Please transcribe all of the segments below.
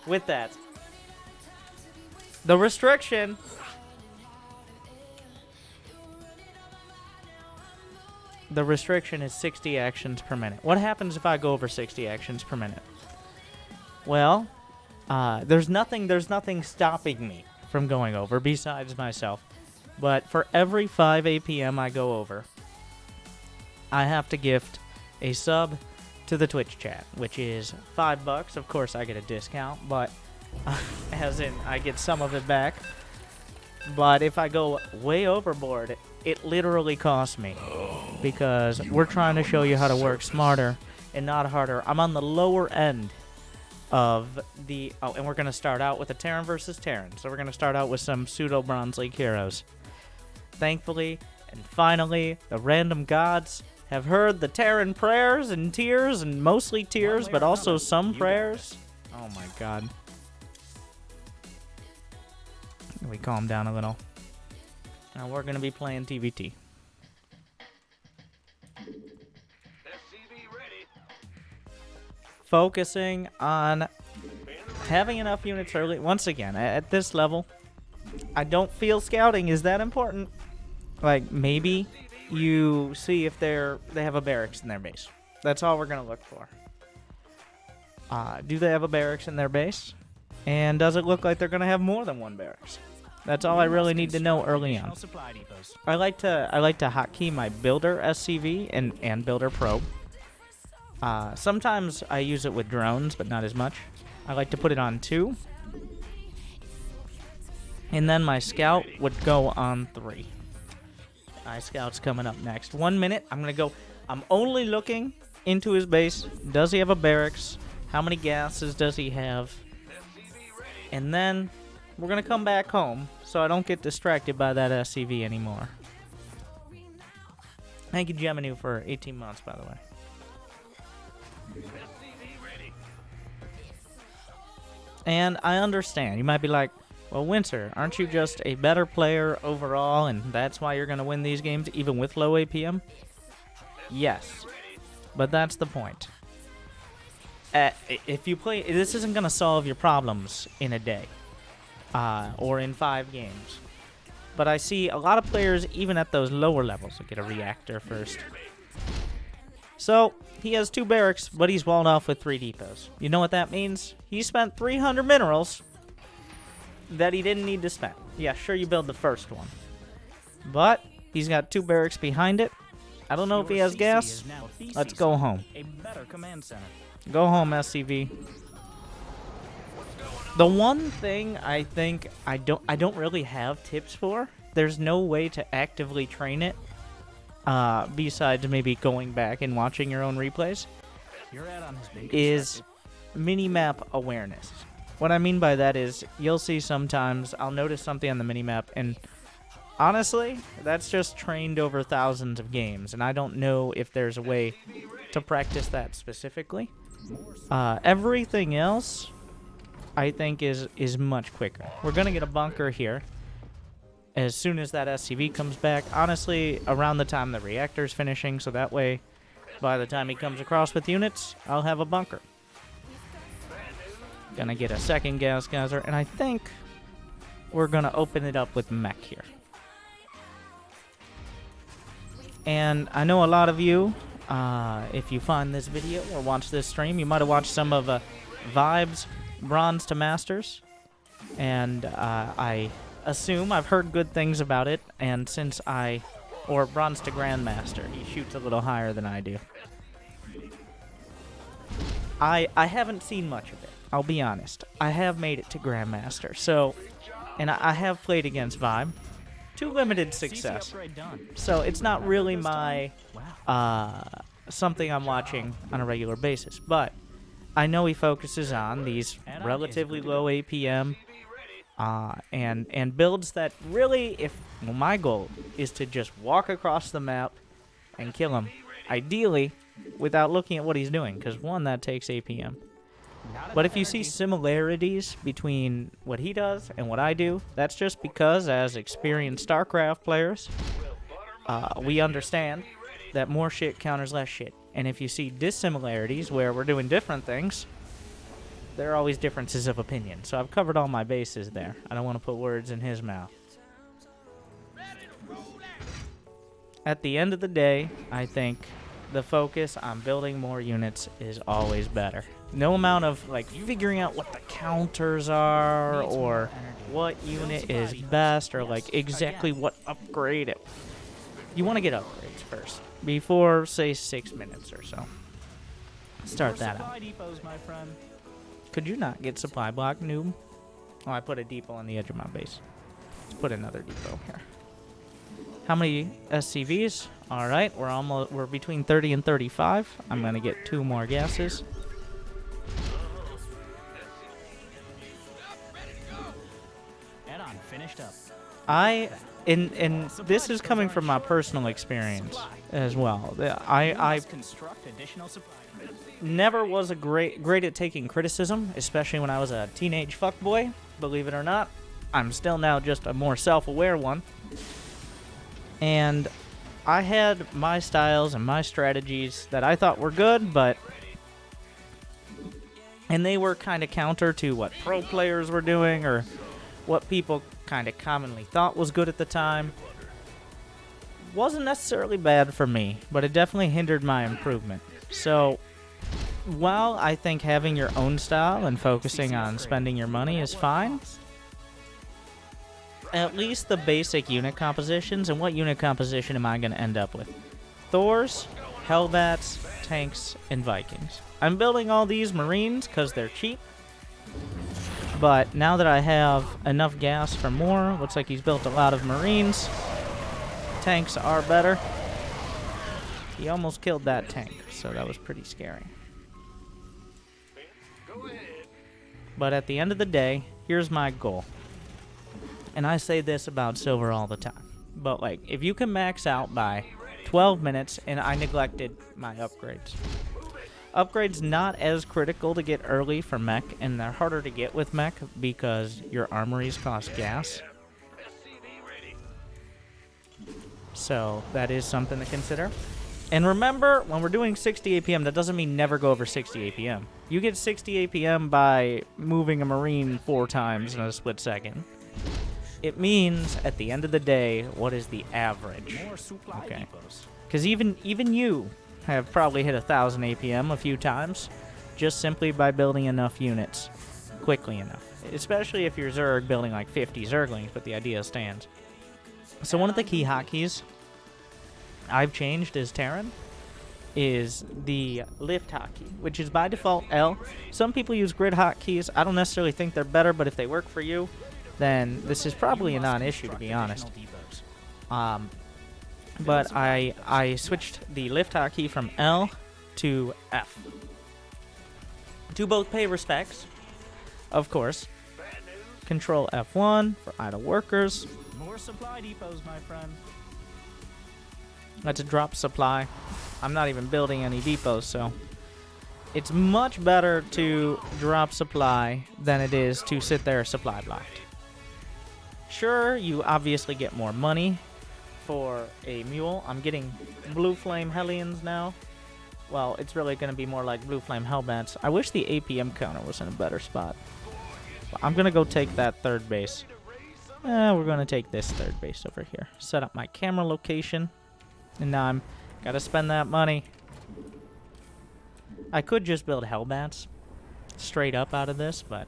with that, the restriction is 60 actions per minute. What happens if I go over 60 actions per minute? Well, there's nothing stopping me from going over besides myself. But for every 5 APM I go over, I have to gift a sub to the Twitch chat, which is $5. Of course, I get a discount, but as in I get some of it back. But if I go way overboard, it literally costs me, because we're trying to show you how to work smarter and not harder. I'm on the lower end of the... Oh, and we're going to start out with a Terran versus Terran. So we're going to start out with some pseudo Bronze League heroes. Thankfully, and finally, the random gods have heard the Terran prayers and tears, and mostly tears, but also some prayers. Oh my god. Can we calm down a little? Now we're going to be playing TVT. Focusing on having enough units early. Once again, at this level, I don't feel scouting is that important. Like, maybe you see if they have a barracks in their base. That's all we're going to look for. Do they have a barracks in their base? And does it look like they're going to have more than one barracks? That's all I really need to know early on. I like to hotkey my builder SCV and builder probe. Sometimes I use it with drones, but not as much. I like to put it on 2. And then my scout would go on 3. My scout's coming up next. 1 minute, I'm going to go. I'm only looking into his base. Does he have a barracks? How many gases does he have? And then we're going to come back home so I don't get distracted by that SCV anymore. Thank you, Gemini, for 18 months, by the way. And I understand. You might be like, well, Winter, aren't you just a better player overall, and that's why you're going to win these games, even with low APM? Yes. But that's the point. If you play... This isn't going to solve your problems in a day. Or in 5 games. But I see a lot of players, even at those lower levels, will get a reactor first. So, he has 2 barracks, but he's walled off with 3 depots. You know what that means? He spent 300 minerals that he didn't need to spend. Yeah, sure, you build the first one. But he's got 2 barracks behind it. I don't know if he has gas. Let's go home. Go home, SCV. The one thing I think I don't really have tips for, there's no way to actively train it, besides maybe going back and watching your own replays, is minimap awareness. What I mean by that is, you'll see sometimes, I'll notice something on the minimap, and honestly, that's just trained over thousands of games, and I don't know if there's a way to practice that specifically. Everything else, I think, is much quicker. We're going to get a bunker here as soon as that SCV comes back. Honestly, around the time the reactor's finishing, so that way, by the time he comes across with units, I'll have a bunker. Gonna get a second gas geyser, and I think we're gonna open it up with mech here. And I know a lot of you, if you find this video or watch this stream, you might have watched some of Vibe's Bronze to Masters, and I assume I've heard good things about it, and since or Bronze to Grandmaster, he shoots a little higher than I do. I haven't seen much of it, I'll be honest. I have made it to Grandmaster, so, and I have played against Vibe, to limited success. So it's not really my, something I'm watching on a regular basis, but I know he focuses on these relatively low APM, and builds that really, well, my goal is to just walk across the map and kill him, ideally without looking at what he's doing, because 1, that takes APM. But if you see similarities between what he does and what I do, that's just because, as experienced Starcraft players, we understand that more shit counters less shit. And if you see dissimilarities where we're doing different things, there are always differences of opinion. So I've covered all my bases there. I don't want to put words in his mouth. At the end of the day, I think the focus on building more units is always better. No amount of like figuring out what the counters are or what unit is best or like exactly what upgrade it. You want to get upgrades first before, say, 6 minutes or so. Start that out. Could you not get supply block, noob? Oh, I put a depot on the edge of my base. Let's put another depot here. How many SCVs? All right, we're between 30 and 35. I'm gonna get 2 more gases. Add-on finished up. And this is coming from my personal experience as well. I never was great at taking criticism, especially when I was a teenage fuckboy. Believe it or not, I'm still now just a more self-aware one. And I had my styles and my strategies that I thought were good, and they were kind of counter to what pro players were doing or what people kind of commonly thought was good at the time. Wasn't necessarily bad for me, but it definitely hindered my improvement. So while I think having your own style and focusing on spending your money is fine, at least the basic unit compositions, and what unit composition am I going to end up with? Thors, Hellbats, tanks, and Vikings. I'm building all these Marines because they're cheap, but now that I have enough gas for more, looks like he's built a lot of Marines. Tanks are better. He almost killed that tank, so that was pretty scary. But at the end of the day, here's my goal. And I say this about silver all the time. But, like, if you can max out by 12 minutes, and I neglected my upgrades. Upgrades not as critical to get early for mech, and they're harder to get with mech because your armories cost gas. So, that is something to consider. And remember, when we're doing 60 APM, that doesn't mean never go over 60 APM. You get 60 APM by moving a Marine 4 times in a split second. It means, at the end of the day, what is the average? Okay. Because even you have probably hit 1,000 APM a few times, just simply by building enough units quickly enough. Especially if you're Zerg building like 50 Zerglings, but the idea stands. So one of the key hotkeys I've changed as Terran is the lift hotkey, which is by default L. Some people use grid hotkeys. I don't necessarily think they're better, but if they work for you, then this is probably a non-issue, to be honest. But I switched the lift hotkey from L to F. To both pay respects, of course. Control F1 for idle workers. More supply depots, my friend. Let's drop supply. I'm not even building any depots, so it's much better to drop supply than it is to sit there supply blocked. Sure, you obviously get more money for a mule. I'm getting Blue Flame Hellions now. Well, it's really going to be more like Blue Flame Hellbats. I wish the APM counter was in a better spot. But I'm going to go take that third base. We're going to take this third base over here. Set up my camera location. And now I'm got to spend that money. I could just build Hellbats straight up out of this, but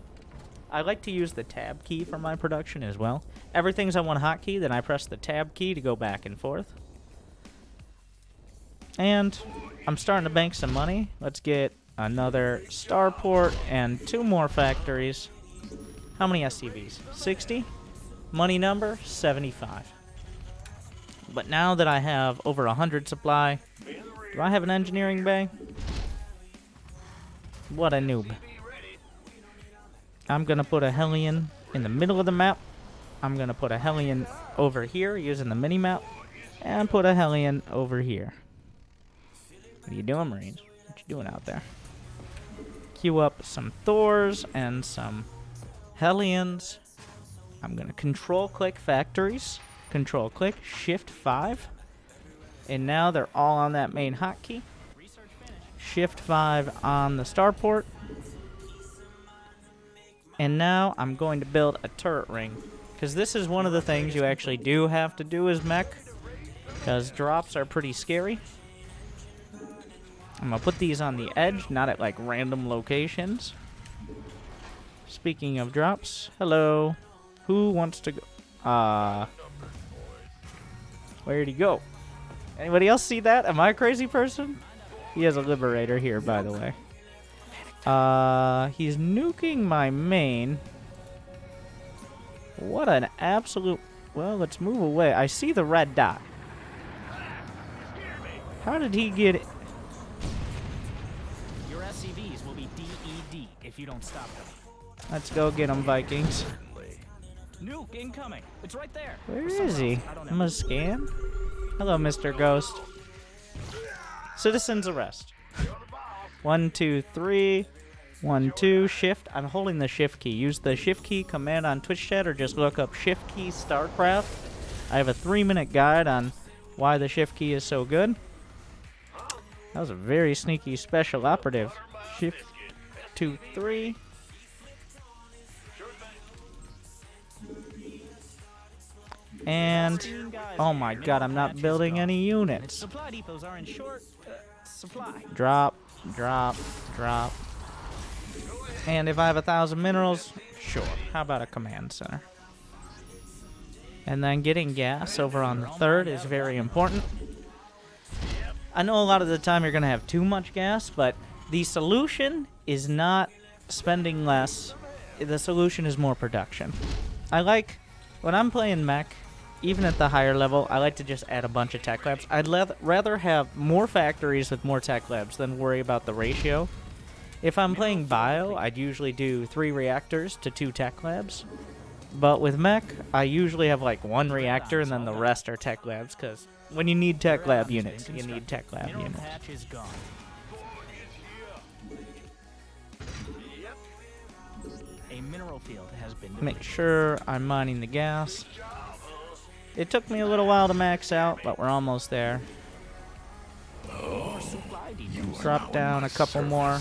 I like to use the tab key for my production as well. Everything's on one hotkey, then I press the tab key to go back and forth. And I'm starting to bank some money. Let's get another starport and 2 more factories. How many SCVs? 60? Money number? 75. But now that I have over 100 supply, do I have an engineering bay? What a noob. I'm going to put a Hellion in the middle of the map. I'm going to put a Hellion over here using the mini-map. And put a Hellion over here. What are you doing, Marines? What you doing out there? Queue up some Thors and some Hellions. I'm going to control-click factories. Control-click, Shift-5. And now they're all on that main hotkey. Shift-5 on the starport. And now I'm going to build a turret ring. Because this is one of the things you actually do have to do as mech. Because drops are pretty scary. I'm going to put these on the edge, not at like random locations. Speaking of drops, hello. Who wants to go? Where'd he go? Anybody else see that? Am I a crazy person? He has a liberator here, by the way. He's nuking my main. What an absolute... Well, let's move away. I see the red dot. How did he get it? Your SCVs will be DED if you don't stop them. Let's go get him, Vikings. Nuke incoming. It's right there. Where Or somewhere is he? else. I don't know. I'm gonna scan. Hello, Mr. Ghost. Citizen's arrest. 1, 2, 3. 1, 2. Shift. I'm holding the shift key. Use the shift key command on Twitch chat or just look up shift key Starcraft. I have a 3-minute guide on why the shift key is so good. That was a very sneaky special operative. Shift 2, 3. And, oh my god, I'm not building any units. Supply depots are in short supply. Drop, drop, drop. And if I have 1,000 minerals, sure. How about a command center? And then getting gas over on the third is very important. I know a lot of the time you're going to have too much gas, but the solution is not spending less. The solution is more production. I like, when I'm playing mech, even at the higher level, I like to just add a bunch of tech labs. I'd rather have more factories with more tech labs than worry about the ratio. If I'm playing bio, I'd usually do 3 reactors to 2 tech labs. But with mech, I usually have like 1 reactor and then the rest are tech labs, because when you need tech lab units, you need tech lab Mineral units. patch is gone. A mineral field has been Make sure I'm mining the gas. It took me a little while to max out, but we're almost there. More supply depots. Drop down a couple more.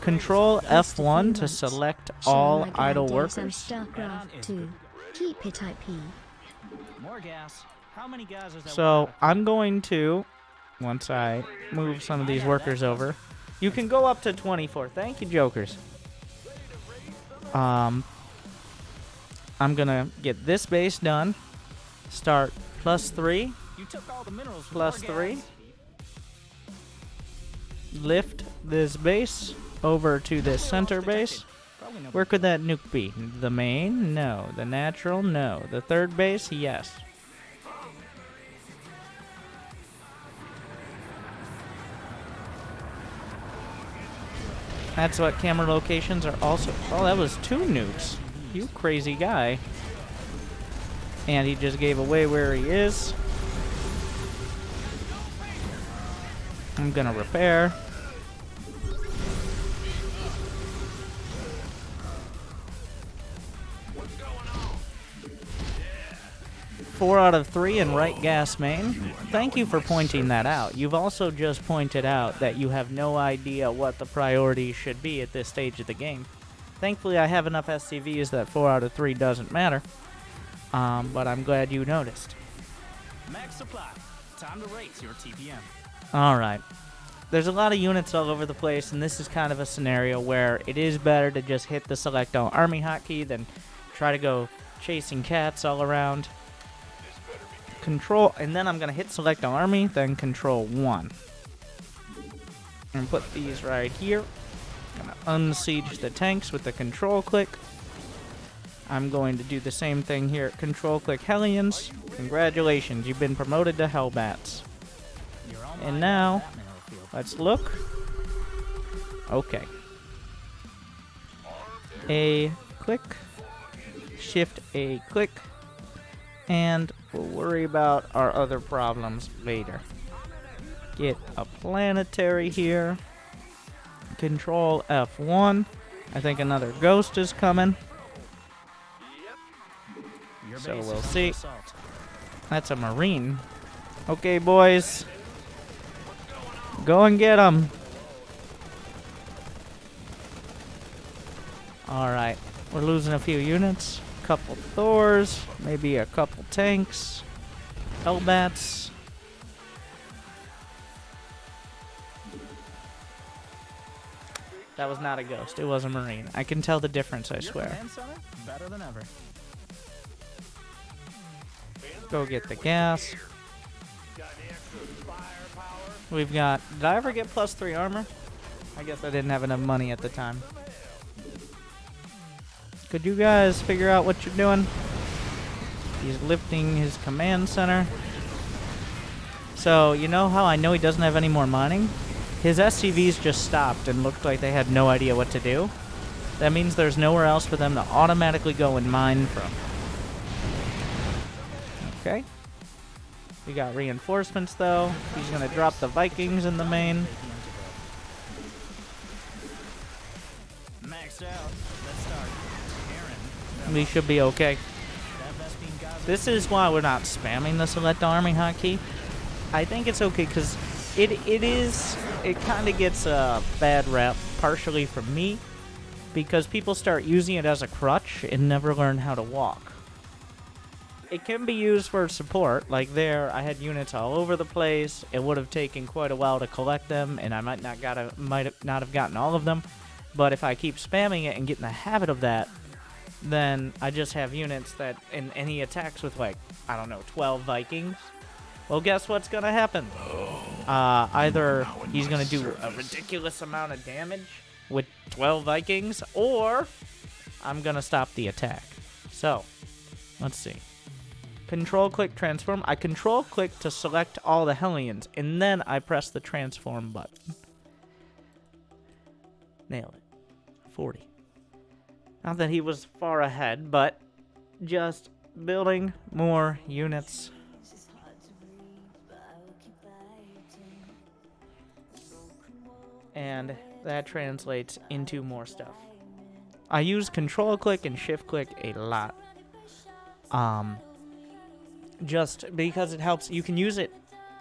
Control F1 to select all idle workers. Starcraft 2. Keep it IP. More gas. How many guys is that? So I'm going to, once I move some of these workers over, you can go up to 24. Thank you, Jokers. I'm gonna get this base done. Start +3, You took all the minerals for +3. gas. Lift this base over to this center base. Probably no. Where could that nuke be? The main? No. The natural? No. The third base? Yes. That's what camera locations are also... Oh, that was 2 nukes. You crazy guy. And he just gave away where he is. I'm gonna repair. Four out of 3 in right gas main. Thank you for pointing that out. You've also just pointed out that you have no idea what the priority should be at this stage of the game. Thankfully, I have enough SCVs that 4 out of 3 doesn't matter. But I'm glad you noticed. Max supply. Time to race your TPM. Alright. There's a lot of units all over the place, and this is kind of a scenario where it is better to just hit the select all army hotkey than try to go chasing cats all around. Control, and then I'm going to hit select all army, then control 1. And put these right here. Going to unsiege the tanks with the control click. I'm going to do the same thing here at control click Hellions. Congratulations, you've been promoted to Hellbats. You're all And mine now, at that mineral field. let's look. Okay. A click. Shift A click. And we'll worry about our other problems later. Get a planetary here. Control F1. I think another ghost is coming. Your So base we'll is under see. assault. That's a marine. Okay, boys. Go and get them. Alright. We're losing a few units. A couple Thors. Maybe a couple tanks. Hellbats. That was not a ghost. It was a Marine. I can tell the difference, I swear. Command center, better than ever. Go get the gas. We've got... Did I ever get +3 armor? I guess I didn't have enough money at the time. Could you guys figure out what you're doing? He's lifting his command center. So, you know how I know he doesn't have any more mining? His SCVs just stopped and looked like they had no idea what to do. That means there's nowhere else for them to automatically go and mine from. Okay. We got reinforcements, though. He's going to drop the Vikings in the main. Maxed out. Let's start. Terran. We should be okay. That Vespine Gaza. This is why we're not spamming the select army hotkey. I think it's okay because it kind of gets a bad rep, partially from me, because people start using it as a crutch and never learn how to walk. It can be used for support, like there, I had units all over the place. It would have taken quite a while to collect them, and I might not have gotten all of them. But if I keep spamming it and getting the habit of that, then I just have units that, and he attacks with like, I don't know, 12 Vikings. Well, guess what's gonna happen? Either he's gonna do a ridiculous amount of damage with 12 Vikings, or I'm gonna stop the attack. So, let's see. Control-click transform. I control-click to select all the Hellions, and then I press the transform button. Nailed it. 40. Not that he was far ahead, but just building more units. And that translates into more stuff. I use control-click and shift-click a lot. Just because it helps. You can use it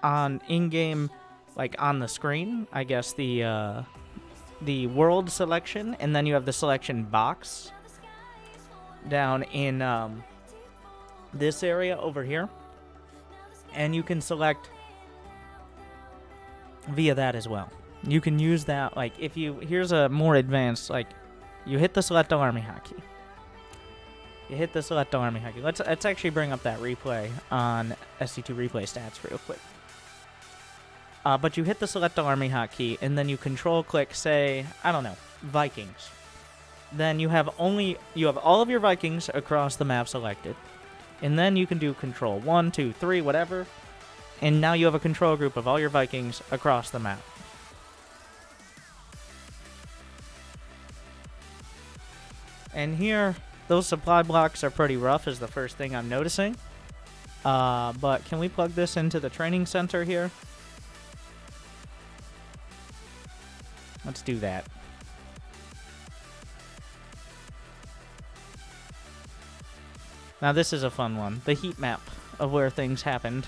on in-game, like on the screen. I guess the world selection, and then you have the selection box down in this area over here, and you can select via that as well. You can use that, like, if you, here's a more advanced, like, you hit the select all army hotkey. You hit the select all army hotkey. Let's actually bring up that replay on SC2 replay stats real quick. But you hit the select all army hotkey, and then you control click, say, I don't know, Vikings. Then you have all of your Vikings across the map selected. And then you can do control 1, 2, 3, whatever. And now you have a control group of all your Vikings across the map. And here, those supply blocks are pretty rough is the first thing I'm noticing. But can we plug this into the training center here? Let's do that. Now this is a fun one. The heat map of where things happened.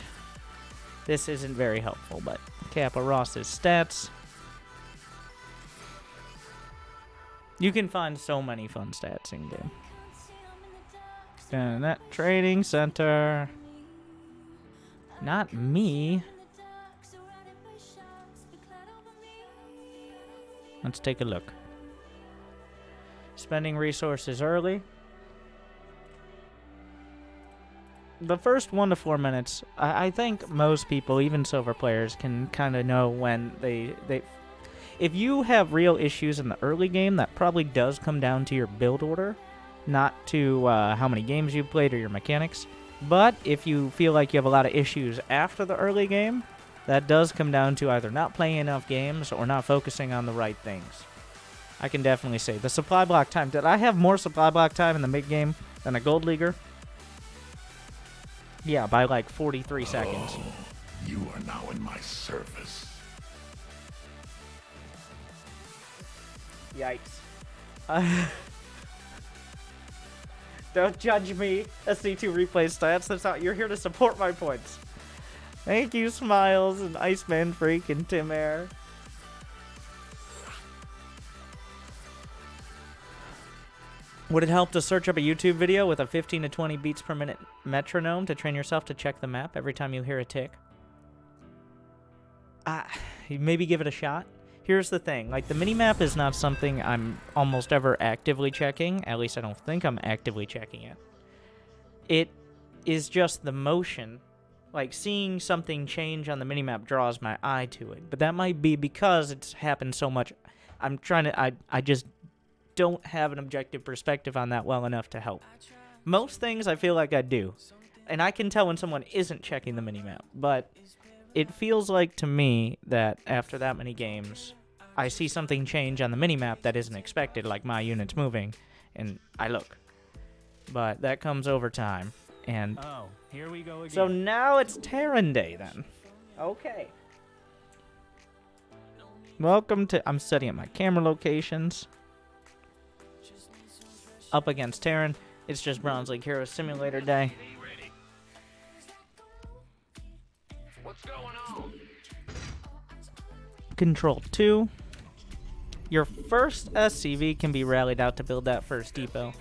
This isn't very helpful, but Kappa Ross's stats. You can find so many fun stats in game. And that training center. Not me. Let's take a look. Spending resources early. The first 1 to 4 minutes, I think most people, even silver players, can kind of know when they if you have real issues in the early game, that probably does come down to your build order, not to how many games you've played or your mechanics. But if you feel like you have a lot of issues after the early game, that does come down to either not playing enough games or not focusing on the right things. I can definitely say. The supply block time. Did I have more supply block time in the mid-game than a gold leaguer? Yeah, by like 43 seconds. You are now in my service. Yikes. Don't judge me. SC2 replay stats. That's not. You're here to support my points. Thank you, Smiles and Iceman Freak and Tim Air. Would it help to search up a YouTube video with a 15 to 20 beats per minute metronome to train yourself to check the map every time you hear a tick? Maybe give it a shot. Here's the thing. Like, the minimap is not something I'm almost ever actively checking. At least I don't think I'm actively checking it. It is just the motion. Like, seeing something change on the minimap draws my eye to it. But that might be because it's happened so much. I'm trying to... I just don't have an objective perspective on that well enough to help. Most things I feel like I do. And I can tell when someone isn't checking the minimap. But it feels like to me that after that many games, I see something change on the minimap that isn't expected, like my unit's moving, and I look. But that comes over time. And Oh, here we go again. so now it's Terran Day then. Okay. Welcome to... I'm setting up my camera locations. Up against Terran. It's just Bronze League Hero Simulator Day. What's going on? Control 2. Your first SCV can be rallied out to build that first depot.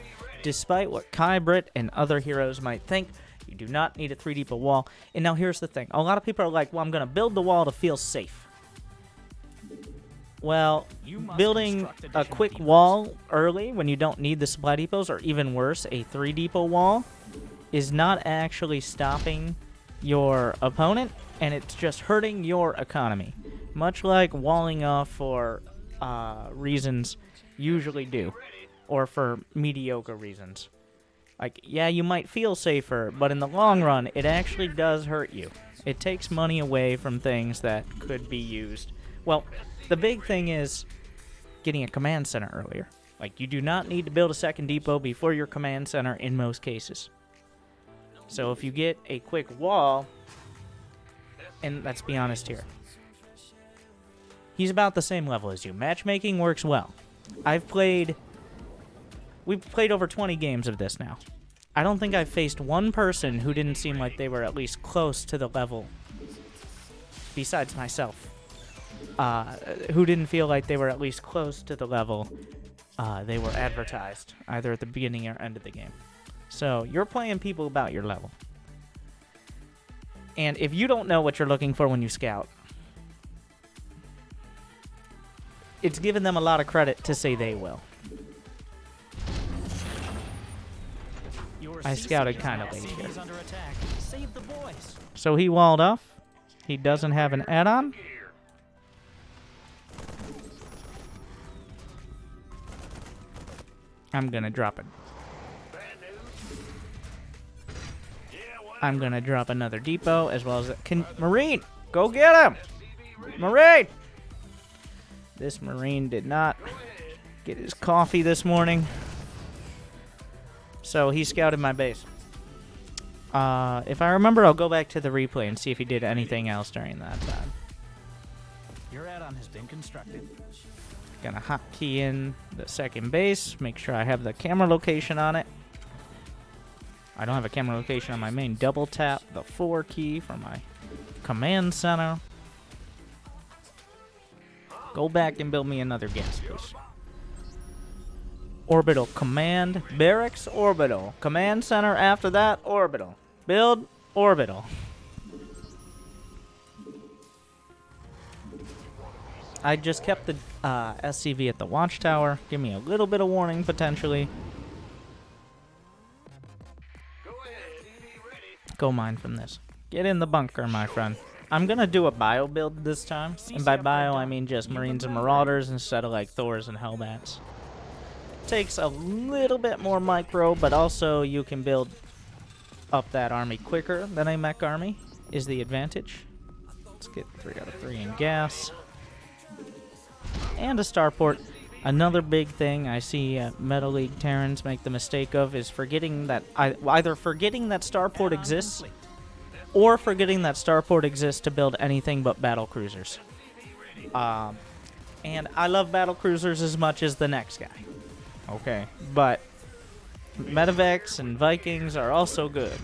Despite what Kai Britt and other heroes might think, you do not need a 3 depot wall. And now here's the thing. A lot of people are like, well, I'm going to build the wall to feel safe. Well, building a quick wall early when you don't need the supply depots, or even worse, a 3 depot wall, is not actually stopping your opponent, and it's just hurting your economy. Much like walling off for reasons usually do, or for mediocre reasons. Like, yeah, you might feel safer, but in the long run, it actually does hurt you. It takes money away from things that could be used. Well, the big thing is getting a command center earlier. Like, you do not need to build a second depot before your command center in most cases. So if you get a quick wall, and let's be honest here, he's about the same level as you. Matchmaking works well. We've played over 20 games of this now. I don't think I've faced one person who didn't seem like they were at least close to the level, besides myself, who didn't feel like they were at least close to the level they were advertised, either at the beginning or end of the game. So you're playing people about your level. And if you don't know what you're looking for when you scout, it's given them a lot of credit to say they will. I scouted kind of late here. Save the boys. So he walled off. He doesn't have an add-on. I'm gonna drop it. I'm gonna drop another depot as well as Marine, go get him! Marine! This Marine did not get his coffee this morning, so he scouted my base. If I remember, I'll go back to the replay and see if he did anything else during that time. Your add-on has been constructed. Gonna hotkey in the second base, make sure I have the camera location on it. I don't have a camera location on my main. Double tap the 4 key for my command center. Go back and build me another gas base. Orbital command, barracks, orbital. Command center after that, orbital. Build, orbital. I just kept the SCV at the watchtower. Give me a little bit of warning, potentially. Go mine from this. Get in the bunker, my friend. I'm going to do a bio build this time. And by bio, I mean just Marines and Marauders instead of like Thors and Hellbats. Takes a little bit more micro, but also you can build up that army quicker than a mech army, is the advantage. Let's get 3 out of 3 in gas. And a starport. Another big thing I see Meta League Terrans make the mistake of is forgetting that either forgetting that starport exists or forgetting that starport exists to build anything but battle cruisers. And I love battle cruisers as much as the next guy. Okay, but Medevacs and Vikings are also good.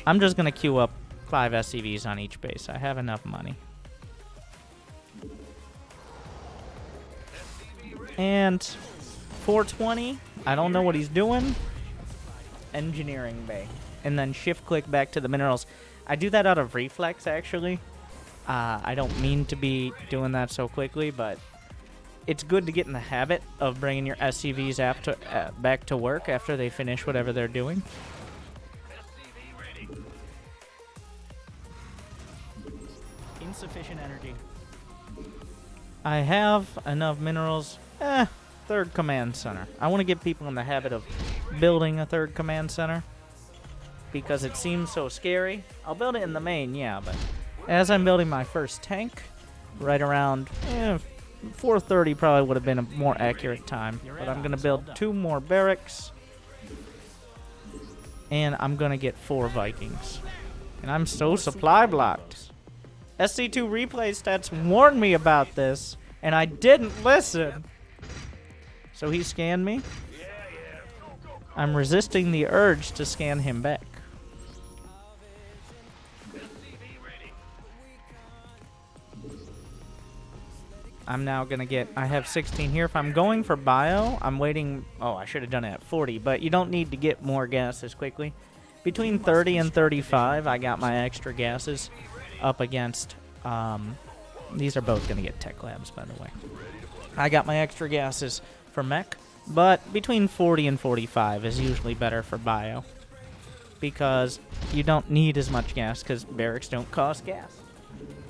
I'm just gonna queue up 5 SCVs on each base. I have enough money. And 420, I don't know what he's doing. Engineering bay. And then shift-click back to the minerals. I do that out of reflex, actually. I don't mean to be doing that so quickly, but it's good to get in the habit of bringing your SCVs back to work after they finish whatever they're doing. Insufficient energy. I have enough minerals. Third command center. I want to get people in the habit of building a third command center because it seems so scary. I'll build it in the main, yeah, but as I'm building my first tank, right around 4:30 probably would have been a more accurate time. But I'm going to build 2 more barracks, and I'm going to get 4 Vikings. And I'm so supply blocked. SC2 replay stats warned me about this, and I didn't listen. So he scanned me. I'm resisting the urge to scan him back. I'm now going to get... I have 16 here. If I'm going for bio, I'm waiting... Oh, I should have done it at 40, but you don't need to get more gases quickly. Between 30 and 35, I got my extra gases up against... these are both going to get tech labs, by the way. I got my extra gases for mech, but between 40 and 45 is usually better for bio. Because you don't need as much gas, because barracks don't cost gas.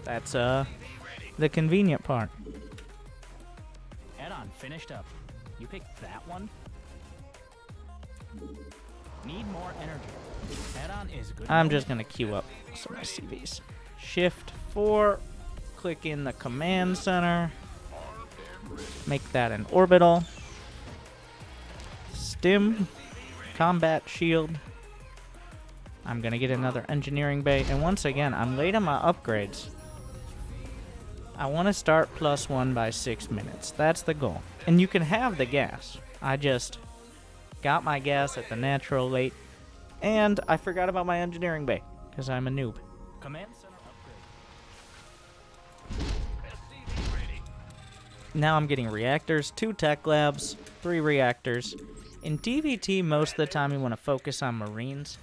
That's the convenient part. Add-on finished up. You picked that one? Need more energy. Add-on is good. I'm just going to queue up some SCVs. Shift 4, click in the command center, make that an orbital, stim, combat shield. I'm going to get another engineering bay, and once again, I'm late on my upgrades. I want to start +1 by 6 minutes. That's the goal. And you can have the gas. I just got my gas at the natural late, and I forgot about my engineering bay, because I'm a noob. Command center upgrade. Now I'm getting reactors, 2 tech labs, 3 reactors. In DVT, most of the time you want to focus on Marines.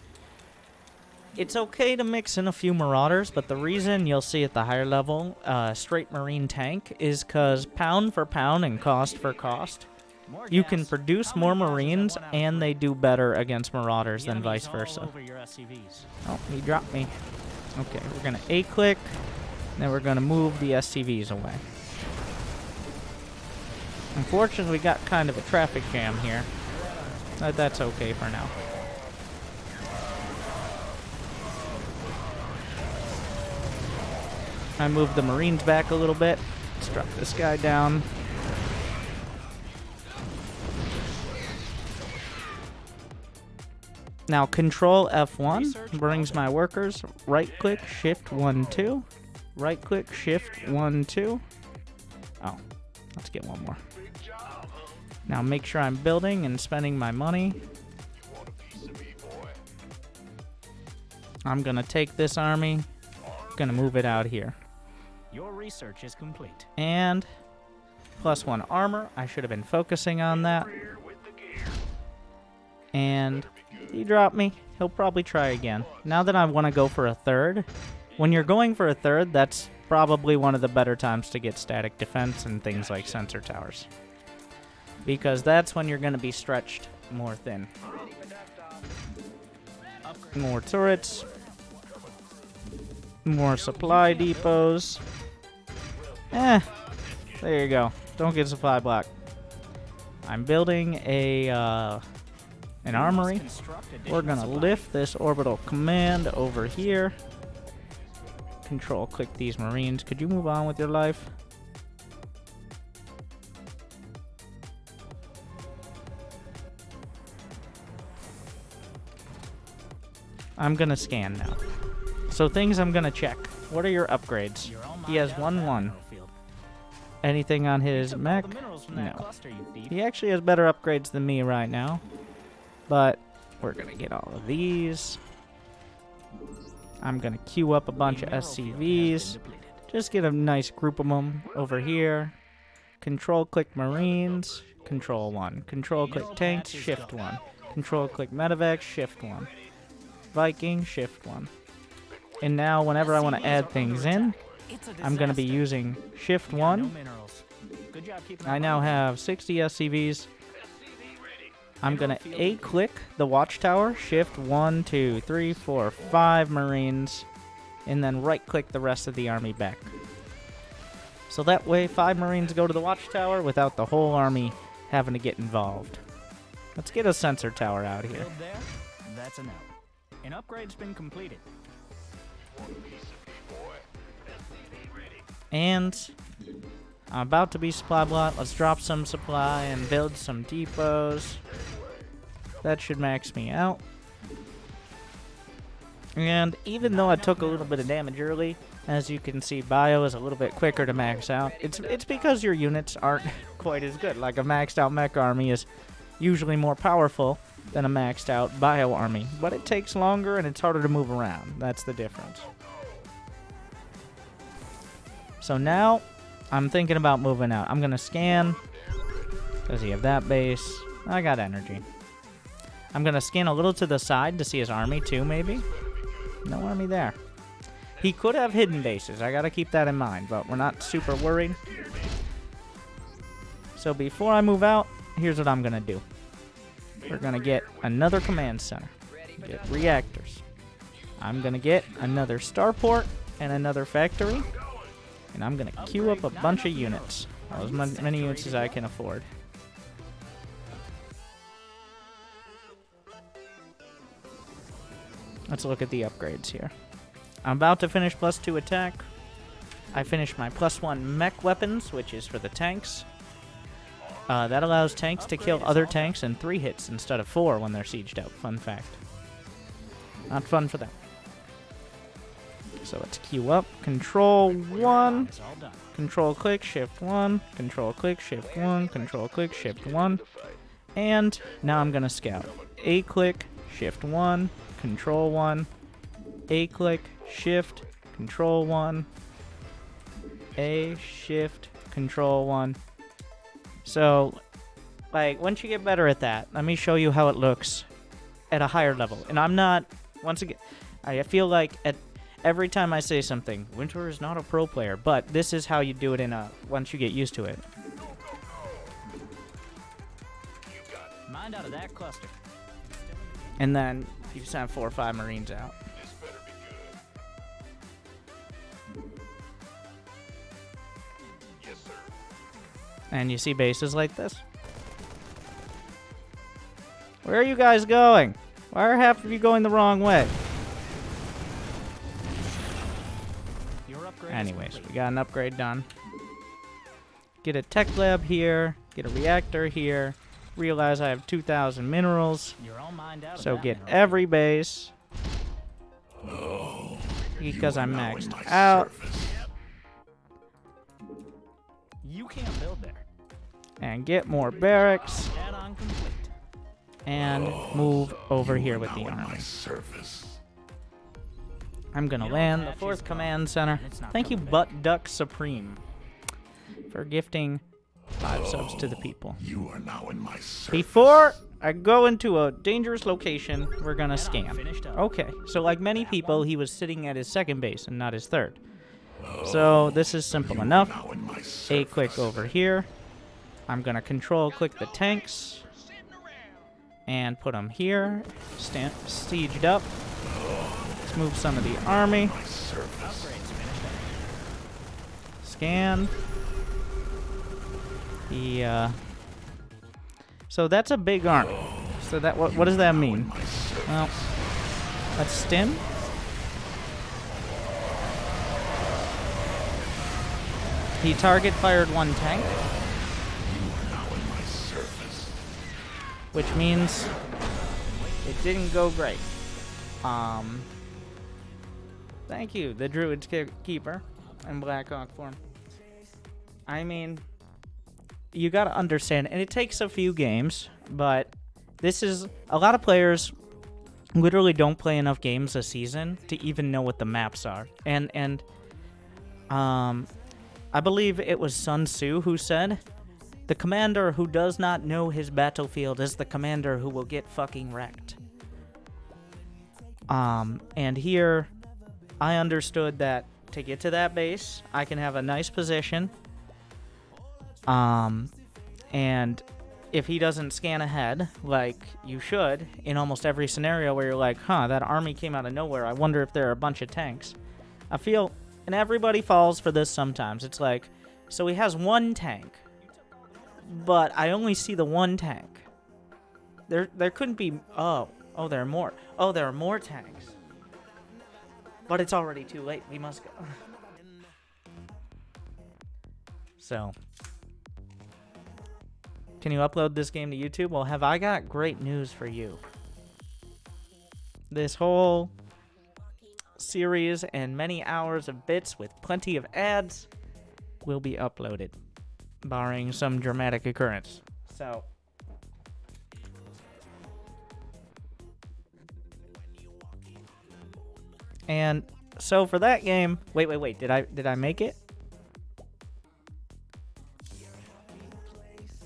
It's okay to mix in a few Marauders, but the reason you'll see at the higher level, straight Marine tank, is because pound for pound and cost for cost, you can produce more Marines and they do better against Marauders than vice versa. Oh, he dropped me. Okay, we're going to A-click, then we're going to move the SCVs away. Unfortunately, we got kind of a traffic jam here. That's okay for now. I moved the Marines back a little bit. Struck this guy down. Now Control F1 brings my workers. Right click, Shift 1, 2. Right click, Shift 1, 2. Oh, let's get one more. Now make sure I'm building and spending my money. I'm gonna take this army. Gonna move it out here. Your research is complete. And +1 armor. I should have been focusing on that. And he dropped me. He'll probably try again. Now that I want to go for a third, when you're going for a third, that's probably one of the better times to get static defense and things like sensor towers. Because that's when you're going to be stretched more thin. More turrets. More supply depots. There you go. Don't get supply block. I'm building an armory. We're gonna lift this orbital command over here. Control click these Marines. Could you move on with your life? I'm gonna scan now. So things I'm gonna check. What are your upgrades? He has 1-1. Anything on his mech? No. He actually has better upgrades than me right now. But we're gonna get all of these. I'm gonna queue up a bunch of SCVs. Just get a nice group of them over here. Control-click Marines, Control 1. Control-click Tanks, Shift 1. Control-click Medevacs, Shift 1. Viking, Shift 1. And now, whenever I want to add things in, I'm going to be using Shift 1. I now have 60 SCVs. I'm going to A-click the Watchtower, Shift 1, 2, 3, 4, 5 Marines, and then right-click the rest of the army back. So that way, 5 Marines go to the Watchtower without the whole army having to get involved. Let's get a sensor tower out here. Build there, that's a no. An upgrade's been completed. And I'm about to be supply block. Let's drop some supply and build some depots. That should max me out. And even though I took a little bit of damage early, as you can see, bio is a little bit quicker to max out. It's because your units aren't quite as good. Like a maxed out mech army is usually more powerful than a maxed out bio army, but it takes longer and it's harder to move around. That's the difference. So now I'm thinking about moving out. I'm gonna scan. Does he have that base? I got energy. I'm gonna scan a little to the side to see his army too, maybe. No army there. He could have hidden bases. I gotta keep that in mind, but we're not super worried. So before I move out, here's what I'm gonna do. We're gonna get another command center. Get reactors. I'm gonna get another starport and another factory. And I'm gonna queue up a bunch of units. As many units as I can afford. Let's look at the upgrades here. I'm about to finish +2 attack. I finished my +1 mech weapons, which is for the tanks. That allows tanks to kill other tanks in 3 hits instead of 4 when they're sieged out. Fun fact. Not fun for them. So let's queue up. Control 1. Control click, Shift 1. Control click, Shift 1. Control click, Shift 1. And now I'm going to scout. A click, Shift 1. Control 1. A click, Shift, Control 1. A, Shift, Control 1. So, like, once you get better at that, let me show you how it looks at a higher level. And I'm not, once again, I feel like at every time I say something, Winter is not a pro player, but this is how you do it in a, once you get used to it. Mind out of that cluster. And then you just have 4 or 5 Marines out. And you see bases like this. Where are you guys going? Why are half of you going the wrong way? Anyways, we got an upgrade done. Get a tech lab here. Get a reactor here. Realize I have 2,000 minerals. So get every base. Because I'm maxed out. You can't build there. And get more barracks. And move over here with the army. I'm gonna land the 4th command center. Thank you, Butt Duck Supreme, for gifting 5 subs to the people. You are now in my service. Before I go into a dangerous location, we're gonna scan. Okay, so like many people, he was sitting at his 2nd base and not his 3rd. So this is simple enough. A click over here. I'm gonna control click the tanks and put them here. Sieged up. Let's move some of the army. Scan. So that's a big army. So that what does that mean? Well, let's stim. He target fired 1 tank. Which means it didn't go great. Thank you, the Druid's Keeper and Black Hawk form. I mean, you gotta understand, and it takes a few games, but this is, a lot of players literally don't play enough games a season to even know what the maps are. And I believe it was Sun Tzu who said, The commander who does not know his battlefield is the commander who will get fucking wrecked. And here, I understood that to get to that base, I can have a nice position. And if he doesn't scan ahead, like you should, in almost every scenario where you're like, huh, that army came out of nowhere, I wonder if there are a bunch of tanks. I feel, and everybody falls for this sometimes, it's like, so he has one tank, but I only see the one tank. There couldn't be, oh, there are more. Oh, there are more tanks. But it's already too late, we must go. So, can you upload this game to YouTube? Well, have I got great news for you. This whole series and many hours of bits with plenty of ads will be uploaded, barring some dramatic occurrence. So, and so for that game, wait, did I make it?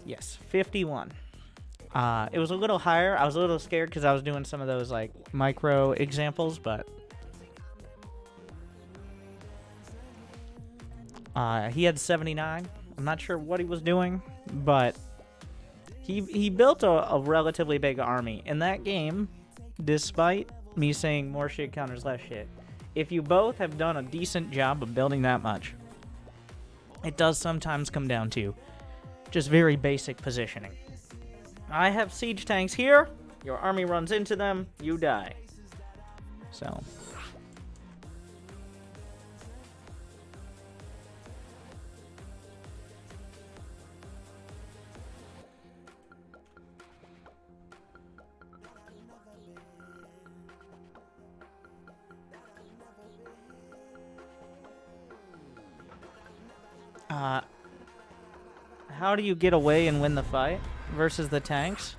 Yes, 51. It was a little higher. I was a little scared because I was doing some of those like micro examples, but he had 79. I'm not sure what he was doing, but he built a relatively big army in that game, despite me saying more shit counters less shit. If you both have done a decent job of building that much, it does sometimes come down to just very basic positioning. I have siege tanks here. Your army runs into them. You die. So. How do you get away and win the fight versus the tanks?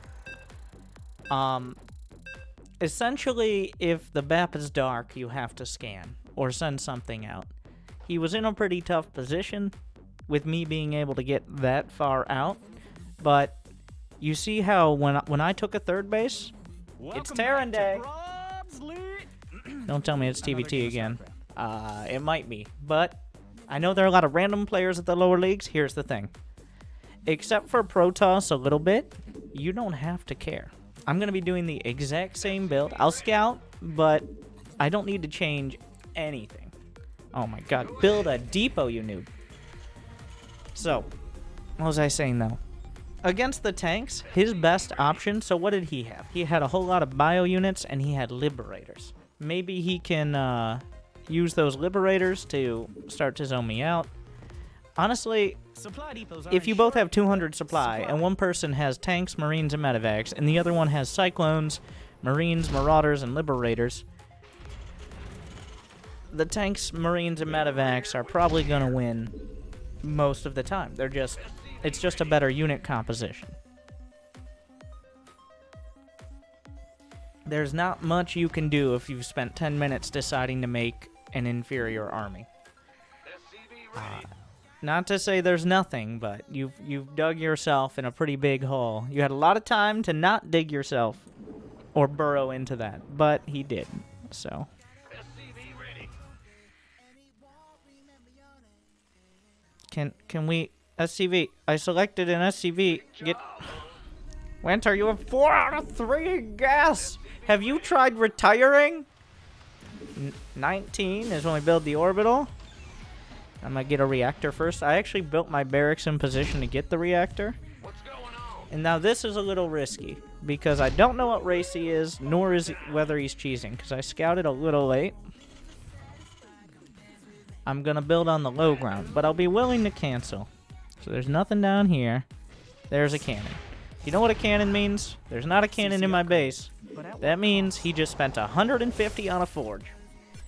Essentially, if the map is dark, you have to scan or send something out. He was in a pretty tough position with me being able to get that far out, but you see how when I took a third base, it's Terran Day. Don't tell me it's TVT again. It might be, but I know there are a lot of random players at the lower leagues. Here's the thing. Except for Protoss a little bit, you don't have to care. I'm going to be doing the exact same build. I'll scout, but I don't need to change anything. Oh my god, build a depot, you noob. So, what was I saying though? Against the tanks, his best option, so what did he have? He had a whole lot of bio units and he had liberators. Maybe he can use those liberators to start to zone me out. Honestly, if you both have 200 supply and one person has tanks, marines, and medevacs, and the other one has cyclones, marines, marauders, and liberators, the tanks, marines, and medevacs are probably going to win most of the time. It's just a better unit composition. There's not much you can do if you've spent 10 minutes deciding to make an inferior army. Not to say there's nothing, but you've dug yourself in a pretty big hole. You had a lot of time to not dig yourself or burrow into that, but he did. So. Can we SCV? I selected an SCV. Winter, you have 4 out of 3 gas. Have you tried retiring? 19 is when we build the orbital. I'm gonna get a reactor first. I actually built my barracks in position to get the reactor. What's going on? And now this is a little risky because I don't know what race he is, nor whether he's cheesing, because I scouted a little late. I'm gonna build on the low ground, but I'll be willing to cancel. So there's nothing down here. There's a cannon. You know what a cannon means? There's not a cannon in my base. That means he just spent 150 on a forge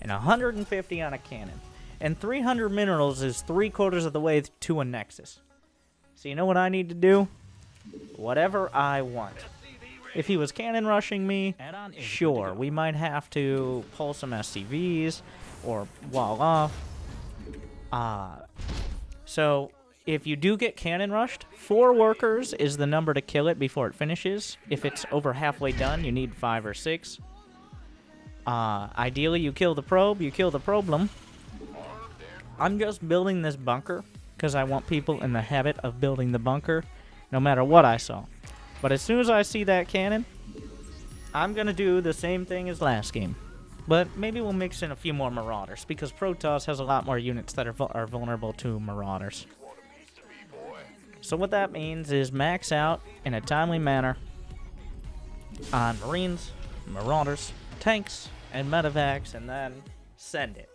and 150 on a cannon. And 300 minerals is 3/4 of the way to a nexus. So you know what I need to do? Whatever I want. If he was cannon rushing me, sure, we might have to pull some SCVs or wall off. So if you do get cannon rushed, 4 workers is the number to kill it before it finishes. If it's over halfway done, you need 5 or 6. Ideally, you kill the probe, you kill the problem. I'm just building this bunker because I want people in the habit of building the bunker no matter what I saw. But as soon as I see that cannon, I'm going to do the same thing as last game. But maybe we'll mix in a few more Marauders, because Protoss has a lot more units that are vulnerable to Marauders. So what that means is max out in a timely manner on Marines, Marauders, tanks, and medevacs, and then send it.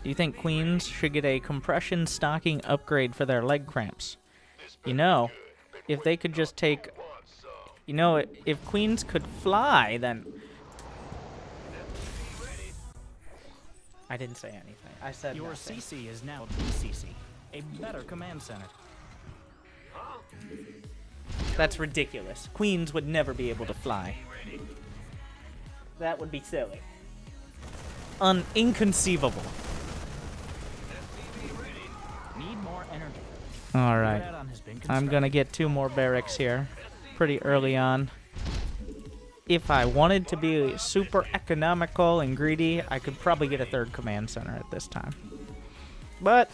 Do you think Queens should get a compression stocking upgrade for their leg cramps? You know, if they could just take... You know, if Queens could fly, then... I didn't say anything. I said Your nothing. CC is now BCC, a better command center. That's ridiculous. Queens would never be able to fly. That would be silly. Inconceivable. Need more energy. Alright. Your add-on has been I'm gonna get 2 more barracks here pretty early on. If I wanted to be super economical and greedy, I could probably get a 3rd command center at this time. But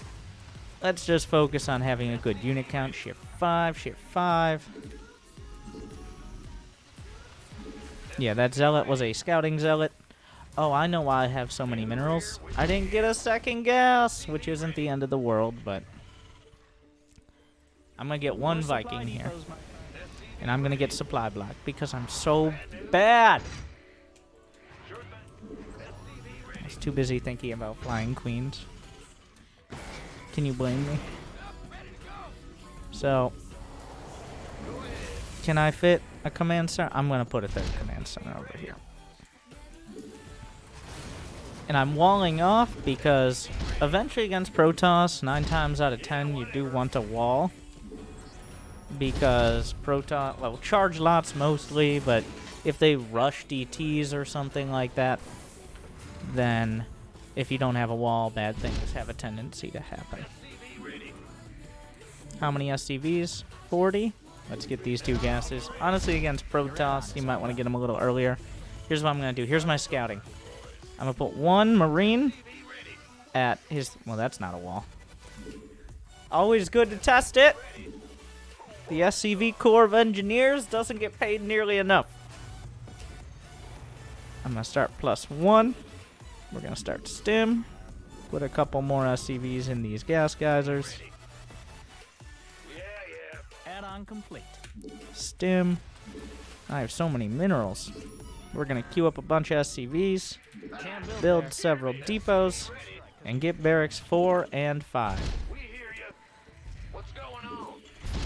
let's just focus on having a good unit count. Shift 5, shift 5. Yeah, that zealot was a scouting zealot. Oh, I know why I have so many minerals. I didn't get a 2nd gas, which isn't the end of the world, but I'm gonna get 1 Viking here. And I'm gonna get supply block because I'm so bad. I was too busy thinking about flying queens. Can you blame me? So, can I fit a command center? I'm gonna put a 3rd command center over here. And I'm walling off because eventually against Protoss, 9 times out of 10, you do want a wall. Because Protoss, well, charge lots mostly, but if they rush DTs or something like that, then if you don't have a wall, bad things have a tendency to happen. How many SCVs? 40? Let's get these 2 gases. Honestly, against Protoss, you might want to get them a little earlier. Here's what I'm going to do. Here's my scouting. I'm going to put 1 Marine at his... Well, that's not a wall. Always good to test it. The SCV Corps of Engineers doesn't get paid nearly enough. I'm going to start +1. We're going to start stim. Put a couple more SCVs in these gas geysers. Add-on complete. Stim. I have so many minerals. We're going to queue up a bunch of SCVs, build several depots, and get barracks 4 and 5.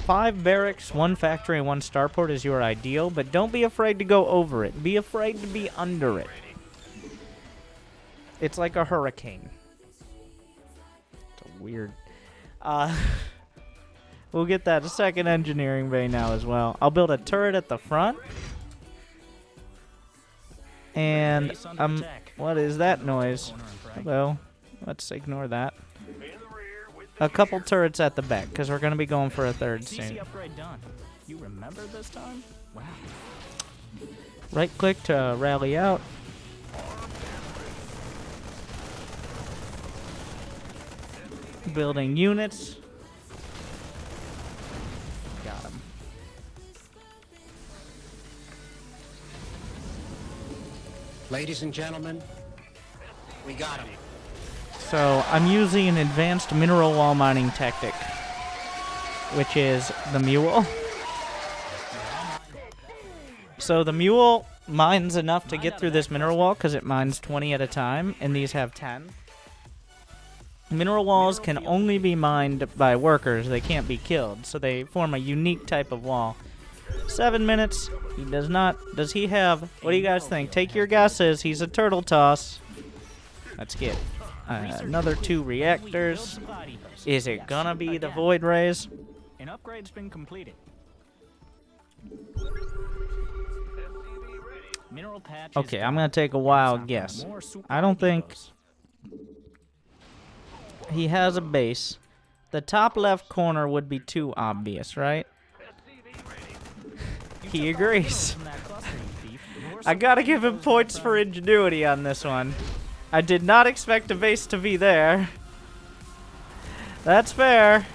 5 barracks, 1 factory, and 1 starport is your ideal, but don't be afraid to go over it. Be afraid to be under it. It's like a hurricane. It's a weird... we'll get that 2nd engineering bay now as well. I'll build a turret at the front. And, what is that noise? Hello. Let's ignore that. A couple turrets at the back, because we're going to be going for a 3rd soon. CC upgrade done. You remember this time? Wow. Right click to rally out. Building units. Got him. Ladies and gentlemen, we got him. So I'm using an advanced mineral wall mining tactic, which is the mule. So the mule mines enough to get through this mineral wall because it mines 20 at a time, and these have 10. Mineral walls can only be mined by workers. They can't be killed, so they form a unique type of wall. 7 minutes. He does not... Does he have... What do you guys think? Take your guesses. He's a turtle toss. Let's get another 2 reactors. Is it gonna be the void rays? An upgrade's been completed. Mineral patch. Okay, I'm gonna take a wild guess. I don't think... he has a base. The top left corner would be too obvious, right? He agrees. I gotta give him points for ingenuity on this one. I did not expect a base to be there. That's fair.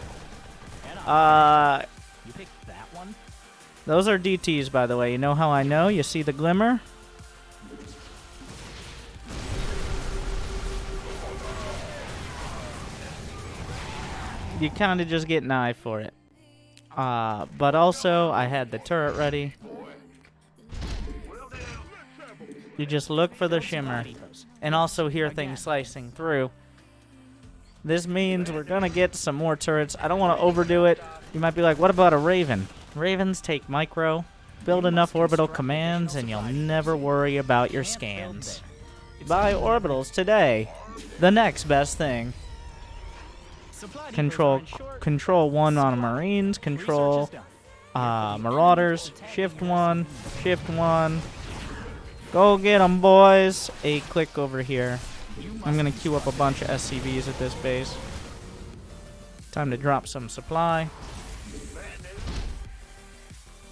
You picked that one? Those are DTs, by the way. You know how I know? You see the glimmer? You kind of just get an eye for it. But also, I had the turret ready. You just look for the shimmer. And also hear things slicing through. This means we're going to get some more turrets. I don't want to overdo it. You might be like, what about a Raven? Ravens take micro, build enough orbital commands, and you'll never worry about your scans. Buy orbitals today. The next best thing. Control 1 on Marines, control Marauders, shift 1, shift 1. Go get 'em, boys. A click over here. I'm going to queue up a bunch of SCVs at this base. Time to drop some supply.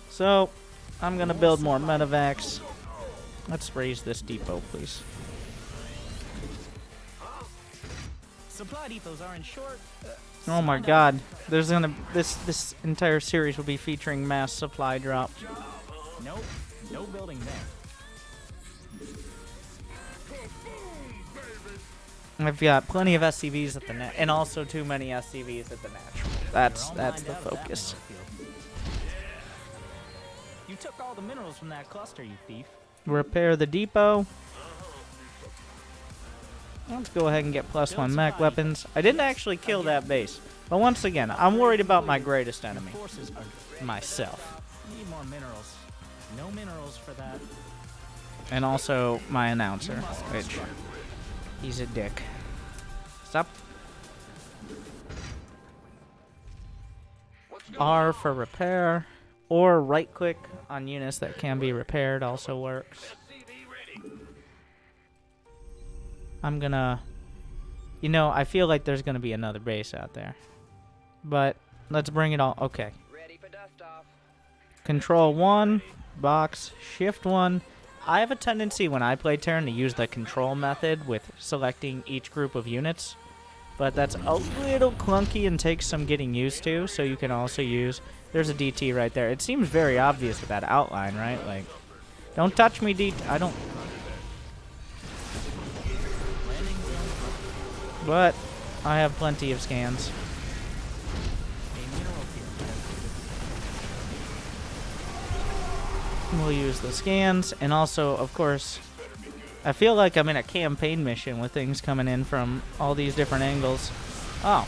So, I'm going to build more medevacs. Let's raise this depot, please. Supply depots are in short. Oh my god. There's going to this entire series will be featuring mass supply drop. Nope. No building there. I've got plenty of SCVs at the net, and also too many SCVs at the natural. That's the focus. You took all the minerals from that cluster, you thief. Repair the depot. Let's go ahead and get +1 mech weapons. I didn't actually kill that base, but once again, I'm worried about my greatest enemy, myself. Need more minerals. No minerals for that. And also my announcer, which he's a dick. Stop. R for repair, or right click on units that can be repaired also works. I'm gonna, you know, I feel like there's gonna be another base out there, but let's bring it all. Okay. Control 1, box, shift 1. I have a tendency when I play Terran to use the control method with selecting each group of units, but that's a little clunky and takes some getting used to, so you can also use, there's a DT right there. It seems very obvious with that outline, right? Like, don't touch me, DT. I don't. But I have plenty of scans. We'll use the scans, and also, of course, I feel like I'm in a campaign mission with things coming in from all these different angles. Oh.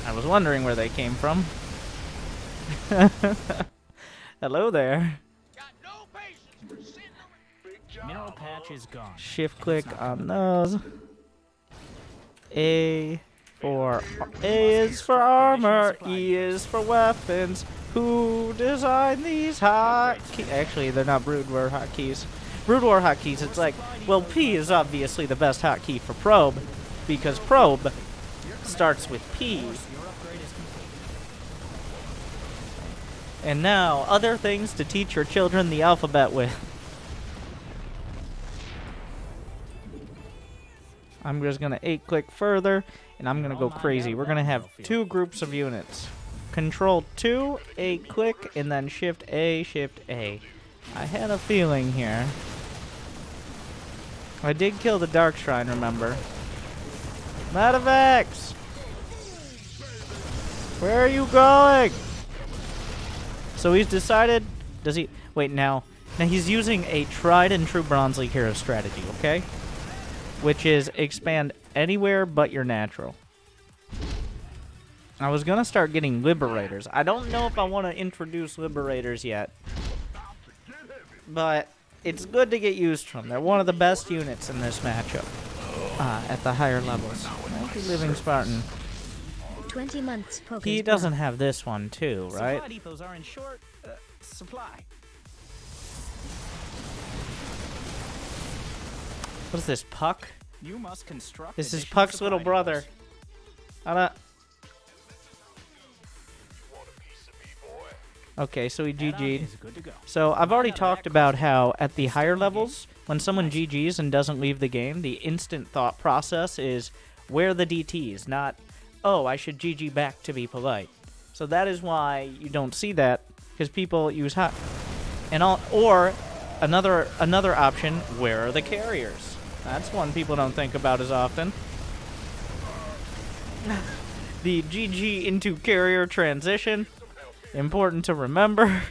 I was wondering where they came from. Hello there. Mineral patch is gone. Shift click on those. A is for armor, E is for weapons. Who designed these hotkeys? Actually, they're not Brood War hotkeys. Brood War hotkeys, it's like, well, P is obviously the best hotkey for probe, because probe starts with P. And now, other things to teach your children the alphabet with. I'm just going to 8-click further, and I'm going to go crazy. We're going to have 2 groups of units. Control 2, 8-click, and then Shift A, Shift A. I had a feeling here. I did kill the Dark Shrine, remember. Medevacs! Where are you going? So he's decided... Does he... Wait, now he's using a tried and true Bronze League hero strategy, okay? Which is expand anywhere but your natural. I was going to start getting Liberators. I don't know if I want to introduce Liberators yet. But it's good to get used to them. They're one of the best units in this matchup. At the higher levels. Thank you, Living Spartan. 20 months progress. He doesn't have this one too, right? Supply depots are in short supply. What is this, Puck? You must construct This is additional Puck's supply little brother. depots. I don't... Okay, so he Add-on GG'd. is good to go. So I've already Not talked that about close. how at the higher Still in the levels, when someone GGs and doesn't leave the game, the instant thought process is, where the DTs, not, oh, I should GG back to be polite. So that is why you don't see that, because people use hot. And all, or another option, where are the carriers? That's one people don't think about as often. The GG into carrier transition. Important to remember.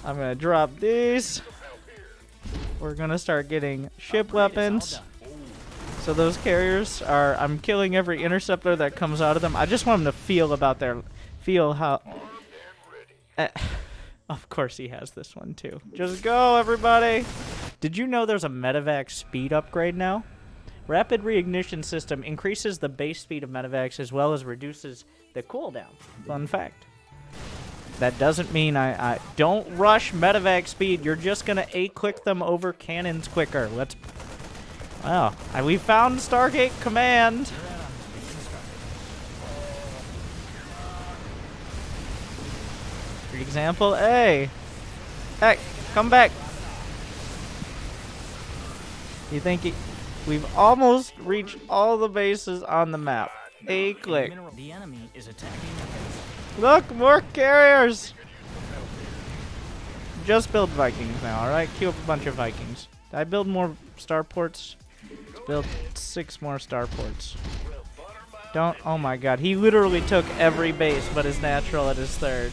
I'm gonna drop these. We're gonna start getting ship Upgrade is all weapons. done. So those carriers are, I'm killing every interceptor that comes out of them. I just want them to feel how. Of course he has this one too. Just go, everybody. Did you know there's a medevac speed upgrade now? Rapid reignition system increases the base speed of medevacs as well as reduces the cooldown. Fun fact. That doesn't mean I don't rush medevac speed. You're just gonna A-click them over cannons quicker. Let's. Wow, we found Stargate Command. For example, hey, come back. You think we've almost reached all the bases on the map? A-click. The enemy is attacking the base. Look, more carriers. Just build Vikings now, all right? Queue up a bunch of Vikings. Did I build more starports? Build 6 more starports. Don't. Oh my God, he literally took every base, but is natural at his third.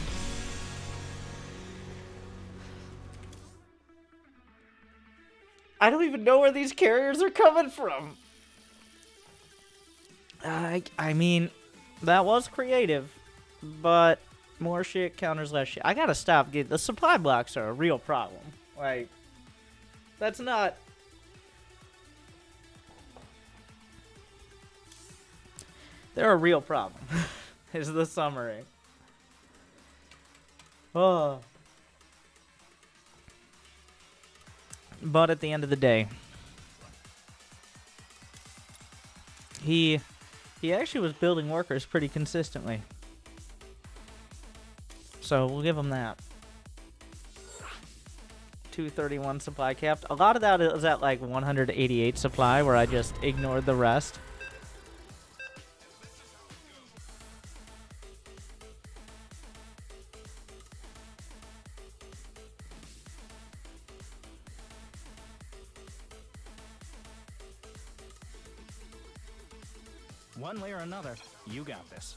I don't even know where these carriers are coming from. I mean, that was creative, but more shit counters less shit. I gotta stop. The supply blocks are a real problem. Like, that's not. They're a real problem, is the summary. Oh. But at the end of the day, he actually was building workers pretty consistently. So we'll give him that. 231 supply capped. A lot of that is at like 188 supply where I just ignored the rest. One way or another, you got this.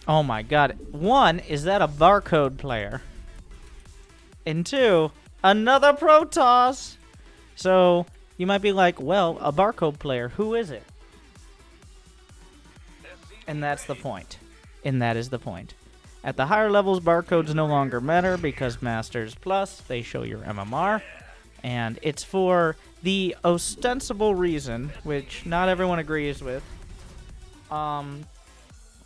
Oh my God. 1, is that a barcode player? And 2, another Protoss. So you might be like, well, a barcode player, who is it? And that's the point. And that is the point. At the higher levels, barcodes no longer matter because Masters Plus, they show your MMR. And it's for the ostensible reason, which not everyone agrees with,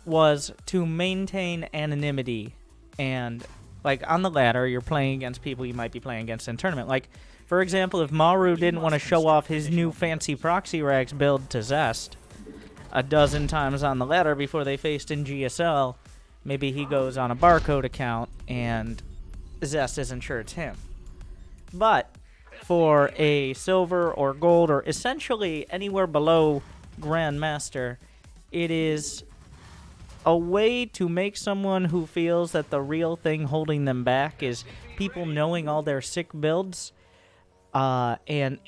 was to maintain anonymity. And like on the ladder, you're playing against people you might be playing against in tournament. Like, for example, if Maru didn't want to show off his new fancy proxy rags build to Zest a dozen times on the ladder before they faced in GSL, maybe he goes on a barcode account and Zest isn't sure it's him. But for a silver or gold or essentially anywhere below Grandmaster, it is a way to make someone who feels that the real thing holding them back is people knowing all their sick builds and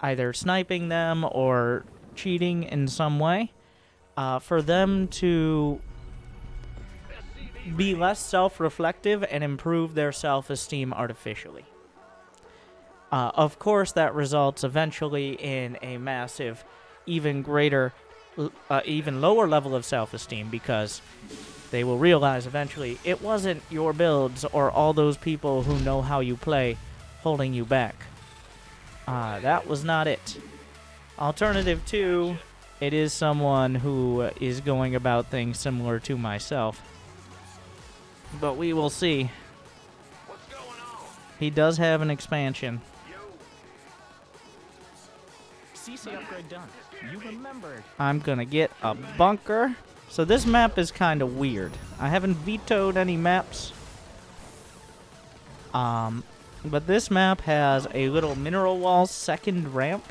either sniping them or cheating in some way, for them to be less self-reflective and improve their self-esteem artificially. Of course, that results eventually in a massive, even greater, even lower level of self-esteem because they will realize eventually it wasn't your builds or all those people who know how you play holding you back. That was not it. Alternative 2, it is someone who is going about things similar to myself. But we will see. What's going on? He does have an expansion. PC upgrade done. You remembered. I'm gonna get a bunker. So this map is kind of weird. I haven't vetoed any maps. But this map has a little mineral wall second ramp.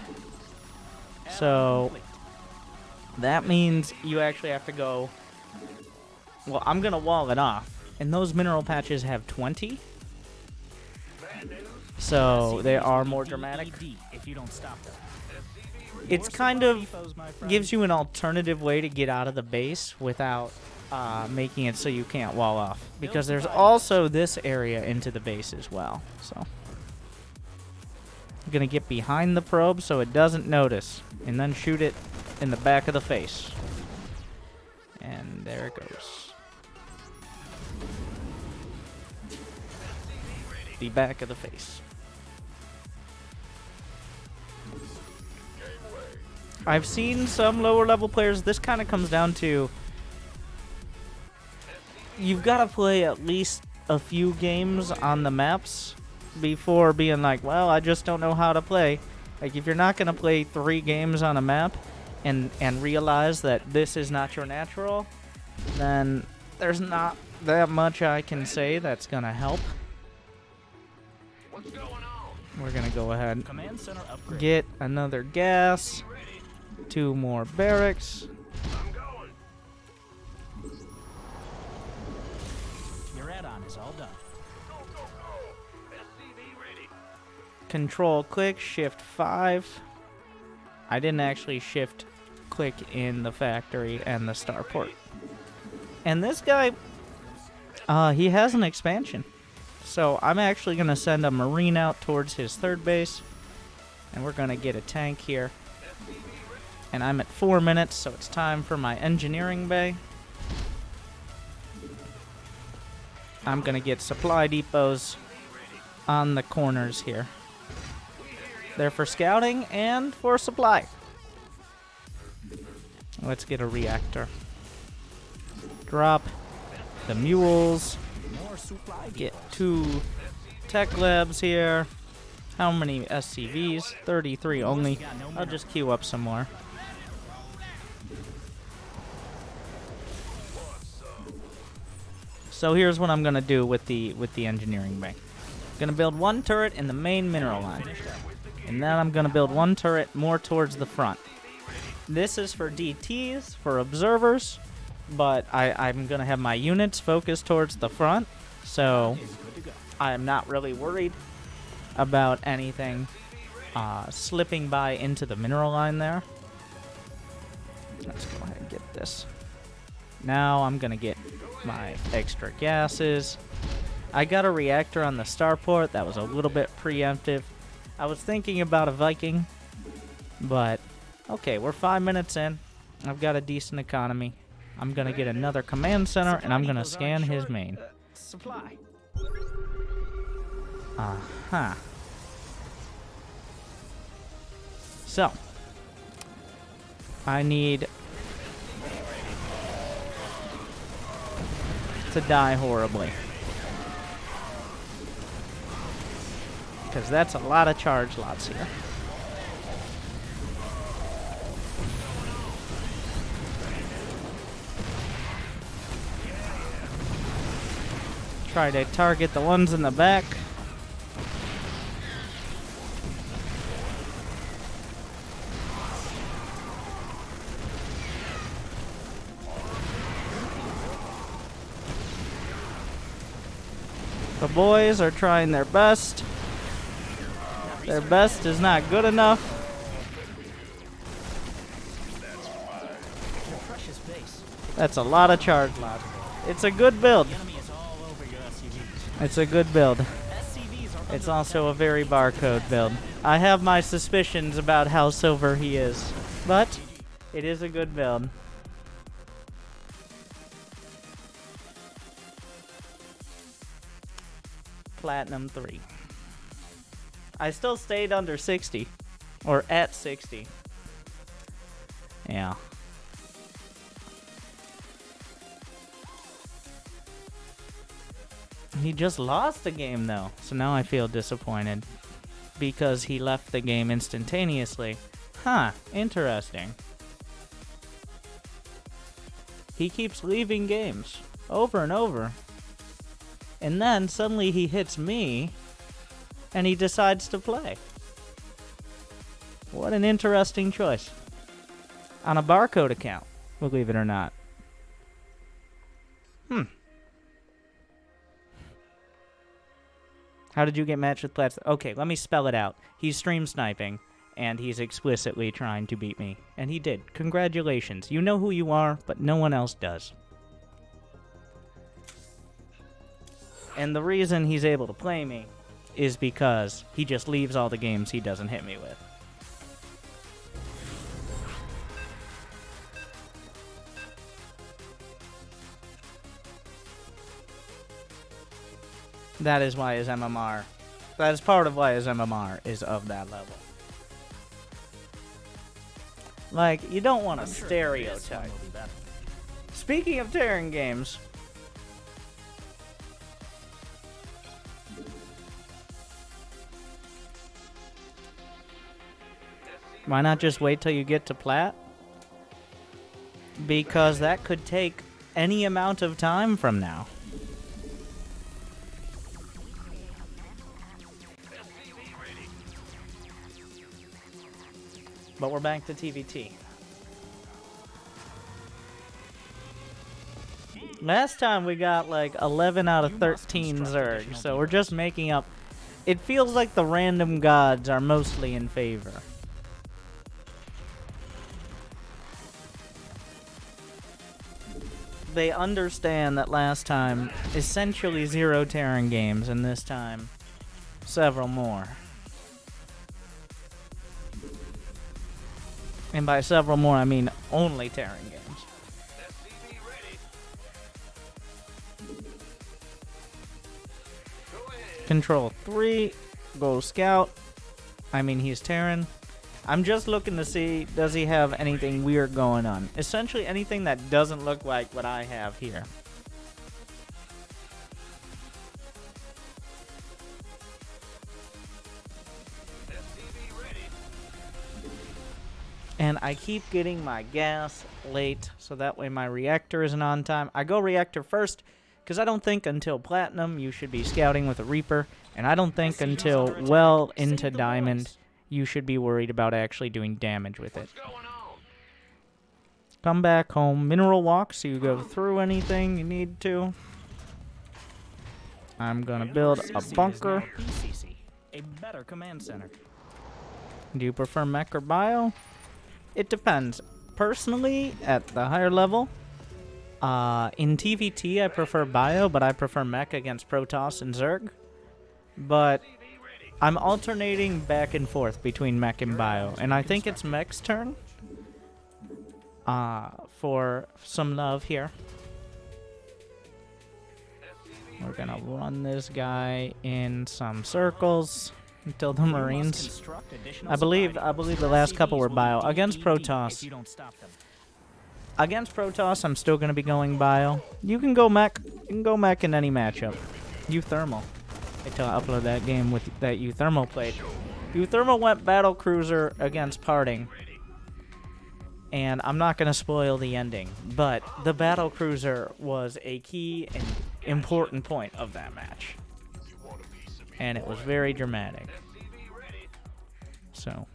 So that means you actually have to go. Well, I'm gonna wall it off, and those mineral patches have 20. So they are more dramatic. If you don't stop them. It's kind of gives you an alternative way to get out of the base without making it so you can't wall off. Because there's also this area into the base as well. So I'm going to get behind the probe so it doesn't notice. And then shoot it in the back of the face. And there it goes. The back of the face. I've seen some lower level players. This kind of comes down to you've got to play at least a few games on the maps before being like, well, I just don't know how to play. Like, if you're not going to play 3 games on a map and realize that this is not your natural, then there's not that much I can say that's going to help. What's going on? We're going to go ahead Command center upgrade. get another gas. 2 more barracks. I'm going. Your add-on is all done. Go, go, go. SCV ready. Control click, shift 5. I didn't actually shift click in the factory and the starport. And this guy, he has an expansion. So I'm actually going to send a marine out towards his 3rd base. And we're going to get a tank here. And I'm at 4 minutes, so it's time for my engineering bay. I'm going to get supply depots on the corners here. They're for scouting and for supply. Let's get a reactor. Drop the mules. More supply Get depots. 2 tech labs here. How many SCVs? 33 only. I'll just queue up some more. So here's what I'm gonna do with the engineering bay. I'm gonna build 1 turret in the main mineral line, and then I'm gonna build 1 turret more towards the front. This is for DTs, for observers, but I'm gonna have my units focused towards the front, so I'm not really worried about anything slipping by into the mineral line there. Let's go ahead and get this. Now I'm gonna get my extra gases. I got a reactor on the starport. That was a little bit preemptive. I was thinking about a Viking, but okay, we're 5 minutes in. I've got a decent economy. I'm gonna get another command center, and I'm gonna scan his main. Supply. Uh-huh. So, I need to die horribly. Because that's a lot of charge lots here. Try to target the ones in the back. The boys are trying their best. Their best is not good enough. Your precious base. That's a lot of charge lots. It's a good build. The enemy is all over your SCVs. It's a good build. SCVs are It's under also a very barcode build. I have my suspicions about how silver he is, but it is a good build. Platinum 3. I still stayed under 60. Or at 60. Yeah. He just lost the game, though. So now I feel disappointed. Because he left the game instantaneously. Huh, interesting. He keeps leaving games over and over. And then suddenly he hits me and he decides to play. What an interesting choice. On a barcode account, believe it or not. How did you get matched with Plats? Okay, let me spell it out. He's stream sniping, and he's explicitly trying to beat me. And he did. Congratulations. You know who you are, but no one else does. And the reason he's able to play me is because he just leaves all the games he doesn't hit me with. That is why his MMR... That is part of why his MMR is of that level. Like, you don't want to stereotype. Speaking of Terran games... Why not just wait till you get to Plat? Because that could take any amount of time from now. But we're back to TVT. Last time we got like 11 out of 13 Zerg, so we're just making up. It feels like the random gods are mostly in favor. They understand that last time, essentially 0 Terran games, and this time, several more. And by several more, I mean only Terran games. Control 3, go Scout. I mean, he's Terran. I'm just looking to see, does he have anything weird going on? Essentially anything that doesn't look like what I have here. And I keep getting my gas late, so that way my reactor isn't on time. I go reactor first, because I don't think until Platinum you should be scouting with a Reaper, and I don't think until well into Diamond you should be worried about actually doing damage with it. Come back home. Mineral walk, so you go through anything you need to. I'm gonna build a bunker. A better command center. Do you prefer mech or bio? It depends. Personally, at the higher level, in TVT I prefer bio, but I prefer mech against Protoss and Zerg. But I'm alternating back and forth between mech and bio, and I think it's mech's turn for some love here. We're gonna run this guy in some circles until the Marines. I believe the last couple were bio against Protoss. Against Protoss, I'm still gonna be going bio. You can go mech. You can go mech in any matchup. Thermal. Until I upload that game with that Thermal played. Thermal went battle cruiser against Parting, and I'm not gonna spoil the ending, but the battle cruiser was a key and important point of that match, and it was very dramatic. So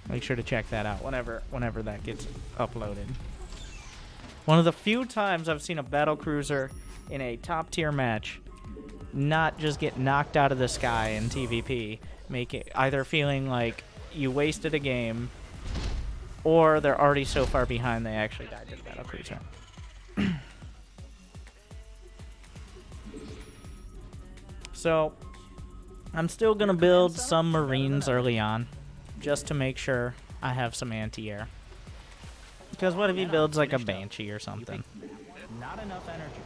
make sure to check that out whenever that gets uploaded. One of the few times I've seen a battle cruiser in a top tier match not just get knocked out of the sky in TVP, make it either feeling like you wasted a game, or they're already so far behind they actually died to the battle cruiser. So I'm still gonna build some Marines early on, just to make sure I have some anti-air. Because what if he builds like a Banshee or something? Not enough energy.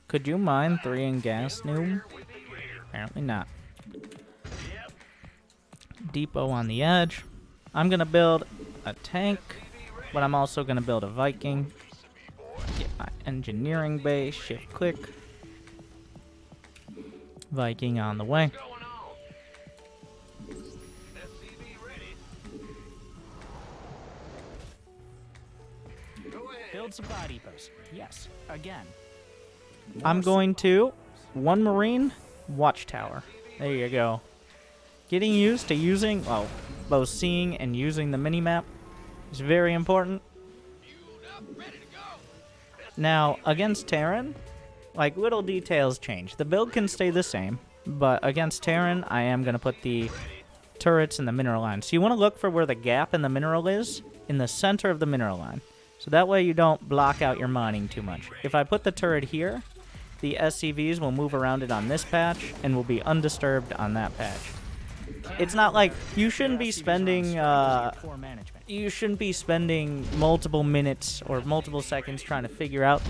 Could you mine 3 in gas, noob? Apparently not. Depot on the edge. I'm gonna build a tank, but I'm also gonna build a Viking. Get my engineering base, shift click. Viking on the way. Build supply depots. Yes. Again. I'm going to 1 Marine Watchtower. There you go. Getting used to using, well, both seeing and using the minimap is very important. Now, against Terran, like, little details change. The build can stay the same, but against Terran, I am going to put the turrets in the mineral line. So you want to look for where the gap in the mineral is, in the center of the mineral line. So that way you don't block out your mining too much. If I put the turret here, the SCVs will move around it on this patch and will be undisturbed on that patch. It's not like you shouldn't be spending multiple minutes or multiple seconds trying to figure out.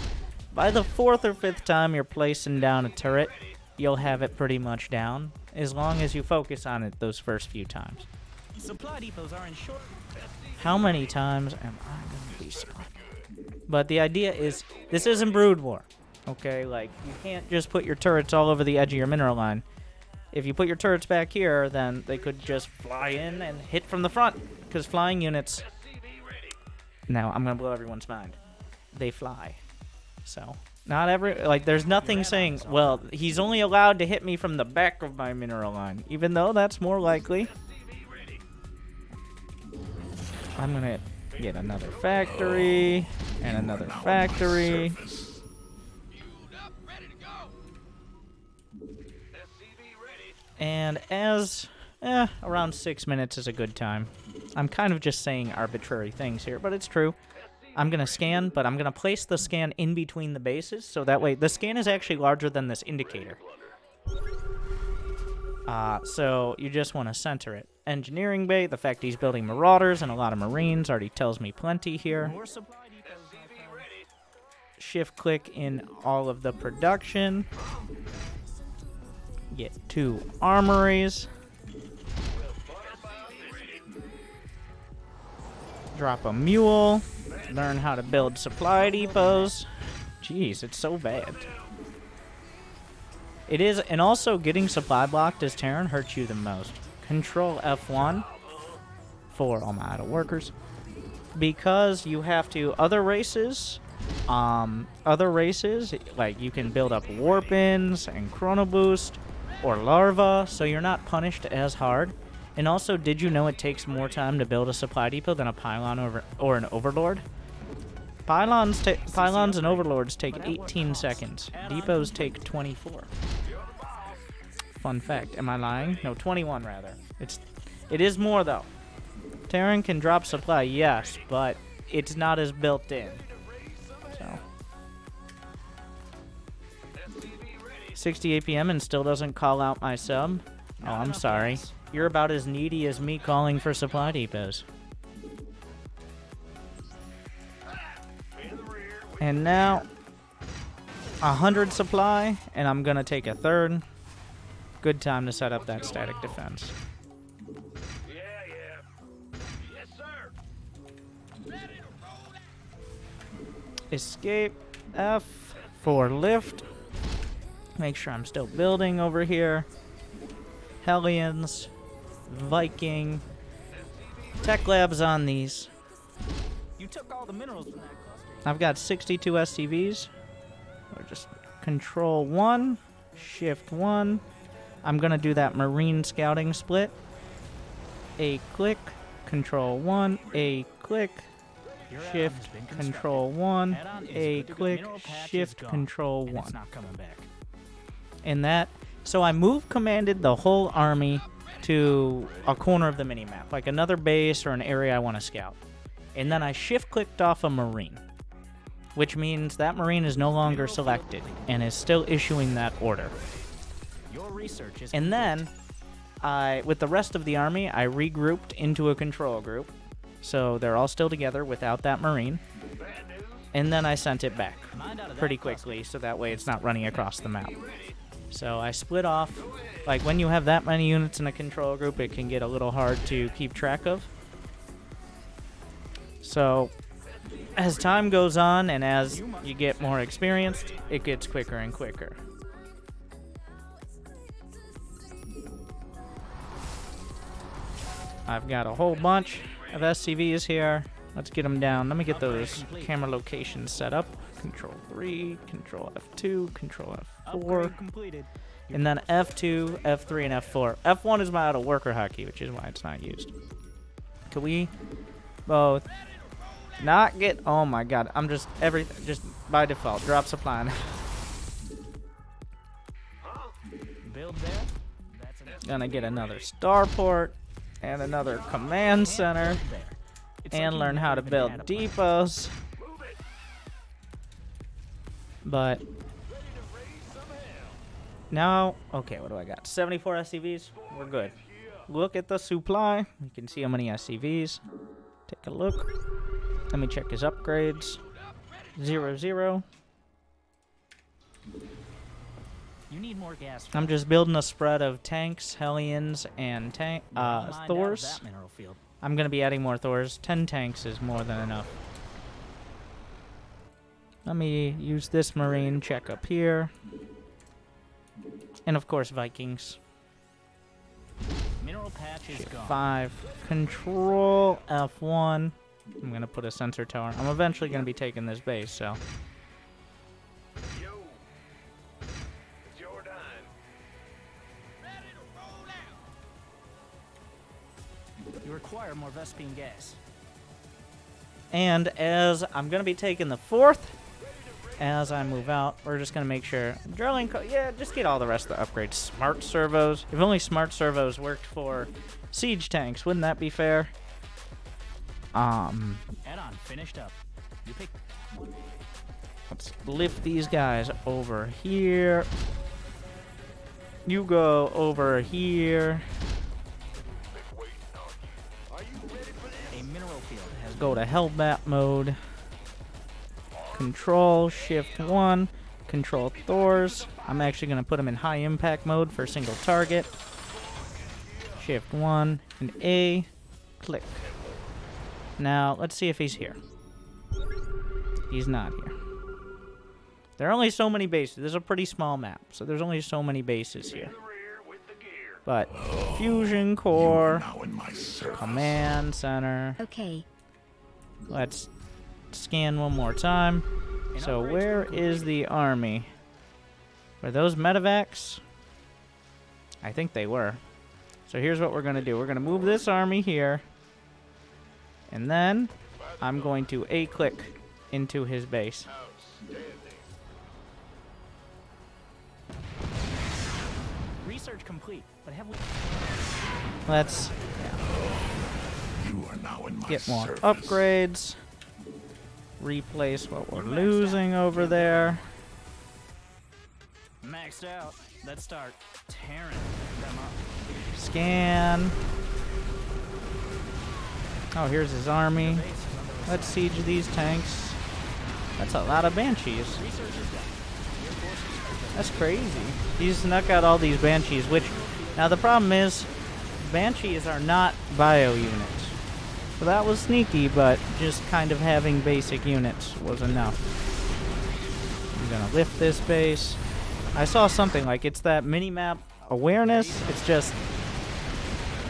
By the 4th or 5th time you're placing down a turret, you'll have it pretty much down, as long as you focus on it those first few times. Supply depots are in short. How many times am I going to be spotted? But the idea is, this isn't Brood War, okay? Like, you can't just put your turrets all over the edge of your mineral line. If you put your turrets back here, then they could just fly in and hit from the front, because flying units... Now, I'm going to blow everyone's mind. They fly. So, not every... Like, there's nothing saying, well, he's only allowed to hit me from the back of my mineral line, even though that's more likely. I'm going to get another factory, and another factory. And as, around 6 minutes is a good time. I'm kind of just saying arbitrary things here, but it's true. I'm going to scan, but I'm going to place the scan in between the bases, so that way the scan is actually larger than this indicator. So you just want to center it. Engineering bay, the fact he's building Marauders and a lot of Marines already tells me plenty here. More supply depots. Shift click in all of the production. Get 2 armories. Drop a mule. Learn how to build supply depots. Jeez, it's so bad. It is, and also getting supply blocked as Terran hurts you the most. Control F1 for Armada workers. Because you have to, other races, like you can build up warp-ins and chrono boost or larva, so you're not punished as hard. And also, did you know it takes more time to build a supply depot than a pylon or an overlord? Pylons and overlords take 18 seconds. Depots take 24. Fun fact. Am I lying? No, 21 rather. It is more though. Terran can drop supply, yes, but it's not as built in. So 60 APM and still doesn't call out my sub. Oh, I'm sorry. You're about as needy as me calling for supply depots. And now 100 supply, and I'm gonna take a 3rd. Good time to set up that static defense. Yes, sir. Escape F for lift. Make sure I'm still building over here. Hellions, Viking, tech labs on these. You took all the minerals from that cluster. I've got 62 SCVs. Or just Control 1, Shift 1. I'm gonna do that Marine scouting split. A click, Control 1, a click, Shift, Control 1, a click, Shift, Control 1. It's not coming back. And that, so I commanded the whole army to a corner of the minimap, like another base or an area I want to scout. And then I shift-clicked off a Marine, which means that Marine is no longer selected and is still issuing that order. Your research is And then, with the rest of the army, I regrouped into a control group, so they're all still together without that Marine. And then I sent it back pretty quickly, so that way it's not running across the map. So I split off. Like, when you have that many units in a control group, it can get a little hard to keep track of. So, as time goes on and as you get more experienced, it gets quicker and quicker. I've got a whole bunch of SCVs here. Let's get them down. Let me get those camera locations set up. Control 3, Control F2, Control F4, Upgrade completed. and then F2, F3, and F4. F1 is my auto worker hotkey, which is why it's not used. Can we both not get... Oh my god, I'm just... Everything, just by default, drop supply. Build there. That's an Gonna get another starport and another command center. there. It's And like you learn how never to even had build a plan. depots. But now, okay, what do I got? 74 SCVs. We're good. Look at the supply. You can see how many SCVs. Take a look. Let me check his upgrades. 0, 0. You need more gas. I'm just building a spread of tanks, Hellions, and Thors. That mineral field. I'm gonna be adding more Thors. 10 tanks is more than enough. Let me use this Marine, check up here. And of course, Vikings. Mineral patch is Shift gone. 5. Control F1. I'm gonna put a sensor tower. I'm eventually gonna be taking this base, so. Yo. It's your time. You require more Vespine gas. And as I'm gonna be taking the 4th, as I move out, we're just gonna make sure drilling. Yeah, just get all the rest of the upgrades. Smart servos. If only smart servos worked for siege tanks, wouldn't that be fair? Add-on finished up. You pick. Let's lift these guys over here. You go over here. A mineral field has Go to Hellbat mode. Control Shift 1. Control Thors. I'm actually going to put them in high impact mode for single target. Shift 1 and A. Click. Now, let's see if he's here. He's not here. There are only so many bases. This is a pretty small map, so there's only so many bases here. But Fusion Core, Command Center. Okay. Let's scan one more time. So where is the army? Were those medevacs? I think they were. So here's what we're going to do. We're going to move this army here. And then I'm going to A-click into his base. research complete. But have we? Let's You are now in my get more service. upgrades. Replace what we're losing over there. Maxed out. Let's start tearing them up. Scan. Oh, here's his army. Let's siege these tanks. That's a lot of banshees. That's crazy. He snuck out all these banshees, which now the problem is banshees are not bio units. So that was sneaky, but just kind of having basic units was enough. I'm gonna lift this base. I saw something like it's that mini-map awareness. It's just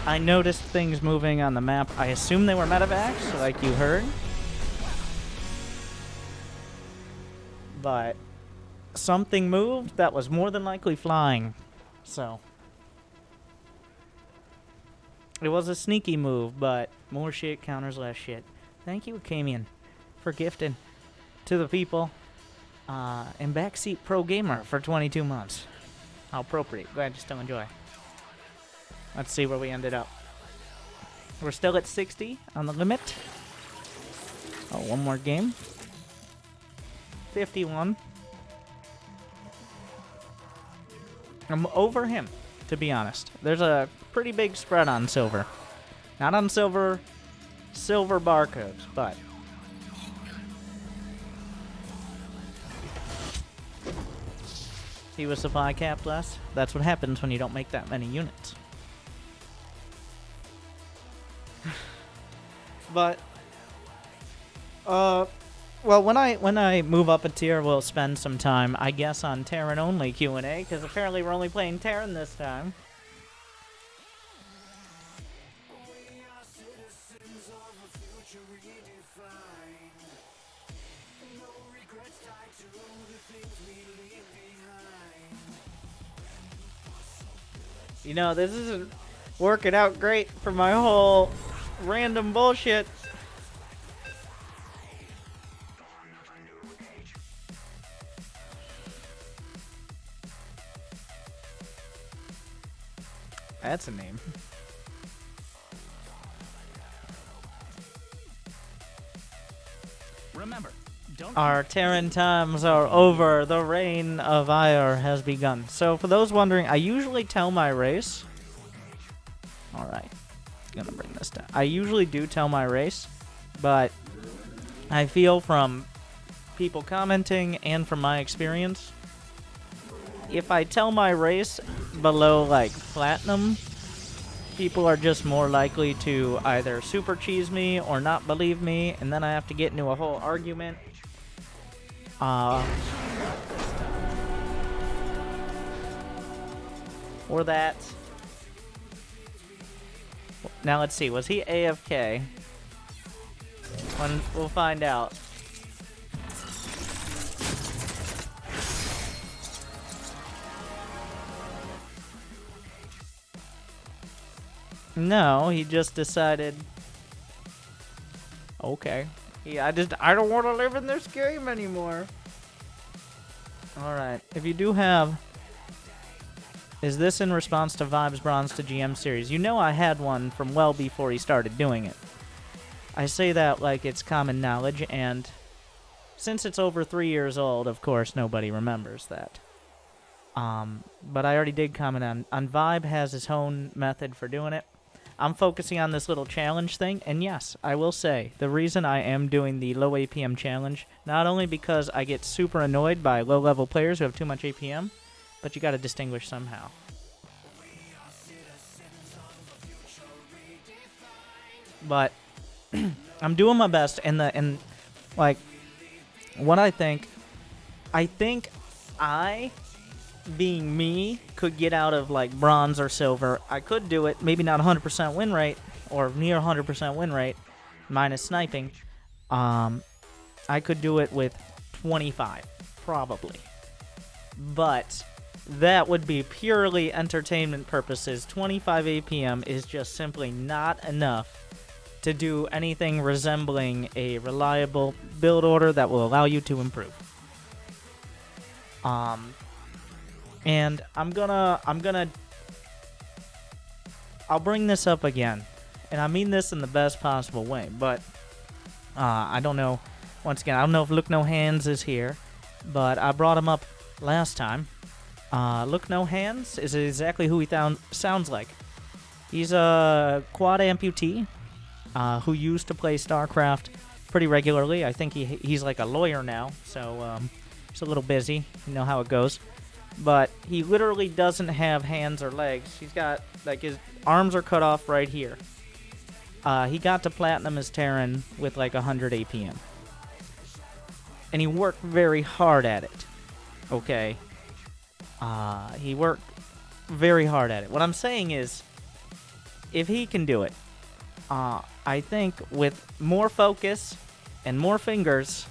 I noticed things moving on the map. I assume they were medevacs, like you heard. But something moved that was more than likely flying. So it was a sneaky move, but more shit counters less shit. Thank you, Kamian, for gifting to the people. And Backseat Pro Gamer for 22 months. How appropriate. Glad you still enjoy. Let's see where we ended up. We're still at 60 on the limit. Oh, one more game. 51. I'm over him, to be honest. There's a pretty big spread on silver. Not on silver barcodes, but he was supply capped less. That's what happens when you don't make that many units. But well, when I move up a tier, we'll spend some time, I guess, on Terran only Q&A, because apparently we're only playing Terran this time. You know, this isn't working out great for my whole random bullshit. That's a name. Remember, don't Our Terran times are over. The reign of ire has begun. So, for those wondering, I usually tell my race. Alright. Gonna bring this down. I usually do tell my race, but I feel from people commenting and from my experience, if I tell my race below, like, platinum, people are just more likely to either super cheese me or not believe me, and then I have to get into a whole argument. Or that. Now let's see, was he AFK? We'll find out. No, he just decided. Okay. Yeah, I don't want to live in this game anymore. Alright, if you do have... Is this in response to Vibes Bronze to GM series? You know I had one from well before he started doing it. I say that like it's common knowledge, and since it's over 3 years old, of course, nobody remembers that. But I already did comment on Vibe has his own method for doing it. I'm focusing on this little challenge thing, and yes, I will say, the reason I am doing the low APM challenge, not only because I get super annoyed by low-level players who have too much APM, but you gotta distinguish somehow. But I'm doing my best, and like what I think I, being me, could get out of like bronze or silver. I could do it, maybe not 100% win rate or near 100% win rate, minus sniping. I could do it with 25, probably, but that would be purely entertainment purposes. 25 APM is just simply not enough to do anything resembling a reliable build order that will allow you to improve. And I'll bring this up again, and I mean this in the best possible way, but I don't know, once again, I don't know if Look No Hands is here, but I brought him up last time. Look No Hands is exactly who he sounds like. He's a quad amputee who used to play Starcraft pretty regularly. I think he's like a lawyer now, so he's a little busy. You know how it goes. But he literally doesn't have hands or legs. He's got, like, his arms are cut off right here. He got to platinum as Terran with like 100 APM. And he worked very hard at it. Okay. He worked very hard at it. What I'm saying is, if he can do it, I think with more focus and more fingers,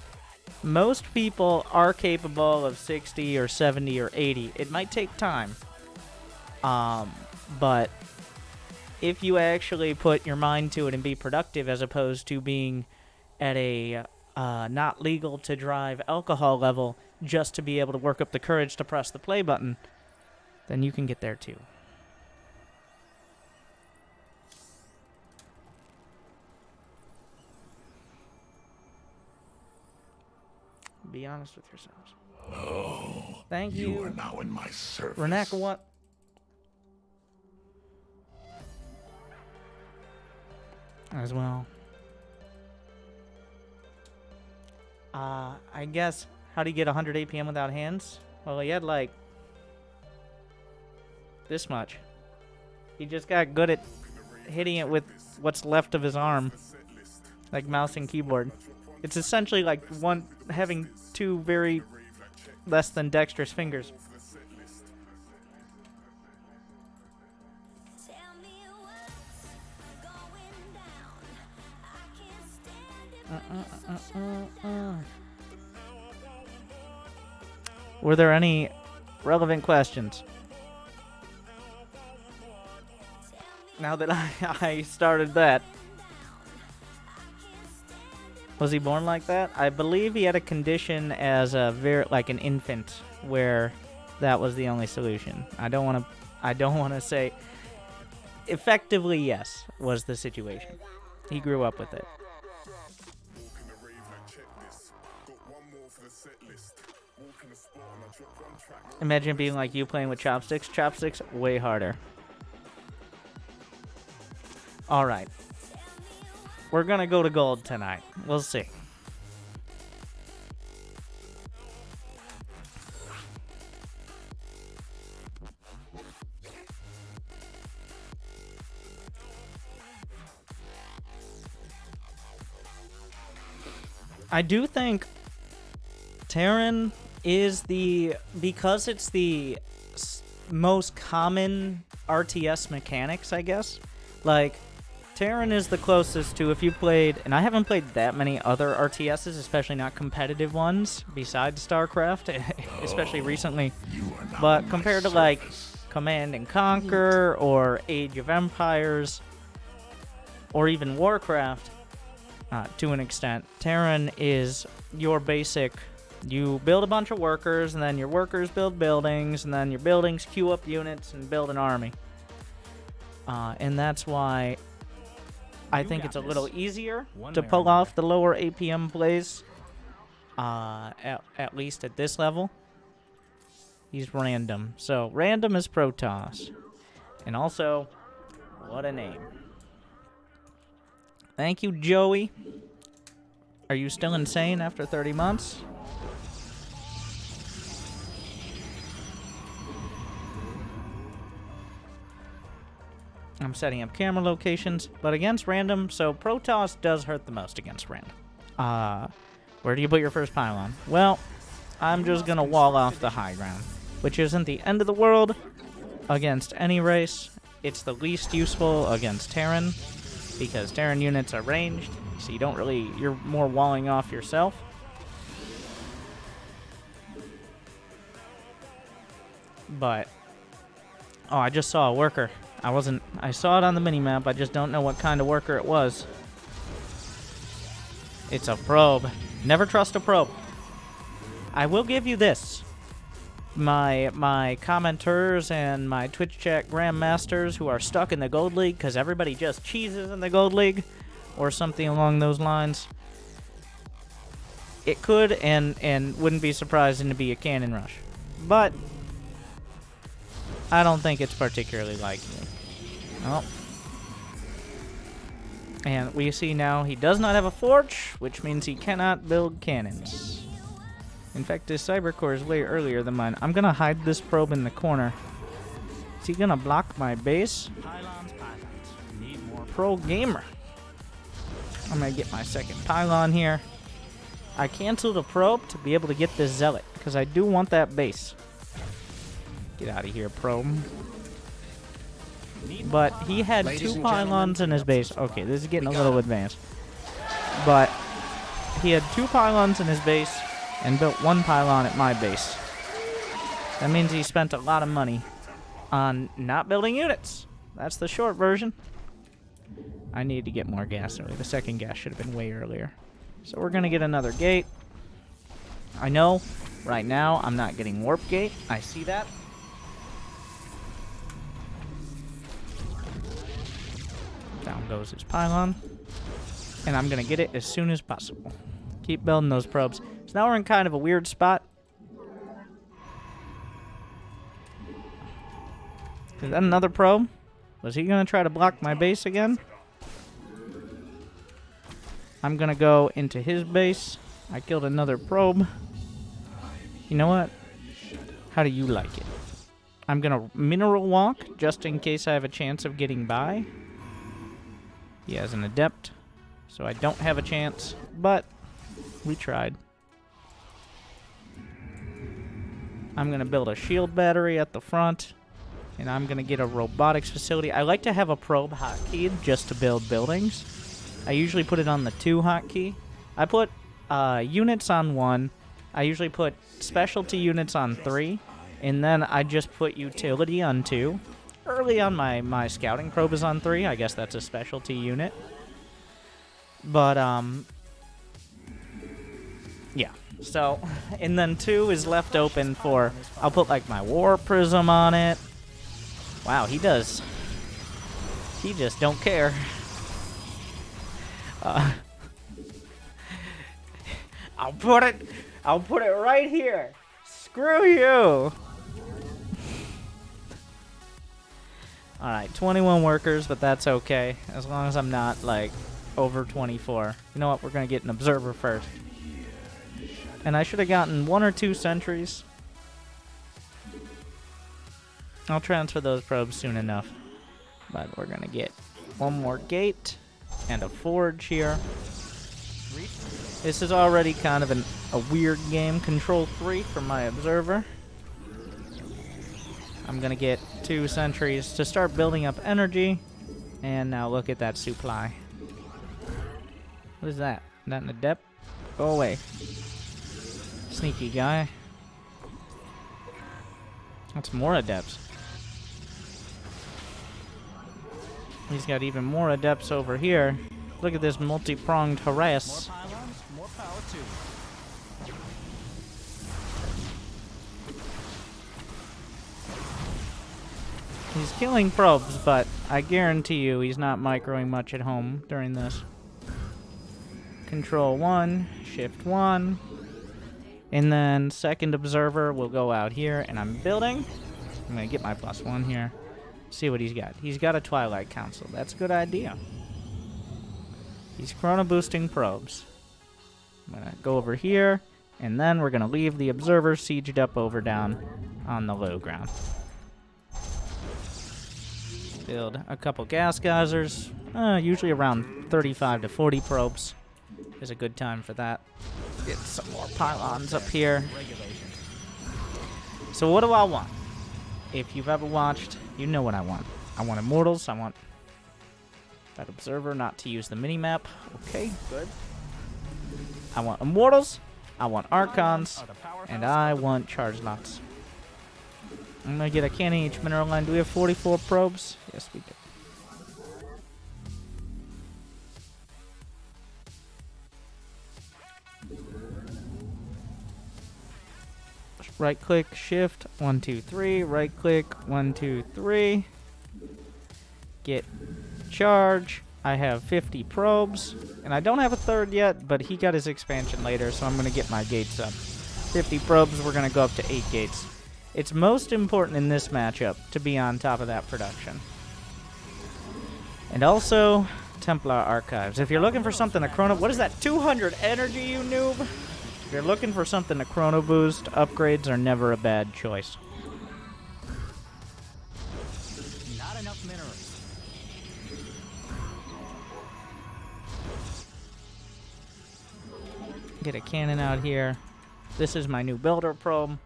most people are capable of 60 or 70 or 80. It might take time. But if you actually put your mind to it and be productive as opposed to being at a not legal to drive alcohol level just to be able to work up the courage to press the play button, then you can get there too. Be honest with yourselves. Oh, Thank you. You are now in my service. Renaka, what? As well. I guess, how do you get 100 APM without hands? Well, he had, like, this much. He just got good at hitting it with what's left of his arm. Like mouse and keyboard. It's essentially like having two very less than dexterous fingers. Were there any relevant questions? Now that I started that. Was he born like that? I believe he had a condition as a like an infant where that was the only solution. I don't want to say effectively yes was the situation. He grew up with it. Imagine being like you playing with chopsticks. Chopsticks way harder. All right. We're going to go to gold tonight. We'll see. I do think Terran is because it's the most common RTS mechanics, I guess. Like, Terran is the closest to, if you played, and I haven't played that many other RTSs, especially not competitive ones, besides StarCraft, especially recently. But compared to, like, Command and Conquer, or Age of Empires, or even Warcraft, to an extent, Terran is your basic, you build a bunch of workers, and then your workers build buildings, and then your buildings queue up units and build an army. And that's why I think it's a little easier to pull off the lower APM plays, at least at this level. He's random. So, random is Protoss. And also, what a name. Thank you, Joey. Are you still insane after 30 months? I'm setting up camera locations, but against random, so Protoss does hurt the most against random. Where do you put your first pylon? Well, I'm just gonna wall off the high ground, which isn't the end of the world against any race. It's the least useful against Terran, because Terran units are ranged, so you don't really, you're more walling off yourself. But, oh, I just saw a worker. I saw it on the minimap, I just don't know what kind of worker it was. It's a probe. Never trust a probe. I will give you this. My commenters and my Twitch chat grandmasters who are stuck in the Gold League because everybody just cheeses in the Gold League or something along those lines. It could and wouldn't be surprising to be a cannon rush. But I don't think it's particularly likely. Oh. And we see now he does not have a forge, which means he cannot build cannons. In fact, his cyber core is way earlier than mine. I'm gonna hide this probe in the corner. Is he gonna block my base? Pylons. Need more. Pro gamer. I'm gonna get my second pylon here. I canceled a probe to be able to get this zealot, because I do want that base. Get out of here, probe. But he had Ladies 2 and pylons in gentlemen, his base. Okay, this is getting a little advanced. But he had 2 pylons in his base and built 1 pylon at my base. That means he spent a lot of money on not building units. That's the short version. I need to get more gas early. The second gas should have been way earlier. So we're going to get another gate. I know right now I'm not getting warp gate. I see that. Down goes his pylon. And I'm going to get it as soon as possible. Keep building those probes. So now we're in kind of a weird spot. Is that another probe? Was he going to try to block my base again? I'm going to go into his base. I killed another probe. You know what? How do you like it? I'm going to mineral walk just in case I have a chance of getting by. He has an adept, so I don't have a chance, but we tried. I'm going to build a shield battery at the front, and I'm going to get a robotics facility. I like to have a probe hotkeyed just to build buildings. I usually put it on the 2 hotkey, I put units on 1. I usually put specialty units on 3. And then I just put utility on 2. Early on, my scouting probe is on 3. I guess that's a specialty unit. But, yeah. So, and then 2 is left open for, I'll put, like, my war prism on it. Wow, he does. He just don't care. I'll put it right here. Screw you. Alright, 21 workers, but that's okay. As long as I'm not, like, over 24. You know what? We're going to get an observer first. And I should have gotten 1 or 2 sentries. I'll transfer those probes soon enough. But we're going to get 1 more gate and a forge here. This is already kind of a weird game. Control 3 for my observer. I'm going to get 2 sentries to start building up energy. And now look at that supply. What is that? Is that an adept? Go away. Sneaky guy. That's more adepts. He's got even more adepts over here. Look at this multi-pronged harass. More pylons, more power too. He's killing probes, but I guarantee you he's not microing much at home during this. Control 1, Shift 1, and then second observer will go out here, and I'm building. I'm going to get my +1 here. See what he's got. He's got a Twilight Council. That's a good idea. He's chrono boosting probes. I'm going to go over here, and then we're going to leave the observer sieged up over down on the low ground. Build a couple gas geysers. Usually around 35 to 40 probes is a good time for that. Get some more pylons up here. So what do I want? If you've ever watched, you know what I want. I want immortals. I want that observer not to use the mini-map. Okay, good. I want immortals. I want archons. And I want charge lots. I'm going to get a cannon each mineral line. Do we have 44 probes? Yes, we do. Right click, shift, 1, 2, 3. Right click, 1, 2, 3. Get charge. I have 50 probes. And I don't have a third yet, but he got his expansion later, so I'm going to get my gates up. 50 probes, we're going to go up to 8 gates. It's most important in this matchup to be on top of that production. And also, Templar Archives. If you're looking for something to chrono... What is that? 200 energy, you noob? If you're looking for something to chrono boost, upgrades are never a bad choice. Not enough minerals. Get a cannon out here. This is my new builder probe.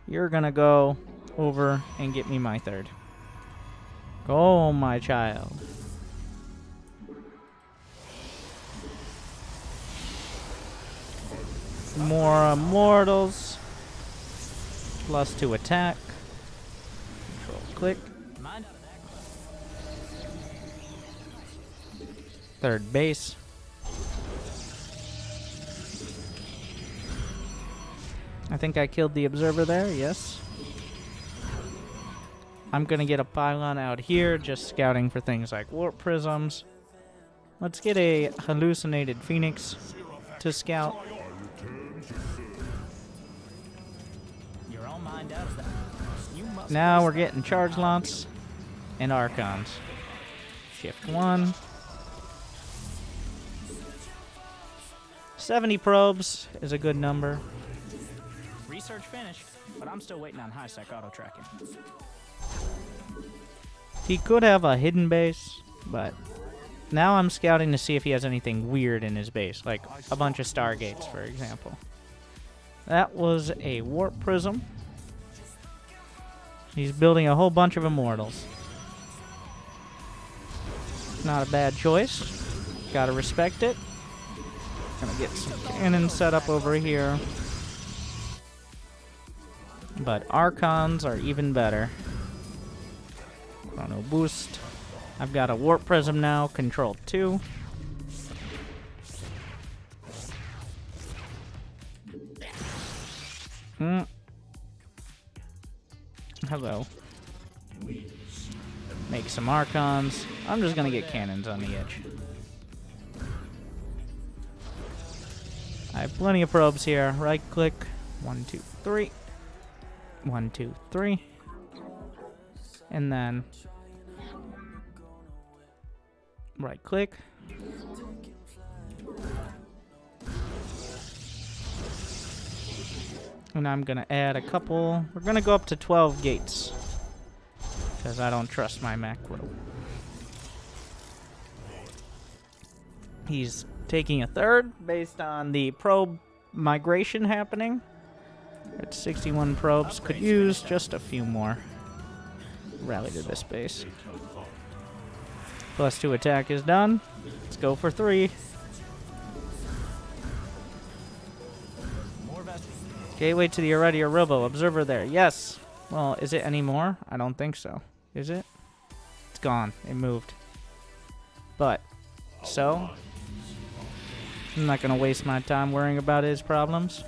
You're gonna go over and get me my third. Go, my child. More immortals. +2 attack. Control click. Mind out of that. Third base. I think I killed the observer there, yes. I'm gonna get a pylon out here, just scouting for things like warp prisms. Let's get a hallucinated phoenix to scout. You're all mined out of that. You must Now we're waste getting that. charge lots and archons. Shift 1. 70 probes is a good number. Research finished, but I'm still waiting on high-sec auto-tracking. He could have a hidden base, but now I'm scouting to see if he has anything weird in his base, like a bunch of stargates, for example. That was a warp prism. He's building a whole bunch of immortals. Not a bad choice. Gotta respect it. Gonna get some cannons set up over here. But Archons are even better. Chrono boost. I've got a warp prism now, control 2. Hello. Make some Archons. I'm just gonna get cannons on the edge. I have plenty of probes here. Right click. 1, 2, 3. 1, 2, 3. And then right click. And I'm gonna add a couple. We're gonna go up to 12 gates. Because I don't trust my macro. He's taking a third based on the probe migration happening. At 61 probes. Could use just a few more. Rally to this base. +2 attack is done. Let's go for 3. Gateway to the Iridia Robo. Observer there. Yes. Well, is it any more? I don't think so. Is it? It's gone. It moved. But, so, I'm not going to waste my time worrying about his problems.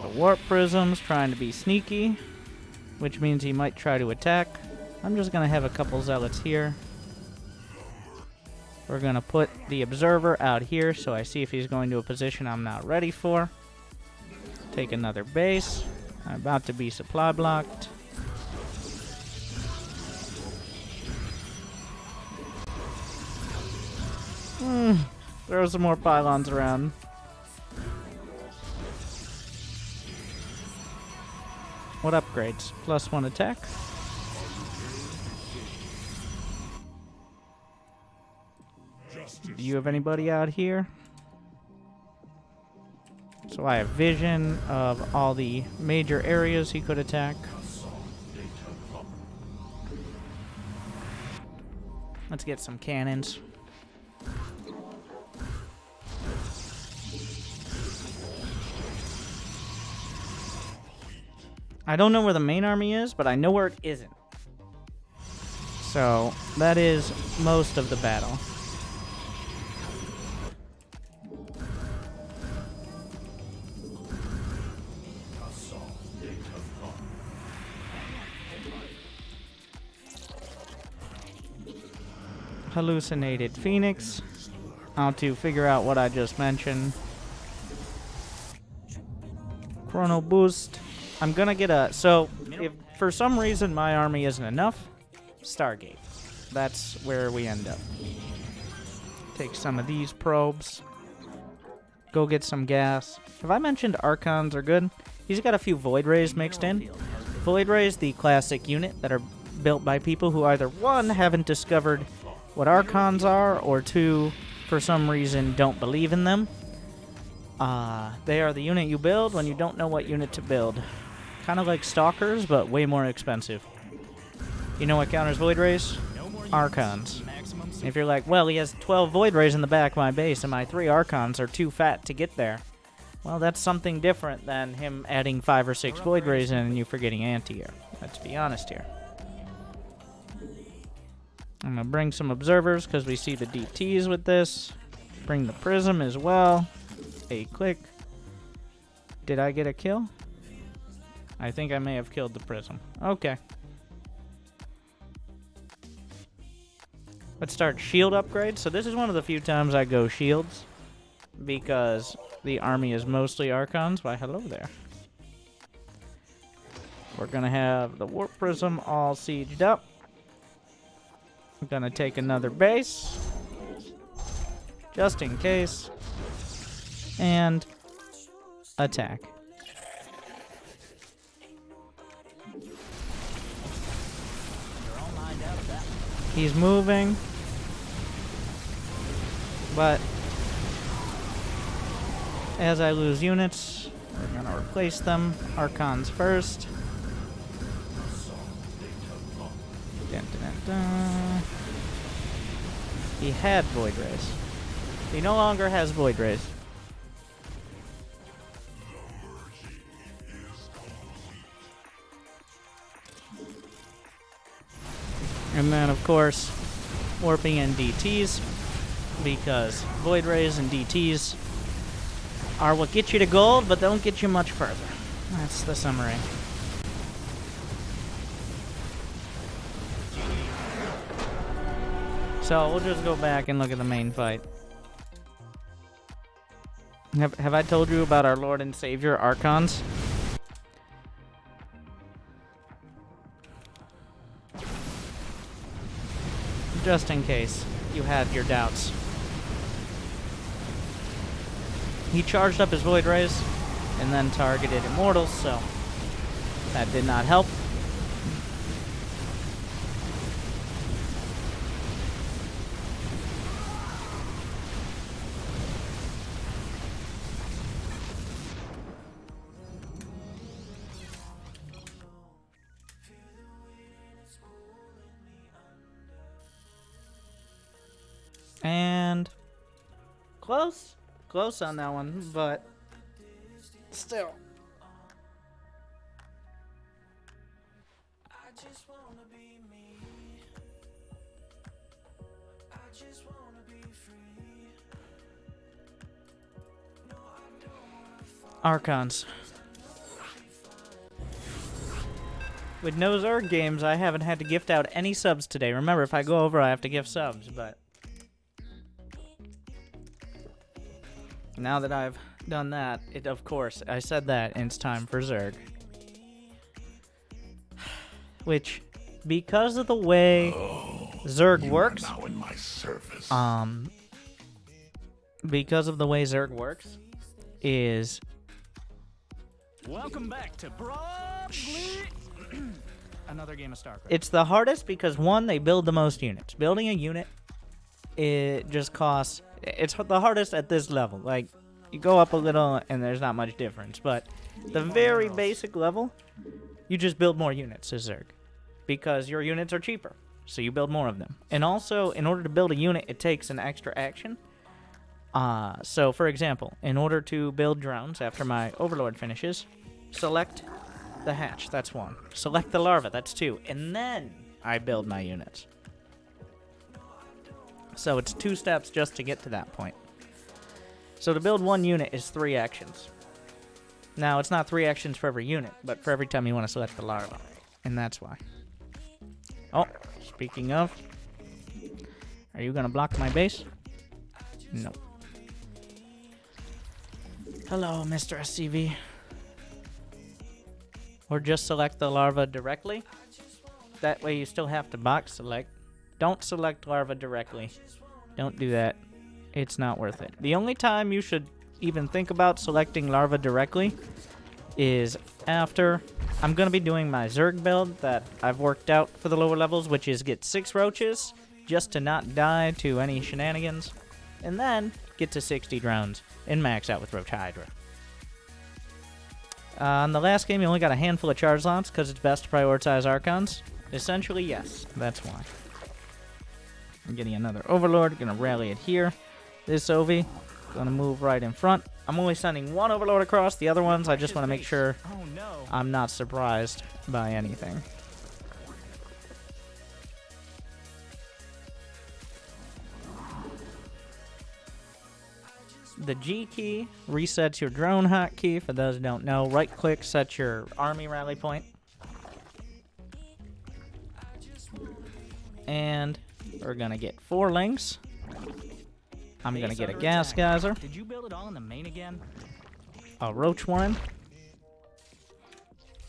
The Warp Prism's trying to be sneaky, which means he might try to attack. I'm just going to have a couple Zealots here. We're going to put the Observer out here so I see if he's going to a position I'm not ready for. Take another base. I'm about to be supply blocked. Throw some more pylons around. What upgrades? +1 attack. Do you have anybody out here? So I have vision of all the major areas he could attack. Let's get some cannons. I don't know where the main army is, but I know where it isn't. So that is most of the battle. Hallucinated Phoenix. How to figure out what I just mentioned. Chrono boost. I'm gonna get a... So, if for some reason my army isn't enough, Stargate. That's where we end up. Take some of these probes. Go get some gas. Have I mentioned Archons are good? He's got a few Void Rays mixed in. Void Rays, the classic unit that are built by people who either, 1, haven't discovered what Archons are, or 2, for some reason, don't believe in them. They are the unit you build when you don't know what unit to build. Kind of like Stalkers, but way more expensive. You know what counters Void Rays? Archons. And if you're like, well, he has 12 Void Rays in the back of my base, and my 3 Archons are too fat to get there. Well, that's something different than him adding 5 or 6 Void Rays in and you forgetting anti-air. Let's be honest here. I'm going to bring some observers because we see the DTs with this. Bring the prism as well. A click. Did I get a kill? I think I may have killed the prism. Okay. Let's start shield upgrades. So this is one of the few times I go shields because the army is mostly Archons. Why, hello there. We're going to have the Warp Prism all sieged up. I'm going to take another base just in case. And attack. He's moving, but as I lose units, we're going to replace them. Archons first. Da. He had Void Rays. He no longer has Void Rays. And then, of course, warping and DTs, because Void Rays and DTs are what get you to gold, but don't get you much further. That's the summary. So we'll just go back and look at the main fight. Have I told you about our Lord and Savior Archons? Just in case you had your doubts. He charged up his Void Rays and then targeted Immortals, so that did not help. And close on that one, but still. Archons. With no Zerg games, I haven't had to gift out any subs today. Remember, if I go over, I have to gift subs, but now that I've done that, of course, I said that, and it's time for Zerg. Which, because of the way Zerg works, Now in my service. because of the way Zerg works, is Welcome back to Broadly. Another game of Starcraft. it's the hardest because, one, they build the most units. Building a unit, it just costs. It's the hardest at this level. Like, you go up a little and there's not much difference, but the very basic level, you just build more units as Zerg because your units are cheaper, so you build more of them. And also, in order to build a unit, it takes an extra action. So, for example, in order to build drones after my Overlord finishes, select the hatch, that's one. Select the larva, that's two. And then I build my units. So it's 2 steps just to get to that point. So to build one unit is 3 actions. Now, it's not 3 actions for every unit, but for every time you want to select the larva. And that's why. Oh, speaking of, are you going to block my base? No. Hello, Mr. SCV. Or just select the larva directly. That way you still have to box select. Don't select larva directly. Don't do that. It's not worth it. The only time you should even think about selecting larva directly is after I'm going to be doing my Zerg build that I've worked out for the lower levels, which is get 6 roaches just to not die to any shenanigans, and then get to 60 drones and max out with Roach Hydra. On the last game, you only got a handful of charge slots because it's best to prioritize Archons. Essentially, yes. That's why. I'm getting another Overlord. Gonna rally it here. This Ovi. Gonna move right in front. I'm only sending 1 Overlord across. The other ones, I just want to make sure Oh no. I'm not surprised by anything. The G key resets your drone hotkey. For those who don't know, right click sets your army rally point. And we're gonna get 4 links. I'm gonna Base get a under gas attack. geyser, Did you build it all in the main again? a roach warren,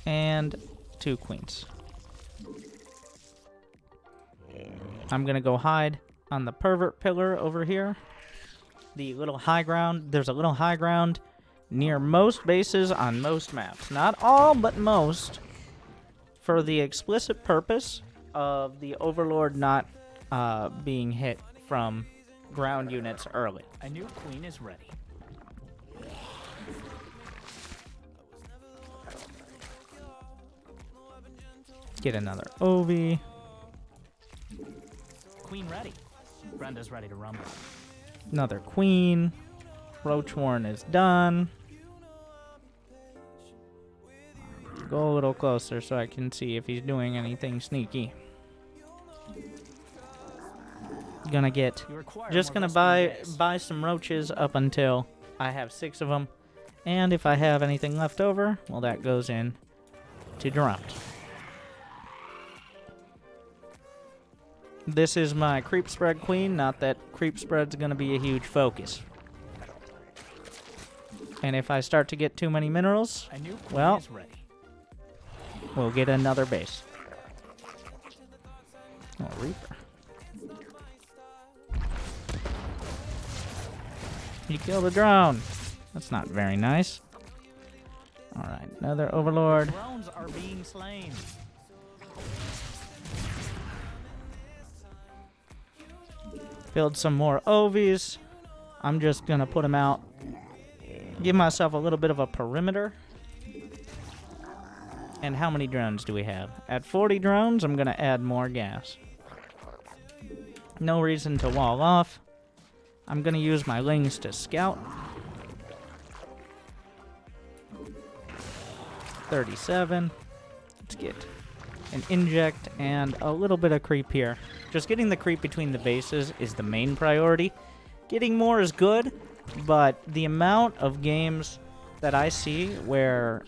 and 2 queens. I'm gonna go hide on the pervert pillar over here. The little high ground. There's a little high ground near most bases on most maps. Not all, but most. For the explicit purpose of the Overlord not being hit from ground units early. A new queen is ready. Get another Ovi. queen ready. Brenda's ready to rumble. Another queen. Roach Warren is done. Go a little closer so I can see if he's doing anything sneaky. Gonna get... You require Just more gonna rescue buy base. some roaches up until I have 6 of them. And if I have anything left over, well, that goes in to dropped. This is my creep spread queen. Not that creep spread's gonna be a huge focus. And if I start to get too many minerals, A new queen well, is ready. we'll get another base. Oh, Reaper. You killed a drone. That's not very nice. Alright, another Overlord. Drones are being slain. Build some more Ovies. I'm just gonna put them out. Give myself a little bit of a perimeter. And how many drones do we have? At 40 drones, I'm gonna add more gas. No reason to wall off. I'm gonna use my lings to scout. 37. Let's get an inject and a little bit of creep here. Just getting the creep between the bases is the main priority. Getting more is good, but the amount of games that I see where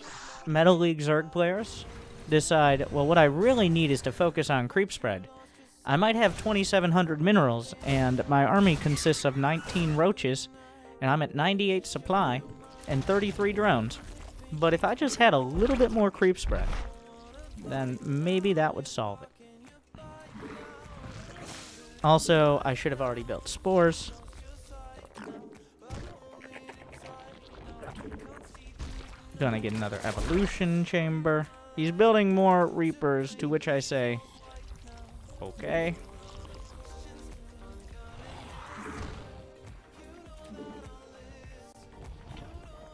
Meta League Zerg players decide, well, what I really need is to focus on creep spread. I might have 2,700 minerals, and my army consists of 19 roaches, and I'm at 98 supply and 33 drones. But if I just had a little bit more creep spread, then maybe that would solve it. Also, I should have already built spores. Gonna get another evolution chamber. He's building more reapers, to which I say, okay.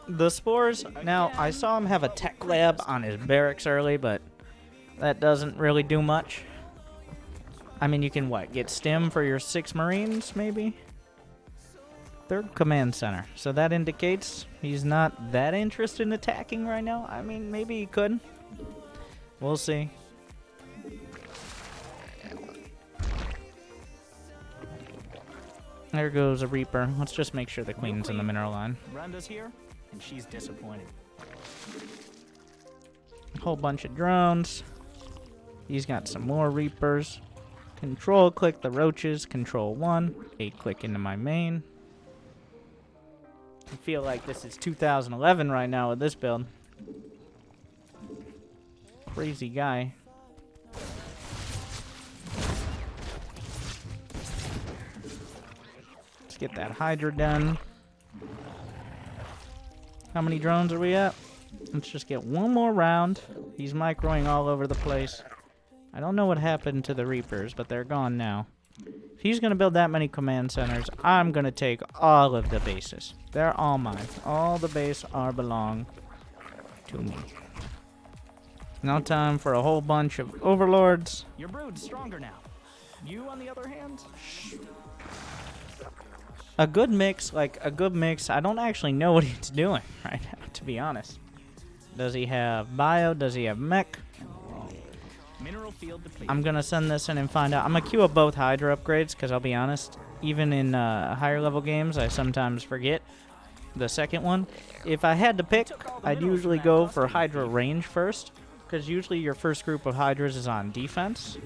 The spores, now I saw him have a tech lab on his barracks early, but that doesn't really do much. I mean, you can what, get stim for your 6 marines, maybe? Third command center. So that indicates he's not that interested in attacking right now. I mean, maybe he could. We'll see. There goes a Reaper. Let's just make sure the queen's in the mineral line. Brenda's here, and she's disappointed. A whole bunch of drones. He's got some more Reapers. Control click the roaches. Control 1. 8 click into my main. I feel like this is 2011 right now with this build. Crazy guy. Let's get that Hydra done. How many drones are we at? Let's just get one more round. He's microing all over the place. I don't know what happened to the Reapers, but they're gone now. If he's going to build that many command centers, I'm going to take all of the bases. They're all mine. All the base are belong to me. Now time for a whole bunch of overlords. Your brood's stronger now. You, on the other hand, A good mix, I don't actually know what he's doing right now, to be honest. Does he have bio? Does he have mech? mineral field depleted. I'm going to send this in and find out. I'm going to queue up both Hydra upgrades, because I'll be honest, even in higher level games, I sometimes forget the second one. If I had to pick, I'd usually go for Hydra range first, because usually your first group of Hydras is on defense,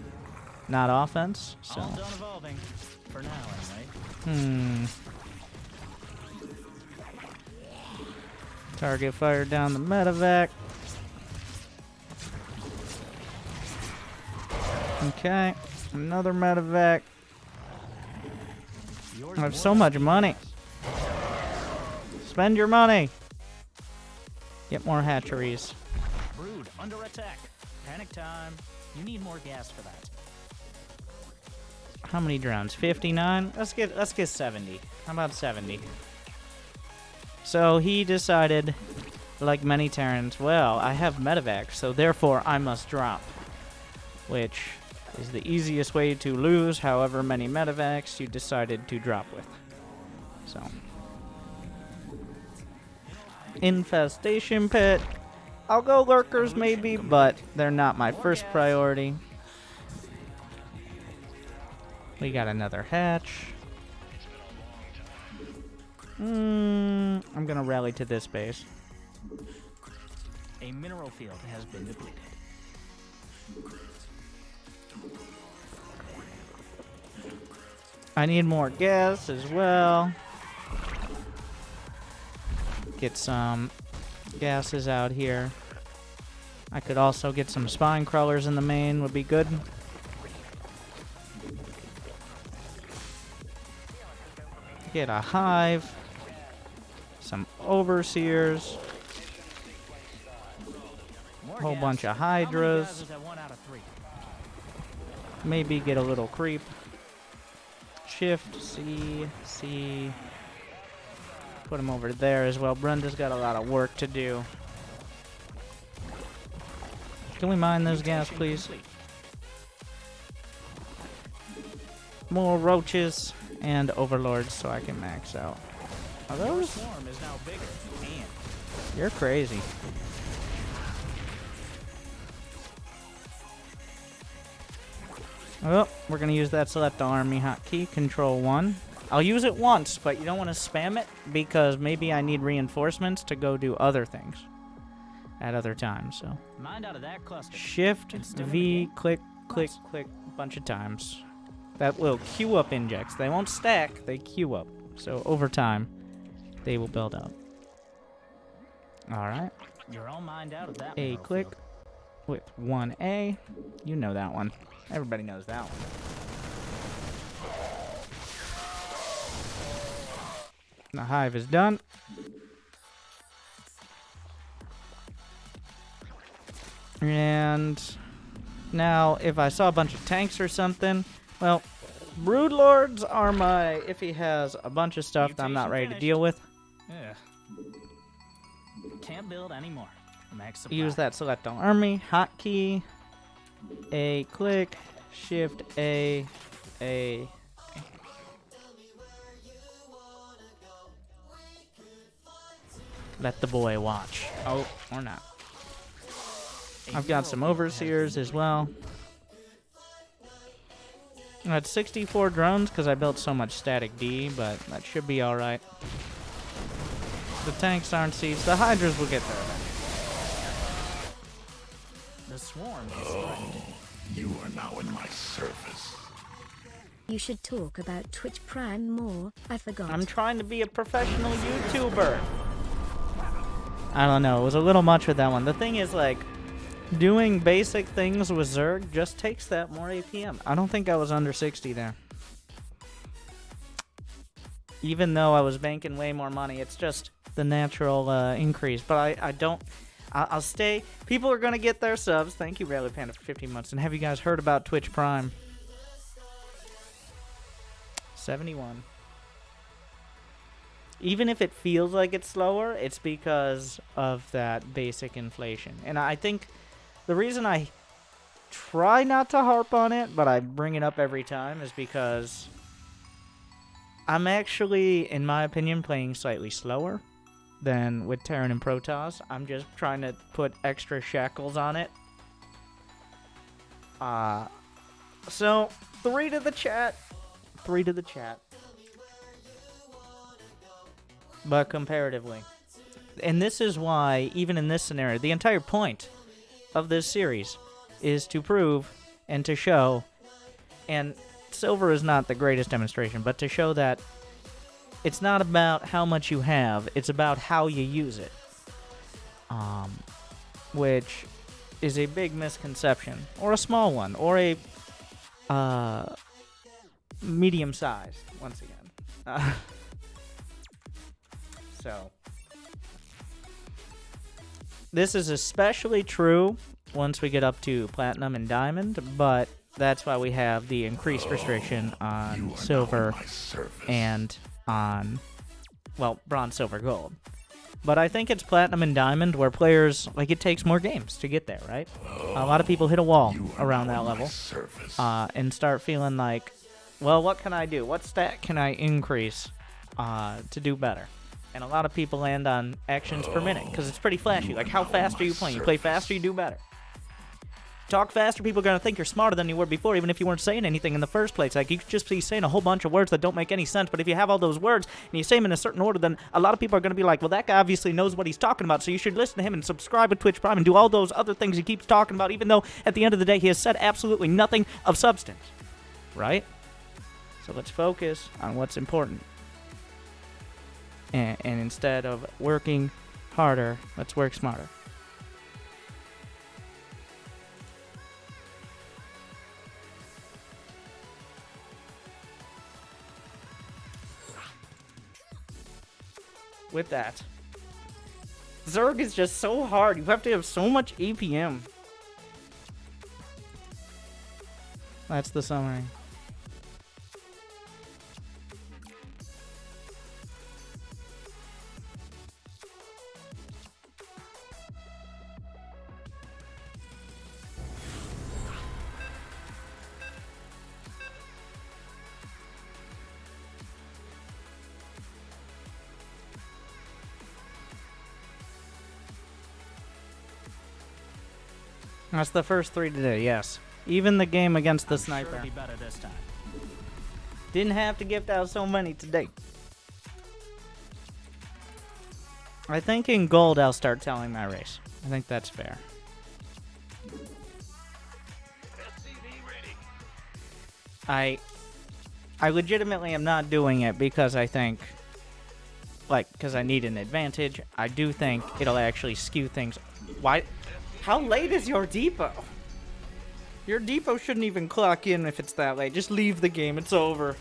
not offense. So. All done evolving. For now, anyway. Target fire down the medevac. Okay, another medevac. I have so much money. Spend your money. Get more hatcheries. Brood under attack. Panic time. You need more gas for that. How many drones? 59? Let's get 70. How about 70? So he decided, like many Terrans, well, I have medevac, so therefore I must drop. Which, is the easiest way to lose however many medevacs you decided to drop with. So, infestation pit. I'll go lurkers maybe, but they're not my first priority. We got another hatch. I'm gonna rally to this base. A mineral field has been depleted. I need more gas as well. Get some gases out here. I could also get some spine crawlers in the main, would be good. Get a hive. Some overseers. More Whole gas. bunch of How many hydras. guys is at 1 out of 3? Maybe get a little creep. Shift, C, C. Put him over there as well. Brenda's got a lot of work to do. Can we mine those gas, please? More roaches and overlords so I can max out. Are Your those? swarm is now bigger. And You're crazy. Oh, we're gonna use that select all army hotkey, control 1. I'll use it once, but you don't want to spam it because maybe I need reinforcements to go do other things at other times. So mind out of that cluster. Shift It's still in V, the game. click, click, Nice. click a bunch of times. That will queue up injects. They won't stack, they queue up. So over time, they will build up. All right. You're all mined out of that A mineral click field. with 1A. You know that one. Everybody knows that one. The hive is done. And now, if I saw a bunch of tanks or something, well, Broodlords are my, if he has a bunch of stuff that I'm not ready to deal with, Yeah. Can't build anymore. Max supply. use that select all army, hotkey, A click, shift A. Let the boy watch. Oh, or not. I've got some overseers as well. I had 64 drones because I built so much static D, but that should be alright. The tanks aren't sieged. The hydras will get there eventually. The swarm is threatened. You are now in my service. You should talk about Twitch Prime more. I forgot. I'm trying to be a professional YouTuber. I don't know. It was a little much with that one. The thing is, like, doing basic things with Zerg just takes that more APM. I don't think I was under 60 there. Even though I was banking way more money, it's just the natural increase. But I don't... I'll stay. People are going to get their subs. Thank you, Rally Panda, for 15 months. And have you guys heard about Twitch Prime? 71. Even if it feels like it's slower, it's because of that basic inflation. And I think the reason I try not to harp on it, but I bring it up every time, is because I'm actually, in my opinion, playing slightly slower than with Terran and Protoss. I'm just trying to put extra shackles on it. So, 3 to the chat. 3 to the chat. But comparatively. And this is why, even in this scenario, the entire point of this series is to prove and to show, and silver is not the greatest demonstration, but to show that it's not about how much you have, it's about how you use it. Which is a big misconception, or a small one, or a medium-sized, once again. So, this is especially true once we get up to Platinum and Diamond, but that's why we have the increased restriction on Silver and on, well, Bronze, Silver, Gold. But I think it's Platinum and Diamond where players, like, it takes more games to get there, right? A lot of people hit a wall around that level and start feeling like, well, what can I do? What stat can I increase to do better? And a lot of people land on actions per minute because it's pretty flashy. Like, how fast are you playing? You play faster, you do better. Talk faster, people are going to think you're smarter than you were before, even if you weren't saying anything in the first place. Like, you could just be saying a whole bunch of words that don't make any sense, but if you have all those words and you say them in a certain order, then a lot of people are going to be like, well, that guy obviously knows what he's talking about, so you should listen to him and subscribe to Twitch Prime and do all those other things he keeps talking about, even though at the end of the day he has said absolutely nothing of substance. Right? So let's focus on what's important. And instead of working harder, let's work smarter. With that, Zerg is just so hard. You have to have so much APM. That's the summary. That's the first 3 today, yes. Even the game against the sniper. Sure be better this time. Didn't have to gift out so many today. I think in gold I'll start telling my race. I think that's fair. I legitimately am not doing it because I think, like, because I need an advantage. I do think it'll actually skew things. Why? How late is your depot? Your depot shouldn't even clock in if it's that late. Just leave the game. It's over.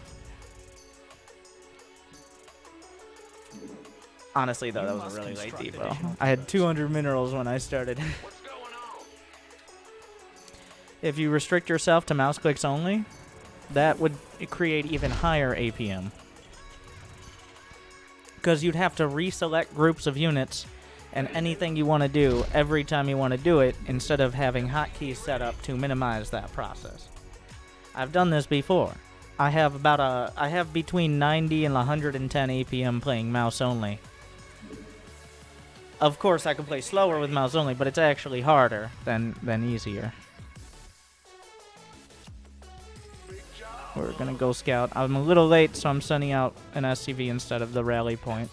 Honestly, though, that was a really late depot. I had 200 minerals when I started. What's going on? If you restrict yourself to mouse clicks only, that would create even higher APM. Because you'd have to reselect groups of units and anything you want to do every time you want to do it, instead of having hotkeys set up to minimize that process. I've done this before. I have between 90 and 110 APM playing mouse only. Of course, I can play slower with mouse only, but it's actually harder than easier. We're gonna go scout. I'm a little late, so I'm sending out an SCV instead of the rally point.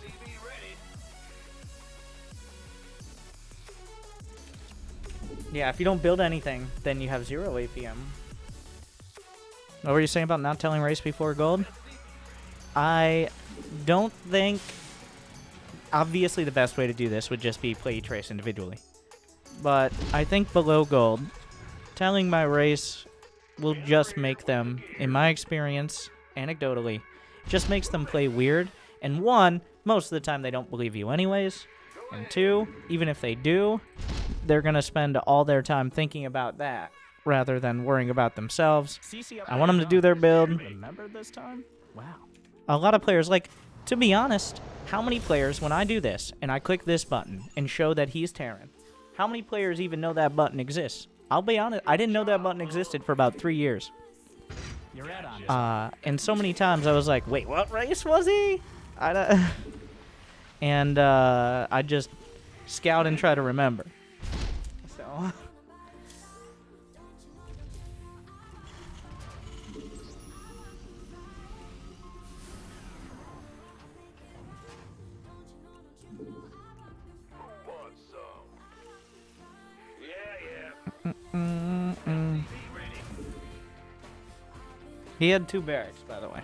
Yeah, if you don't build anything, then you have 0 APM. What were you saying about not telling race before gold? I don't think... Obviously, the best way to do this would just be play each race individually. But I think below gold, telling my race will just make them, in my experience, anecdotally, just makes them play weird. And 1, most of the time they don't believe you anyways. And 2, even if they do, they're going to spend all their time thinking about that rather than worrying about themselves. I want them to do their build. Remember this time? Wow. A lot of players, like, to be honest, how many players, when I do this and I click this button and show that he's Terran, how many players even know that button exists? I'll be honest, I didn't know that button existed for about 3 years. You're right on. And so many times I was like, wait, what race was he? And I just scout and try to remember. So... He had 2 barracks, by the way.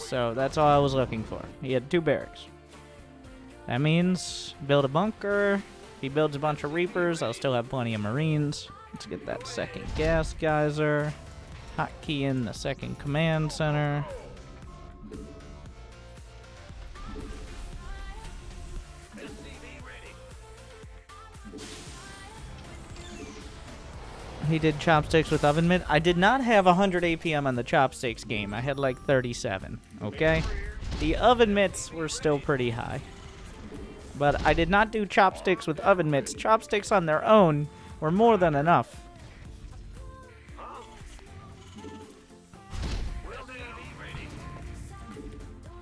So that's all I was looking for. He had 2 barracks. That means build a bunker. If he builds a bunch of Reapers, I'll still have plenty of Marines. Let's get that second gas geyser. Hotkey in the second command center. He did chopsticks with oven mitt. I did not have 100 APM on the chopsticks game. I had like 37, okay? The oven mitts were still pretty high. But I did not do chopsticks with oven mitts. Chopsticks on their own were more than enough.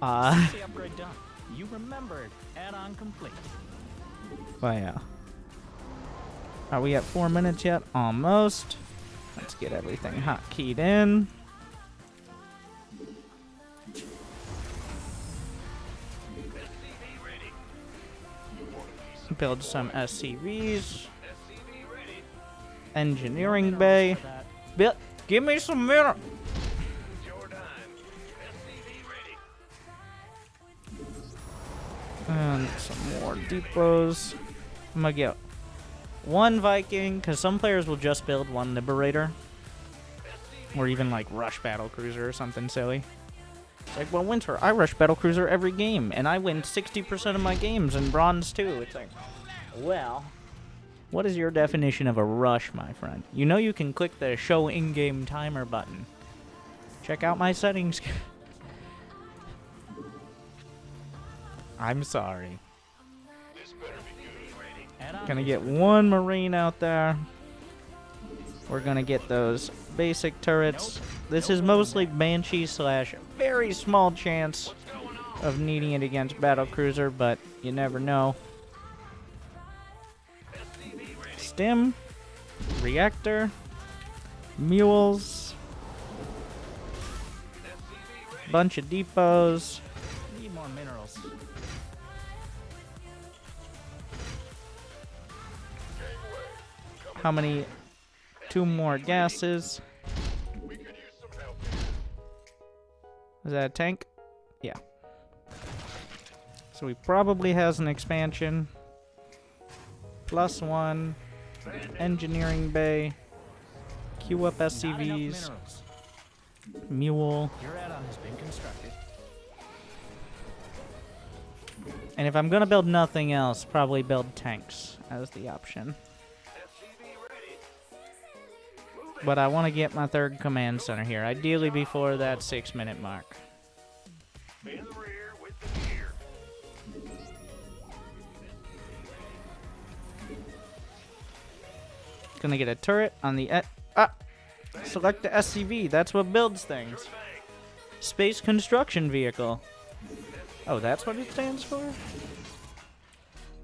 The upgrade done. You remembered. Add-on complete. But yeah. Are we at 4 minutes yet? Almost. Let's get everything hotkeyed in. Build some SCVs. Engineering bay. Give me some mirror. And some more depots. I'm gonna get one Viking, because some players will just build one Liberator. Or even like Rush Battlecruiser or something silly. It's like, well, Winter, I rush Battlecruiser every game, and I win 60% of my games in Bronze too. It's like, well, what is your definition of a rush, my friend? You know you can click the show in-game timer button. Check out my settings. I'm sorry. Gonna get one Marine out there. We're gonna get those basic turrets. This is mostly Banshee slash very small chance of needing it against Battlecruiser, but you never know. Stim, reactor, mules, bunch of depots. Need more minerals. How many? 2 more gases. Is that a tank? Yeah. So he probably has an expansion. +1. Engineering bay. Queue up SCVs. Mule. Your add-on has been constructed. And if I'm gonna build nothing else, probably build tanks as the option. But I want to get my 3rd command center here, ideally before that 6-minute mark. Gonna get a turret on the select the SCV. That's what builds things. Space Construction Vehicle. Oh, that's what it stands for?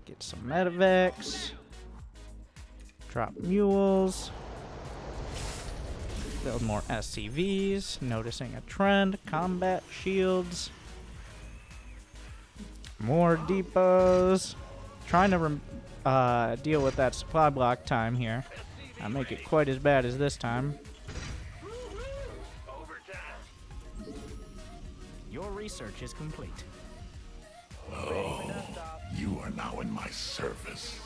Get some medevacs. Drop mules. Build more SCVs. Noticing a trend. Combat shields. More depots. Trying to deal with that supply block time here. Not make it quite as bad as this time. Your research is complete. You are now in my service.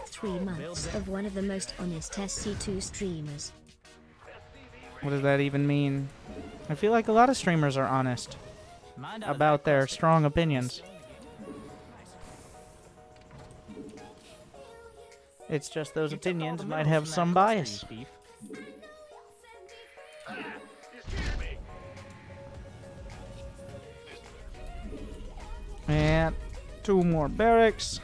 3 months of one of the most honest SC2 streamers. What does that even mean? I feel like a lot of streamers are honest about their strong opinions. It's just those opinions might have some bias. And 2 more barracks.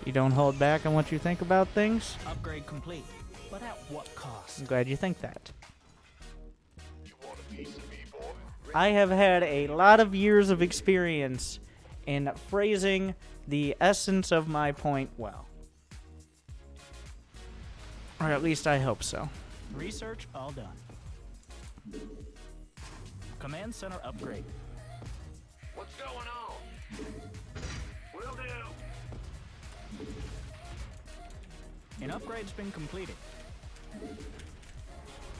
You don't hold back on what you think about things? Upgrade complete. But at what cost? I'm glad you think that. I have had a lot of years of experience in phrasing the essence of my point well. Or at least I hope so. Research all done. Command center upgrade. What's going on? Will do. An upgrade's been completed.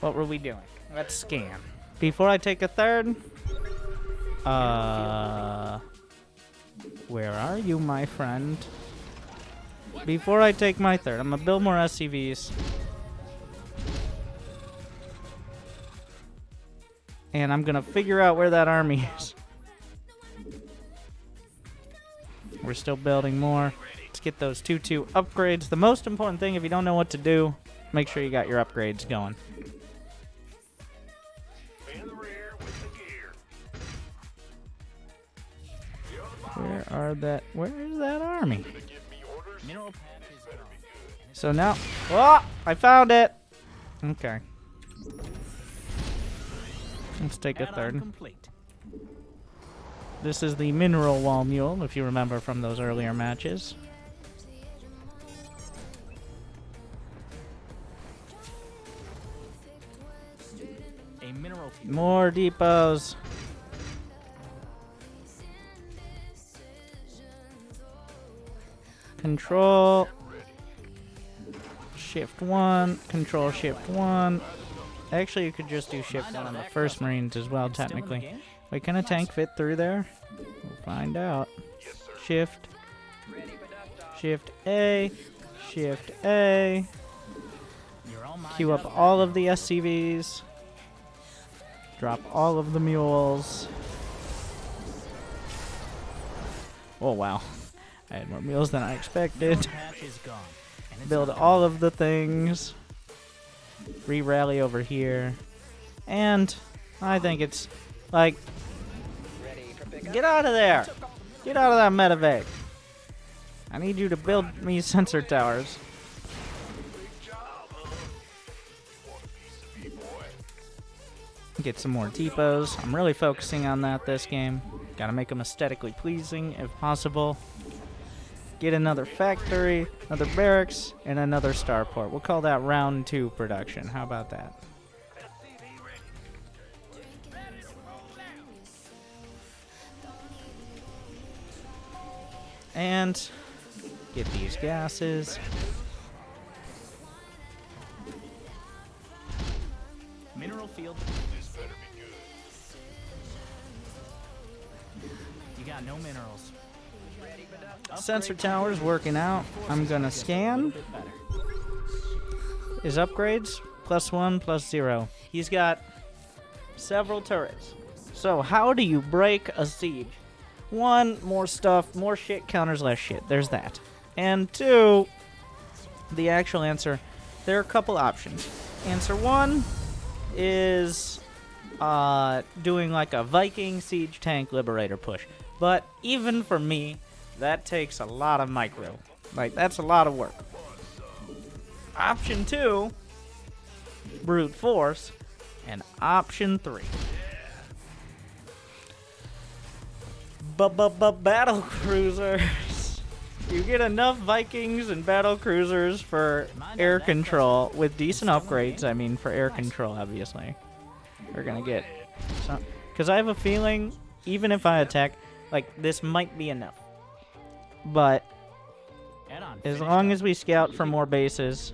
What were we doing? Let's scan. Before I take a 3rd, where are you, my friend? Before I take my 3rd, I'm gonna build more SCVs. And I'm gonna figure out where that army is. We're still building more. Let's get those 2-2 upgrades. The most important thing, if you don't know what to do, make sure you got your upgrades going. Where is that army? Mineral patch is gone. So now, oh, I found it. Okay. Let's take a Add-on third. complete. This is the mineral wall mule, if you remember from those earlier matches. A mineral field. More depots. Control. Shift 1. Control Shift 1. Actually, you could just do Shift 1 on the first Marines as well, Still in the technically. game? Wait, can a tank fit through there? We'll find out. Shift. Shift A. Shift A. You're all mined Queue up all of the SCVs. Drop all of the mules. Oh, wow. I had more mules than I expected. Mineral patch is gone. And it's Build not all of the things. Re-rally over here. And I think it's like... Get out of there! Get out of that medevac! I need you to build me sensor towers. Get some more depots. I'm really focusing on that this game. Gotta make them aesthetically pleasing if possible. Get another factory, another barracks, and another starport. We'll call that round 2 production. How about that? And get these gases. mineral field. You got no minerals. Sensor tower's working out. I'm gonna scan. Bit better. His upgrades, +1, +0. He's got several turrets. So how do you break a siege? 1, more stuff, more shit counters less shit. There's that. And 2, the actual answer, there are a couple options. Answer 1 is doing like a Viking siege tank liberator push. But even for me, that takes a lot of micro. Like, that's a lot of work. Option 2, brute force. And option 3, battle cruisers. You get enough Vikings and battle cruisers for air control with decent upgrades. I mean, for air control, obviously. We're gonna get some, because I have a feeling, even if I attack, like, this might be enough. But as long as we scout for more bases.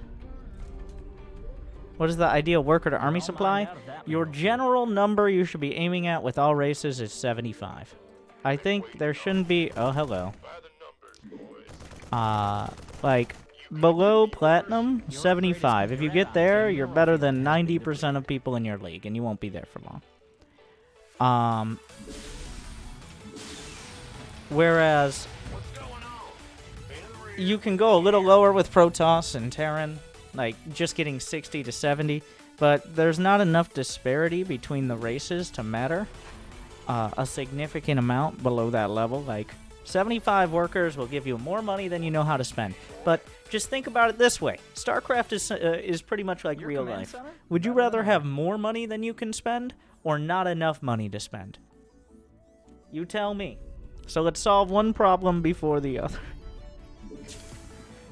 What is the ideal worker to army supply? Your general number you should be aiming at with all races is 75. I think there shouldn't be... Oh, hello. Like, below platinum, 75. If you get there, you're better than 90% of people in your league, and you won't be there for long. Whereas, you can go a little lower with Protoss and Terran, like just getting 60 to 70, but there's not enough disparity between the races to matter a significant amount below that level. Like, 75 workers will give you more money than you know how to spend. But just think about it this way. StarCraft is pretty much like real life. Would you rather have more money than you can spend or not enough money to spend? You tell me. So let's solve one problem before the other.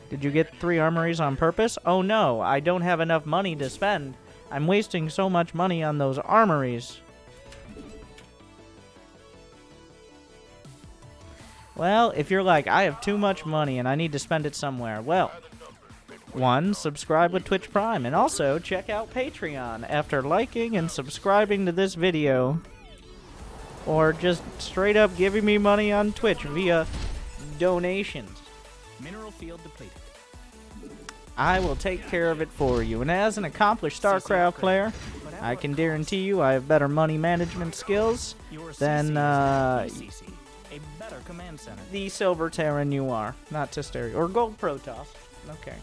Did you get 3 armories on purpose? Oh no, I don't have enough money to spend. I'm wasting so much money on those armories. Well, if you're like, I have too much money and I need to spend it somewhere, well, 1, subscribe with Twitch Prime, and also check out Patreon after liking and subscribing to this video. Or just straight up giving me money on Twitch via donations. Mineral field depleted. I will take care of it for you. And as an accomplished StarCraft player, I can guarantee you I have better money management skills than A better command center. the Silver Terran you are. Not to stereo. Or Gold Protoss. Okay.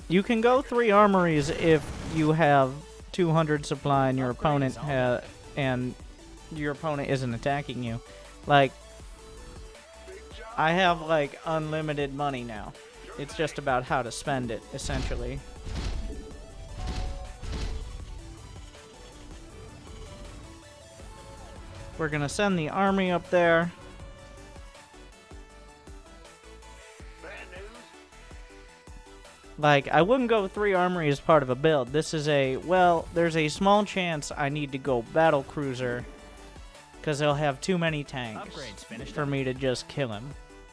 You can go 3 armories if you have 200 supply and your opponent and your opponent isn't attacking you. Like, I have like unlimited money now. It's just about how to spend it, essentially. We're gonna send the army up there. Like, I wouldn't go 3 armory as part of a build. This is a, well, there's a small chance I need to go battle cruiser because they'll have too many tanks for me to just kill him.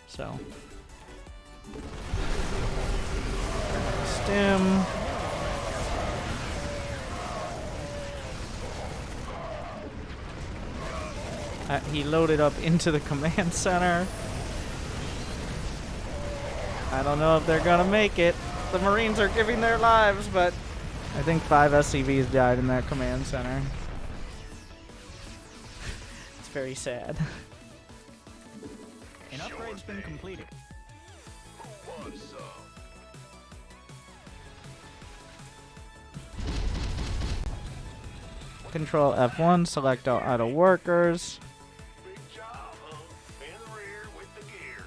So, stim. He loaded up into the command center. I don't know if they're gonna make it. The Marines are giving their lives, but I think 5 SCVs died in that command center. It's very sad. An upgrade's been completed. Control F1, select all idle workers. Big job, huh? In the rear with the gear.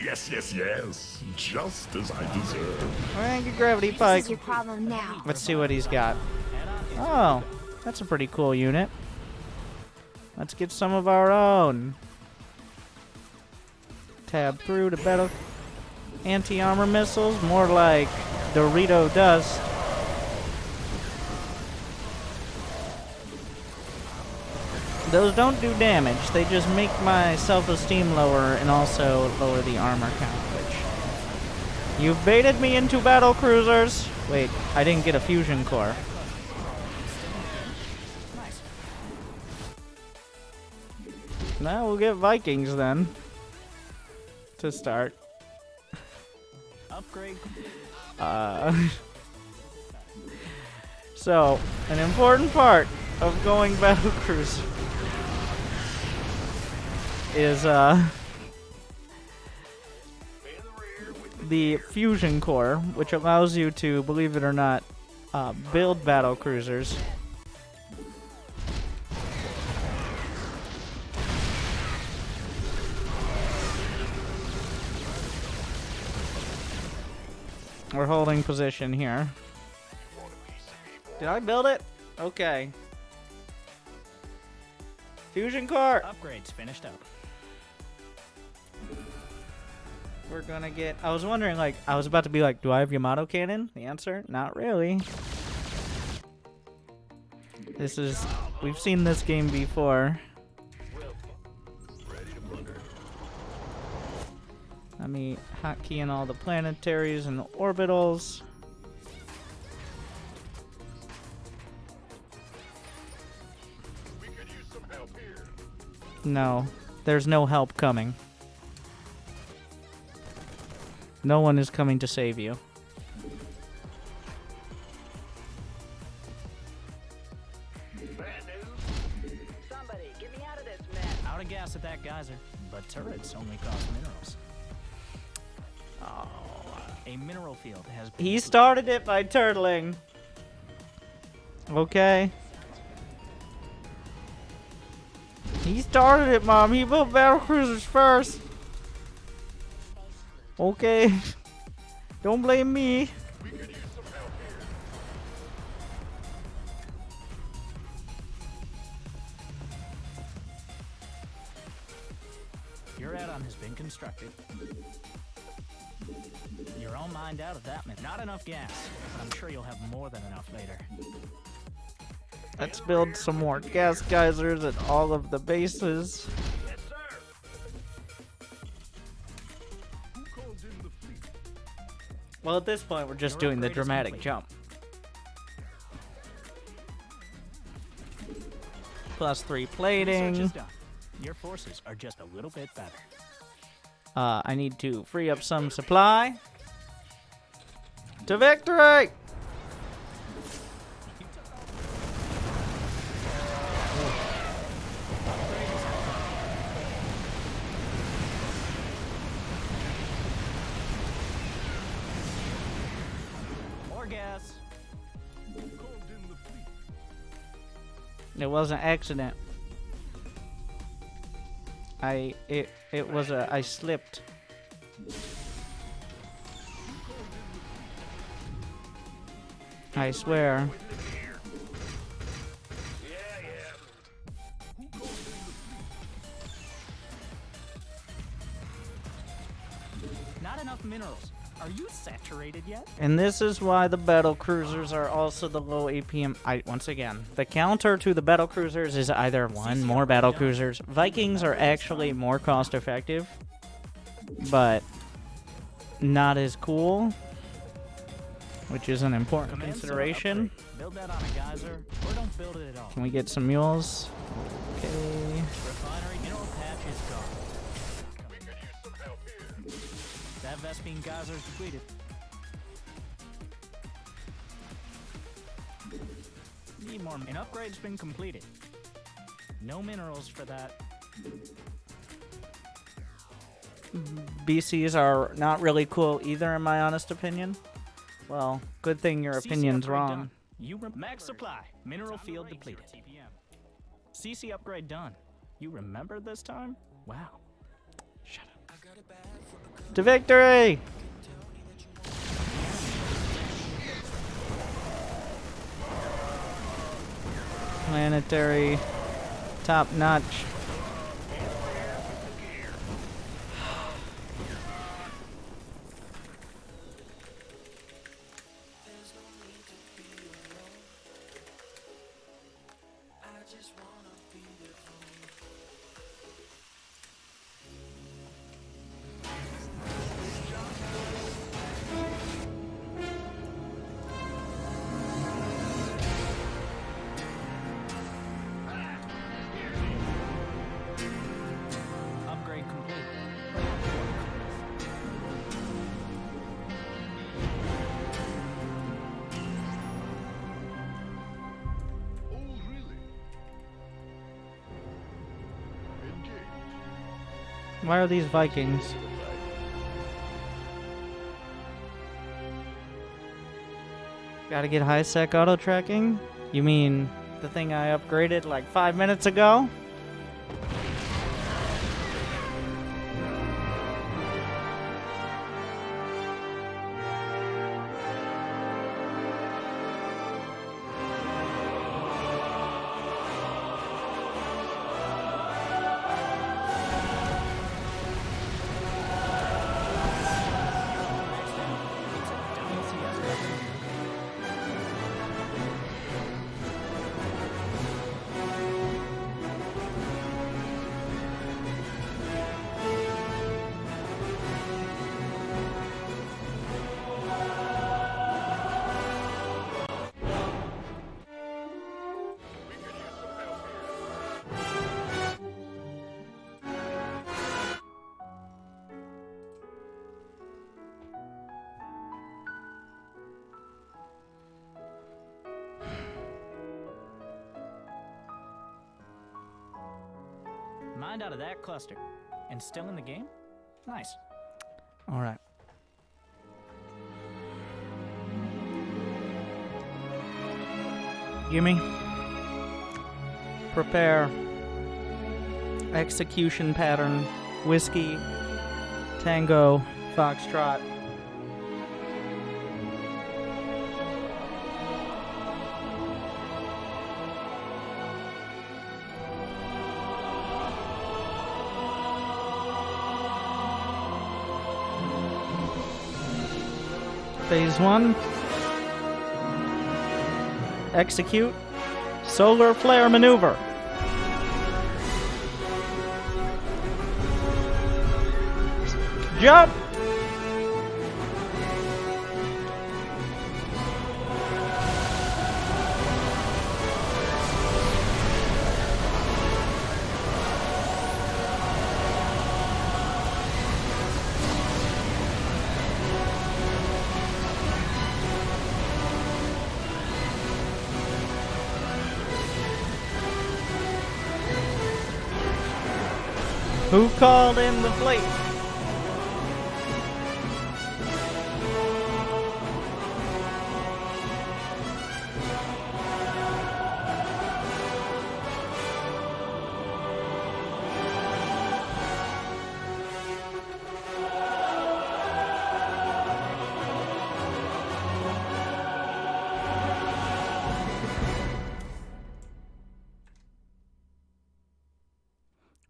Yes, yes, yes. Just as I deserve. Thank you, Gravity This Pike. is your problem now. Let's see what he's got. Oh, that's a pretty cool unit. Let's get some of our own. Tab through to battle. Anti-armor missiles, more like Dorito dust. Those don't do damage, they just make my self-esteem lower and also lower the armor count, which... You've baited me into battle cruisers! Wait, I didn't get a fusion core. Now we'll get Vikings then. To start. Upgrade. So, an important part of going battle cruiser is the fusion core, which allows you to, believe it or not, build battle cruisers. We're holding position here. Did I build it? Okay. Fusion core! Upgrades finished up. We're gonna get... I was wondering, like, I was about to be like, do I have Yamato cannon? The answer, not really. This is... We've seen this game before. Let me hotkey in all the planetaries and the orbitals. No, there's no help coming. No one is coming to save you. Somebody, get me out of this mess. Out of gas at that geyser, but turrets only cost minerals. Oh. A mineral field has been... He started it by turtling. Okay. He started it, Mom. He built battle cruisers first. Okay. Don't blame me. Your add-on has been constructed. You're all mined out of that. Not enough gas, but I'm sure you'll have more than enough later. Let's build some more gas geysers at all of the bases. Yes, sir. Well, at this point, we're just doing the dramatic jump. +3 plating. Research is done. Your forces are just a little bit better. I need to free up some supply. To victory! More gas. It was an accident. I slipped. I swear. Not enough minerals. Are you saturated yet? And this is why the battle cruisers are also the low APM. Once again, the counter to the battle cruisers is either one, more battle cruisers. Vikings are actually more cost effective, but not as cool, which is an important Command cell consideration. upgrade. Build that on a geyser, or don't build it at all. Can we get some mules? Okay. Refinery mineral patch is gone. That Vespine geyser is depleted. Need more. An upgrade's been completed. No minerals for that. BCs are not really cool either, in my honest opinion. Well, good thing your CC opinion's upgrade wrong. done. Max supply. Mineral field depleted. CC upgrade done. You remember this time? Wow. Shut up. To victory! Planetary, top notch. Upgrade complete. Oh, really? Engage. Why are these Vikings? Gotta get high sec auto tracking? You mean the thing I upgraded like 5 minutes ago? Mind out of that cluster. And still in the game? Nice. Alright. Gimme. Prepare. Execution pattern. Whiskey. Tango. Foxtrot. Phase 1. Execute. Solar flare maneuver. Jump! Who called in the fleet?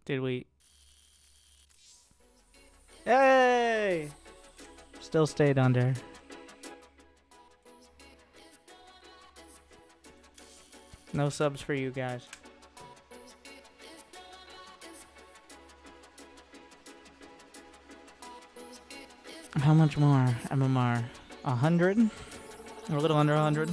Did we? Hey! Still stayed under. No subs for you guys. How much more? MMR? 100? Or a little under 100?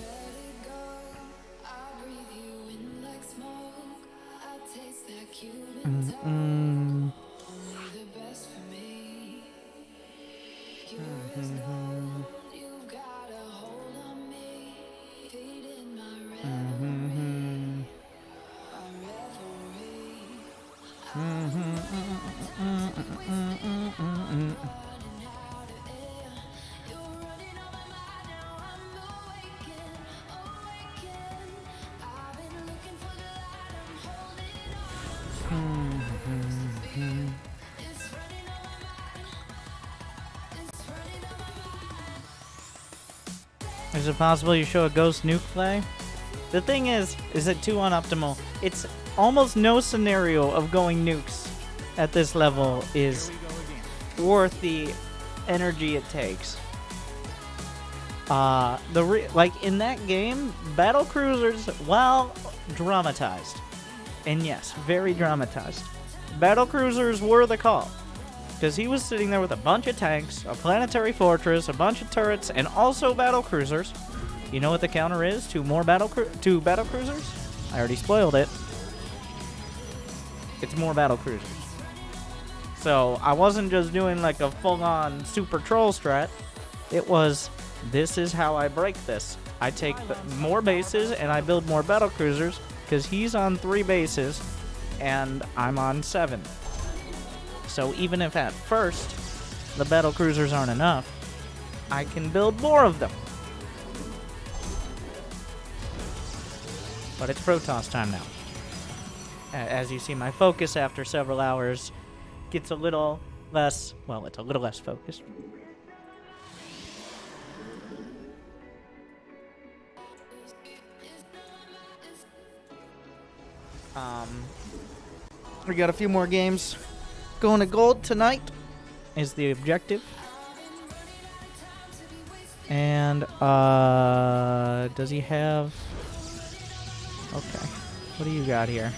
Is it possible you show a ghost nuke play? The thing is it too unoptimal? It's almost no scenario of going nukes at this level is worth the energy it takes. Like in that game, battle cruisers, while dramatized, and yes, very dramatized, battle cruisers were the call. Because he was sitting there with a bunch of tanks, a planetary fortress, a bunch of turrets, and also battle cruisers. You know what the counter is to more battle cruisers? I already spoiled it. It's more battle cruisers. So I wasn't just doing like a full-on super troll strat. It was, this is how I break this. I take more bases and I build more battle cruisers because he's on 3 bases and I'm on 7. So even if at first the battle cruisers aren't enough, I can build more of them. But it's Protoss time now. As you see, my focus after several hours gets a little less, well, it's a little less focused. We got a few more games. Going to gold tonight is the objective. And, does he have... Okay. What do you got here?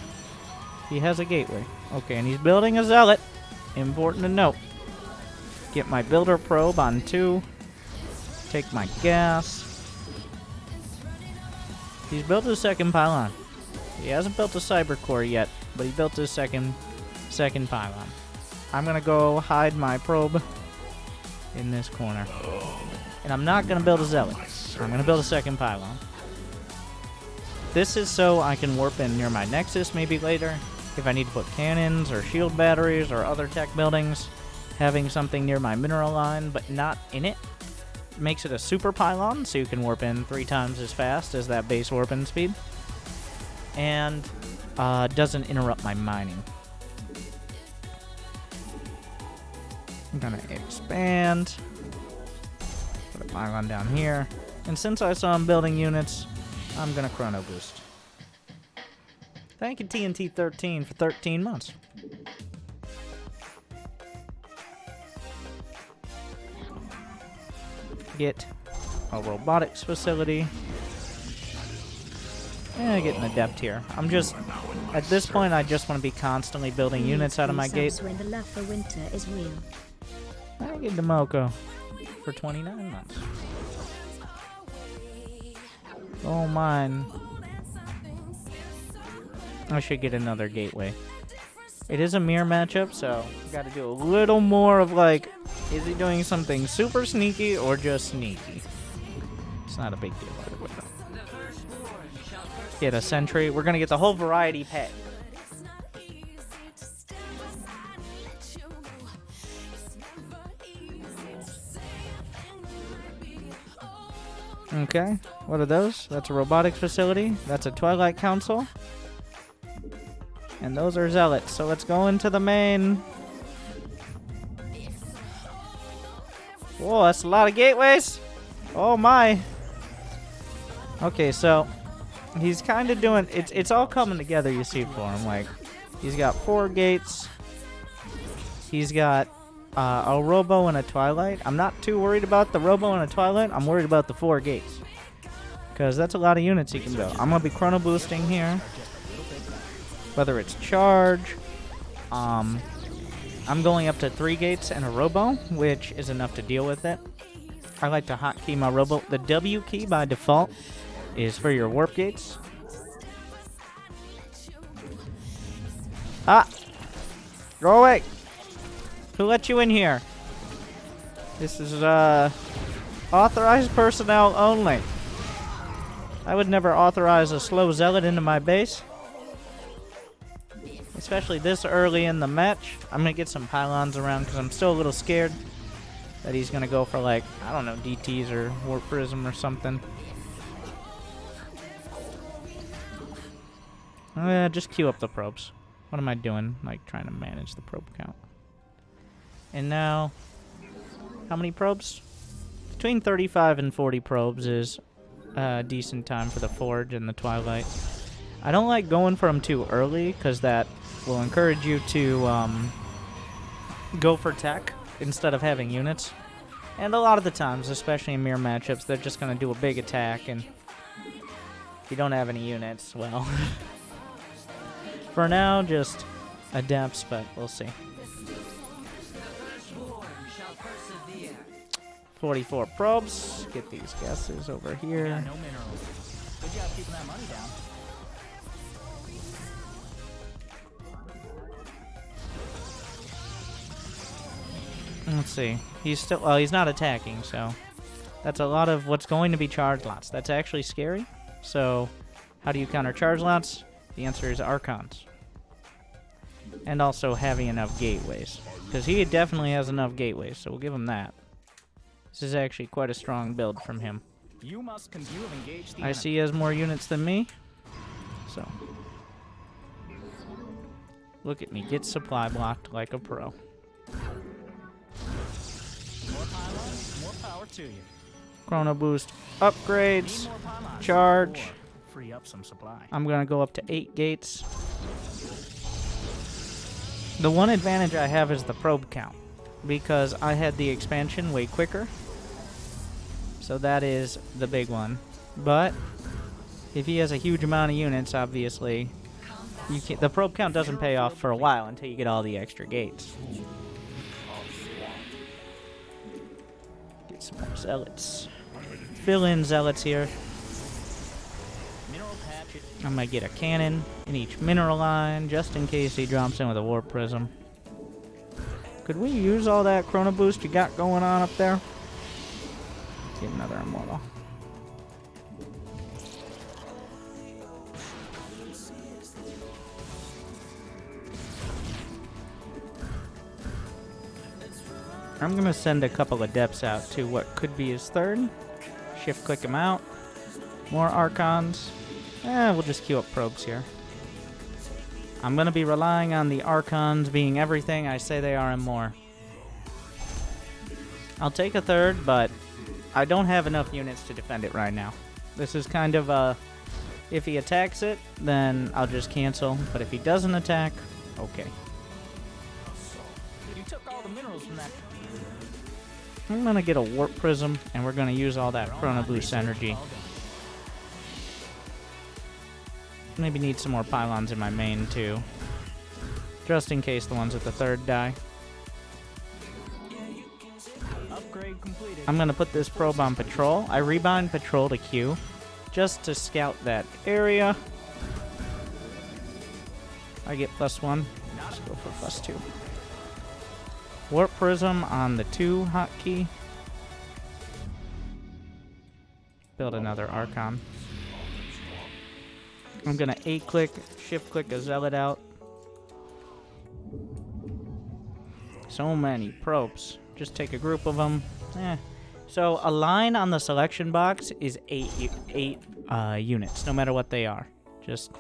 He has a gateway. Okay, and he's building a zealot. Important to note. Get my builder probe on 2. Take my gas. He's built his second pylon. He hasn't built a cyber core yet, but he built his second pylon. I'm gonna go hide my probe in this corner. And I'm not gonna build a zealot. I'm gonna build a second pylon. This is so I can warp in near my nexus maybe later. If I need to put cannons or shield batteries or other tech buildings, having something near my mineral line but not in it makes it a super pylon, so you can warp in 3 times as fast as that base warp-in speed. And doesn't interrupt my mining. I'm gonna expand. Put a pylon down here. And since I saw him building units, I'm gonna chrono boost. Thank you, TNT13, for 13 months. Get a robotics facility. And get an adept here. I'm just, at this point, I just want to be constantly building units out of my gate. When the love for winter is real. I get Demoko for 29 months. Oh, mine. I should get another gateway. It is a mirror matchup, so got to do a little more of like, is he doing something super sneaky or just sneaky? It's not a big deal, by the way. Get a sentry. We're going to get the whole variety pack. Okay, what are those? That's a robotics facility. That's a Twilight Council. And those are zealots. So let's go into the main. Whoa, that's a lot of gateways. Oh my. Okay, so he's kind of doing, it's all coming together, you see, for him. Like, He's got 4 gates. He's got a Robo and a Twilight. I'm not too worried about the Robo and a Twilight. I'm worried about the 4 gates. Because that's a lot of units he can build. I'm going to be chrono boosting here. Whether it's charge. I'm going up to 3 gates and a Robo, which is enough to deal with it. I like to hotkey my Robo. The W key by default is for your warp gates. Ah! Go away! Who let you in here? This is, authorized personnel only. I would never authorize a slow zealot into my base. Especially this early in the match. I'm gonna get some pylons around because I'm still a little scared that he's gonna go for, like, I don't know, DTs or Warp Prism or something. Just queue up the probes. What am I doing? Like, trying to manage the probe count. And now, how many probes? Between 35 and 40 probes is a decent time for the Forge and the Twilight. I don't like going for them too early, because that will encourage you to go for tech instead of having units. And a lot of the times, especially in mirror matchups, they're just going to do a big attack, and if you don't have any units, well... For now, just adapts, but we'll see. 44 probes. Get these gases over here. Yeah, no minerals. Good job keeping that money down. Let's see. He's still... Well, he's not attacking, so... That's a lot of what's going to be charge lots. That's actually scary. So, how do you counter charge lots? The answer is Archons. And also having enough gateways. Because he definitely has enough gateways, so we'll give him that. This is actually quite a strong build from him. You must engage the I see he has more units than me. So. Look at me. Get supply blocked like a pro. More pylons, more power to you. Chrono boost. Upgrades. Need more pylons. Charge. Or free up some supply. I'm going to go up to 8 gates. The one advantage I have is the probe count, because I had the expansion way quicker. So that is the big one. But if he has a huge amount of units, obviously, the probe count doesn't pay off for a while until you get all the extra gates. Get some more zealots. Fill in zealots here. I'm going to get a cannon in each mineral line, just in case he drops in with a Warp Prism. Could we use all that Chrono Boost you got going on up there? Get another Immortal. I'm going to send a couple of Depths out to what could be his third. Shift-click him out. More Archons. We'll just queue up probes here. I'm going to be relying on the Archons being everything I say they are and more. I'll take a third, but I don't have enough units to defend it right now. This is kind of a... If he attacks it, then I'll just cancel. But if he doesn't attack, okay. You took all the minerals from that. I'm going to get a Warp Prism, and we're going to use all that Chrono Boost energy. Maybe need some more pylons in my main, too. Just in case the ones at the third die. Upgrade completed. I'm going to put this probe on patrol. I rebind patrol to Q, just to scout that area. I get +1. Let's go for +2. Warp Prism on the 2 hotkey. Build another Archon. I'm going to A-click, shift-click a Zealot out. So many probes. Just take a group of them. So a line on the selection box is 8 units, no matter what they are. Just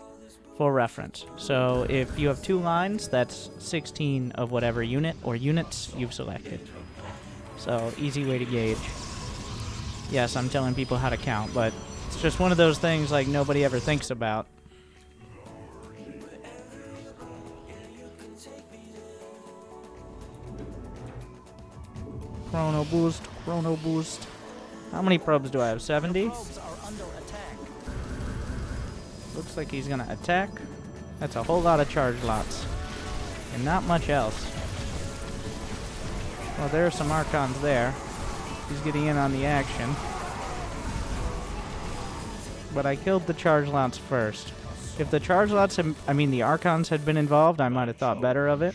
for reference. So if you have 2 lines, that's 16 of whatever unit or units you've selected. So easy way to gauge. Yes, I'm telling people how to count, but it's just one of those things like nobody ever thinks about. Chrono boost, chrono boost. How many probes do I have? 70? Probes are under attack. Looks like he's gonna attack. That's a whole lot of charge lots. And not much else. Well, there are some Archons there. He's getting in on the action. But I killed the charge lots first. If the charge lots had, the Archons had been involved, I might have thought better of it.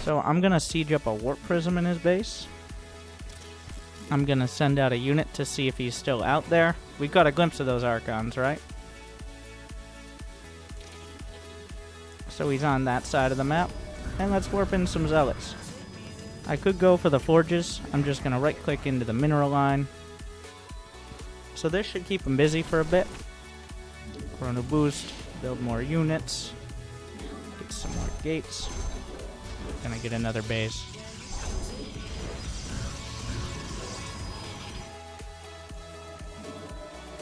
So I'm gonna siege up a warp prism in his base. I'm gonna send out a unit to see if he's still out there. We got a glimpse of those Archons, right? So he's on that side of the map. And let's warp in some Zealots. I could go for the Forges. I'm just gonna right click into the mineral line. So this should keep him busy for a bit. Chrono boost, build more units, get some more gates. Gonna get another base.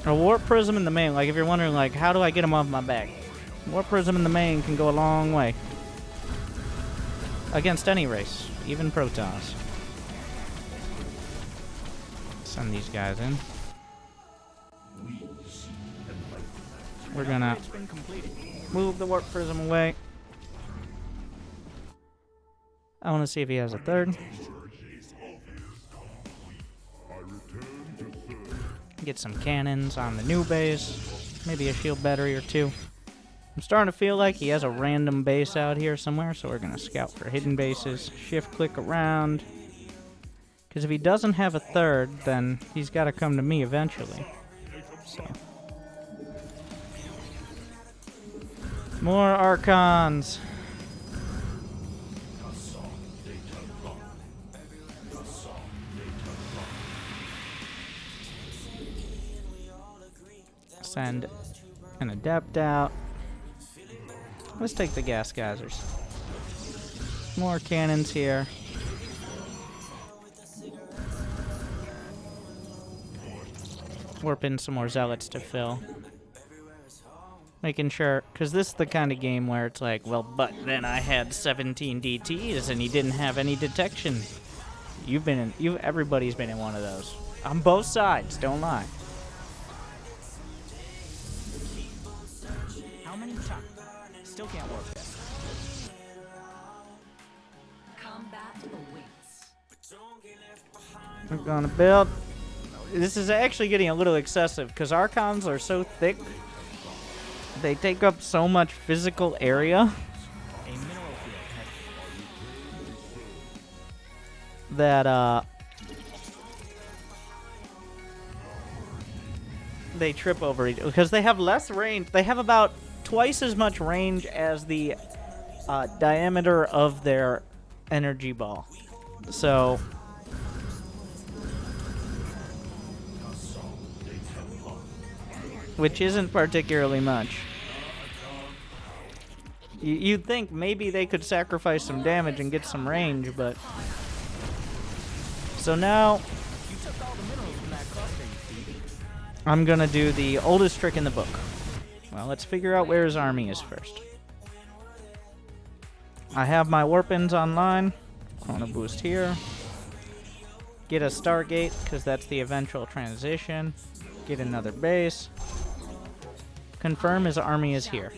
A warp prism in the main, like if you're wondering like how do I get him off my back? Warp prism in the main can go a long way. Against any race, even Protoss. Send these guys in. We're gonna move the warp prism away. I want to see if he has a third. Get some cannons on the new base. Maybe a shield battery or two. I'm starting to feel like he has a random base out here somewhere, so we're going to scout for hidden bases. Shift click around. Because if he doesn't have a third, then he's got to come to me eventually. So. More Archons. Send an adept out. Let's take the gas geysers. More cannons here. Warp in some more zealots to fill. Making sure, because this is the kind of game where it's like, well, but then I had 17 DTs and he didn't have any detection. Everybody's been in one of those. On both sides, don't lie. How many times? Still can't work that. Combat awaits. We're gonna build. This is actually getting a little excessive because Archons are so thick. They take up so much physical area A mineral field that they trip over each because they have less range. They have about twice as much range as the diameter of their energy ball. So which isn't particularly much. You'd think maybe they could sacrifice some damage and get some range, but... So now... You took all the minerals from that cluster, you see. I'm gonna do the oldest trick in the book. Well, let's figure out where his army is first. I have my warp-ins online. Chrono boost here. Get a Stargate, because that's the eventual transition. Get another base. Confirm his army is here.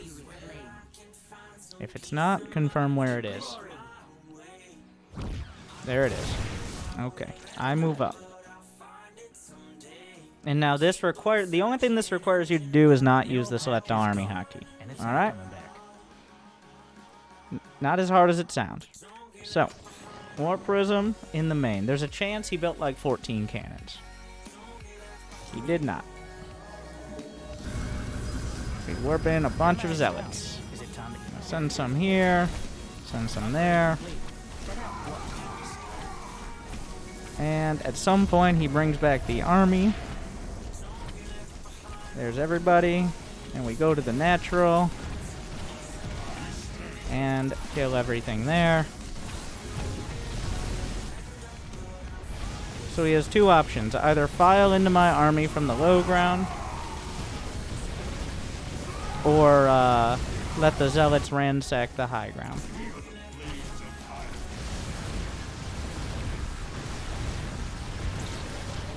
If it's not, confirm where it is. There it is. Okay, I move up. And now this the only thing this requires you to do is not use the select all army hotkey. Alright? Not as hard as it sounds. So, Warp Prism in the main. There's a chance he built like 14 cannons. He did not. We warp in a bunch of zealots. Send some here. Send some there. And at some point he brings back the army. There's everybody. And we go to the natural. And kill everything there. So he has two options. Either file into my army from the low ground. Or let the zealots ransack the high ground.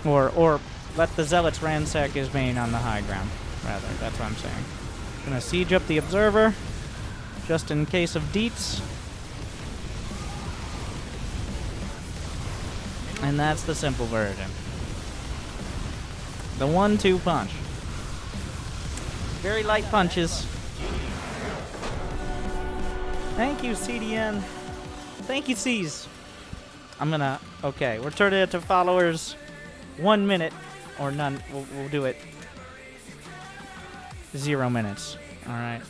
Or let the zealots ransack his main on the high ground, rather. That's what I'm saying. Gonna siege up the observer, just in case of deets. And that's the simple version. The 1-2 punch. Very light punches. Thank you, CDN. Thank you, C's. I'm gonna... Okay, we're turning it to followers. 1 minute. Or none. We'll do it. 0 minutes. Alright.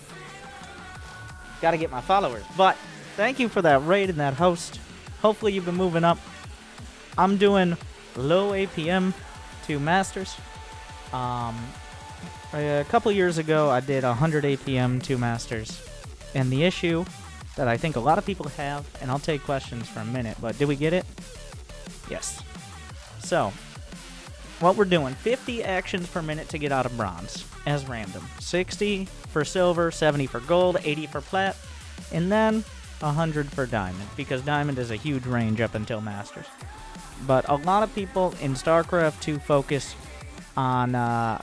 Gotta get my followers. But, thank you for that raid and that host. Hopefully you've been moving up. I'm doing low APM to Masters. A couple years ago, I did 100 APM to Masters. And the issue that I think a lot of people have, and I'll take questions for a minute, but did we get it? Yes. So, what we're doing, 50 actions per minute to get out of bronze, as random. 60 for silver, 70 for gold, 80 for plat, and then 100 for diamond, because diamond is a huge range up until Masters. But a lot of people in StarCraft 2 focus on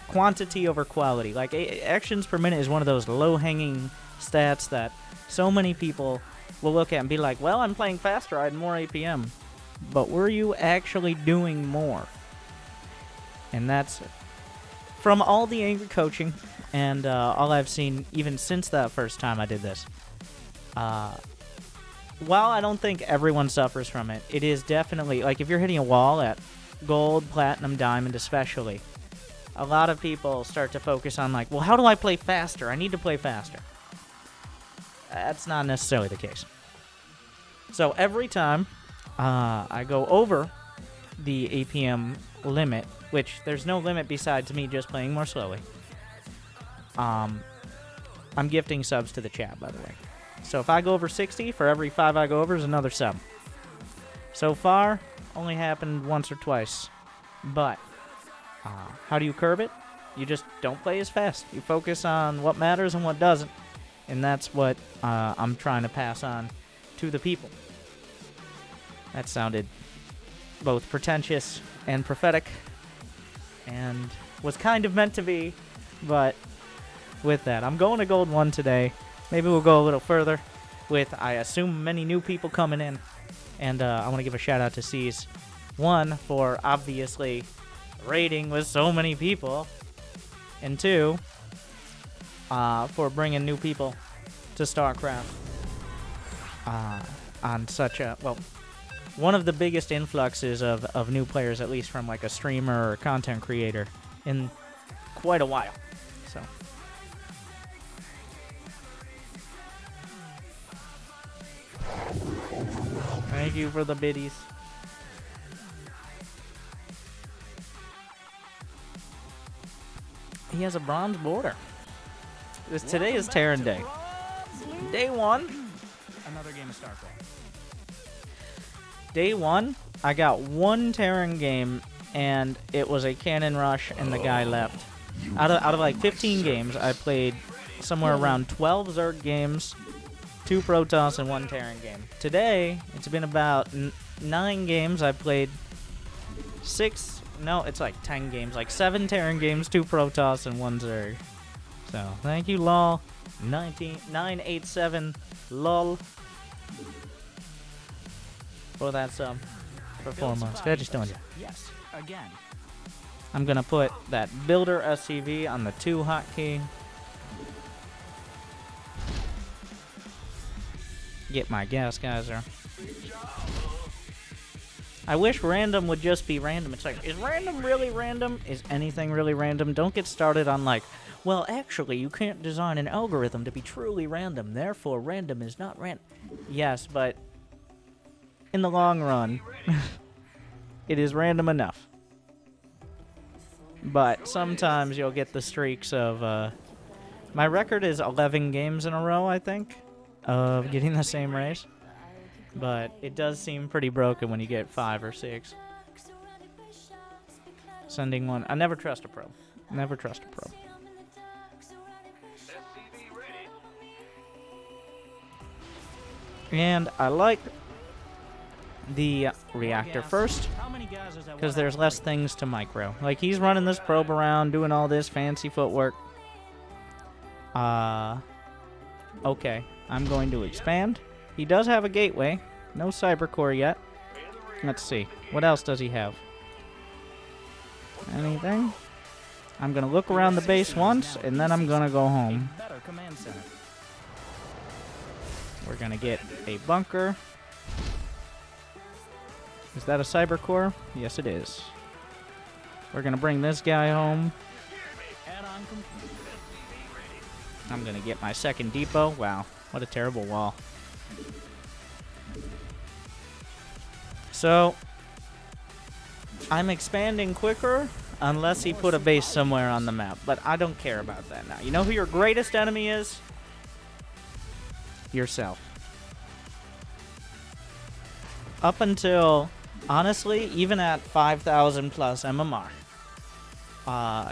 quantity over quality. Like, actions per minute is one of those low-hanging stats that so many people will look at and be like, well, I'm playing faster, I had more APM. But were you actually doing more? And that's from all the angry coaching and all I've seen even since that first time I did this. While I don't think everyone suffers from it, it is definitely, like, if you're hitting a wall at gold, platinum, diamond especially, a lot of people start to focus on, like, well, how do I play faster? I need to play faster. That's not necessarily the case. So every time I go over the APM limit, which there's no limit besides me just playing more slowly, I'm gifting subs to the chat, by the way. So if I go over 60, for every 5 I go over is another sub. So far, only happened once or twice. But, how do you curb it? You just don't play as fast. You focus on what matters and what doesn't. And that's what I'm trying to pass on to the people. That sounded both pretentious and prophetic. And was kind of meant to be. But with that, I'm going to Gold 1 today. Maybe we'll go a little further with, I assume, many new people coming in. And I want to give a shout out to C's. One, for obviously raiding with so many people. And two, for bringing new people to StarCraft. On such a, well, one of the biggest influxes of new players, at least from like a streamer or content creator, in quite a while. So. Thank you for the biddies. He has a bronze border. Today is Terran Day. Day 1. Another game of Starcraft. Day 1, I got one Terran game, and it was a cannon rush, and the guy left. Out of like 15 games, I played somewhere around 12 Zerg games, 2 Protoss, and 1 Terran game. Today, it's been about 9 games. I played 6... No, it's like 10 games. Like 7 Terran games, 2 Protoss, and 1 Zerg. So, thank you, lol. 987 lol. For that sub. For 4 months. Good, just doing it. Yes, again. I'm gonna put that builder SCV on the 2 hotkey. Get my gas geyser. I wish random would just be random. It's like, is random really random? Is anything really random? Don't get started on like, well, actually, you can't design an algorithm to be truly random. Therefore, random is not random. Yes, but in the long run, it is random enough. But sometimes you'll get the streaks of, my record is 11 games in a row, I think, of getting the same race. But it does seem pretty broken when you get 5 or 6. Sending one. I never trust a pro. Never trust a pro. And I like the reactor first, How many guys is that because one there's less things to micro. Like, he's running this probe around, doing all this fancy footwork. Okay, I'm going to expand. He does have a gateway. No cyber core yet. Let's see. What else does he have? Anything? I'm going to look around the base once, and then I'm going to go home. better command center? We're going to get a bunker. Is that a cyber core? Yes, it is. We're going to bring this guy home. Add-on complete. I'm going to get my second depot. Wow, what a terrible wall. So, I'm expanding quicker unless he put a base somewhere on the map. But I don't care about that now. You know who your greatest enemy is? Yourself. Up until, honestly, even at 5,000 plus MMR,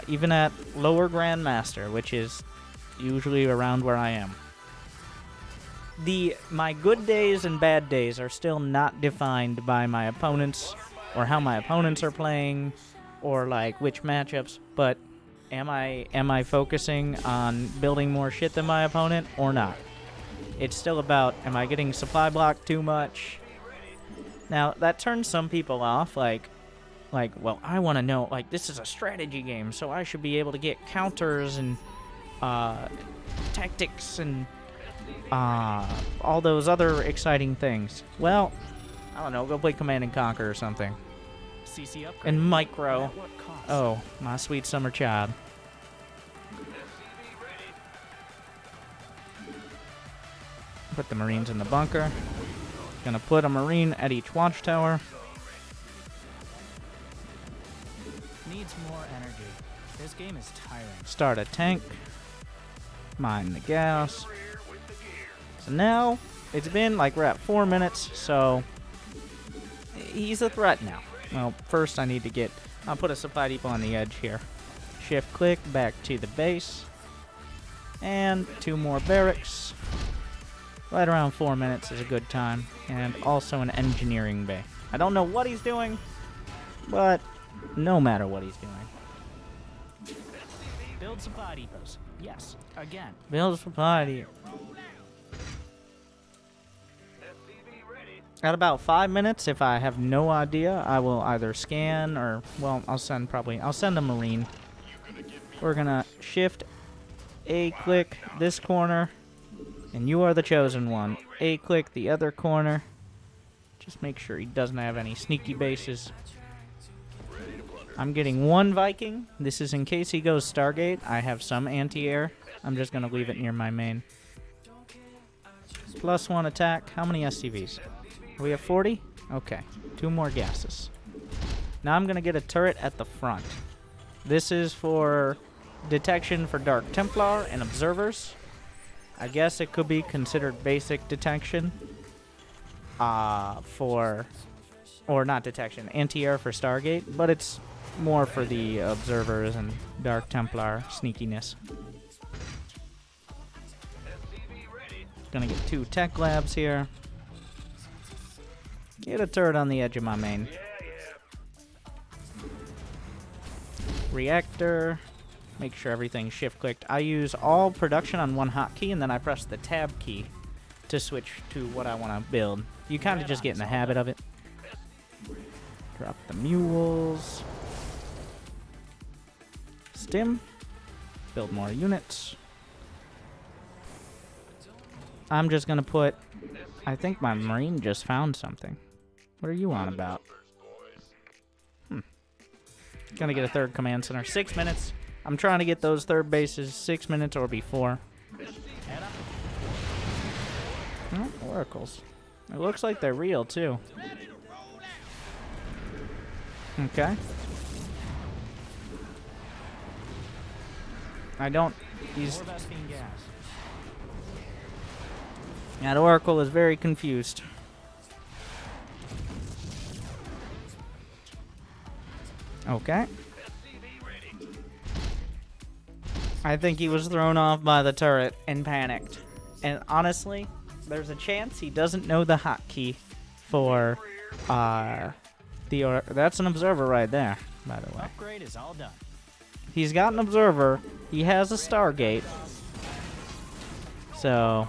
even at lower Grandmaster, which is usually around where I am, my good days and bad days are still not defined by my opponents or how my opponents are playing or like which matchups, but am I focusing on building more shit than my opponent or not? It's still about, am I getting supply blocked too much? Now, that turns some people off, like, well, I want to know, like, this is a strategy game, so I should be able to get counters and tactics and all those other exciting things. Well, I don't know, go play Command and Conquer or something. CC upgrade. And micro. At what cost? Oh, my sweet summer child. Put the Marines in the bunker. Gonna put a Marine at each watchtower. Needs more energy. This game is tiring. Start a tank. Mine the gas. So now, it's been like we're at 4 minutes, so he's a threat now. Well, first I need to get, I'll put a supply depot on the edge here. Shift click back to the base. And 2 more barracks. Right around 4 minutes is a good time. And also an engineering bay. I don't know what he's doing, but no matter what he's doing. Build supply depots. Yes, again. Build a supply depot. At about 5 minutes, if I have no idea, I will either scan or, well, I'll send a Marine. We're gonna shift A-click this corner, and you are the chosen one. A-click the other corner. Just make sure he doesn't have any sneaky bases. I'm getting 1 Viking. This is in case he goes Stargate. I have some anti-air. I'm just gonna leave it near my main. +1 attack. How many SCVs? We have 40? Okay. 2 more gases. Now I'm going to get a turret at the front. This is for detection for Dark Templar and Observers. I guess it could be considered basic detection. Or not detection, anti-air for Stargate. But it's more for the Observers and Dark Templar sneakiness. Gonna get 2 tech labs here. Get a turret on the edge of my main. Reactor. Make sure everything's shift clicked. I use all production on 1 hotkey and then I press the tab key to switch to what I want to build. You kind of just get in the habit of it. Drop the mules. Stim. Build more units. I'm just going to put... I think my Marine just found something. What are you on about? Gonna get a 3rd command center. 6 minutes. I'm trying to get those 3rd bases 6 minutes or before. Oh, oracles. It looks like they're real, too. Okay. I don't... He's... That oracle is very confused. Okay. I think he was thrown off by the turret and panicked. And honestly, there's a chance he doesn't know the hotkey for That's an observer right there, by the way. Upgrade is all done. He's got an observer. He has a Stargate. So,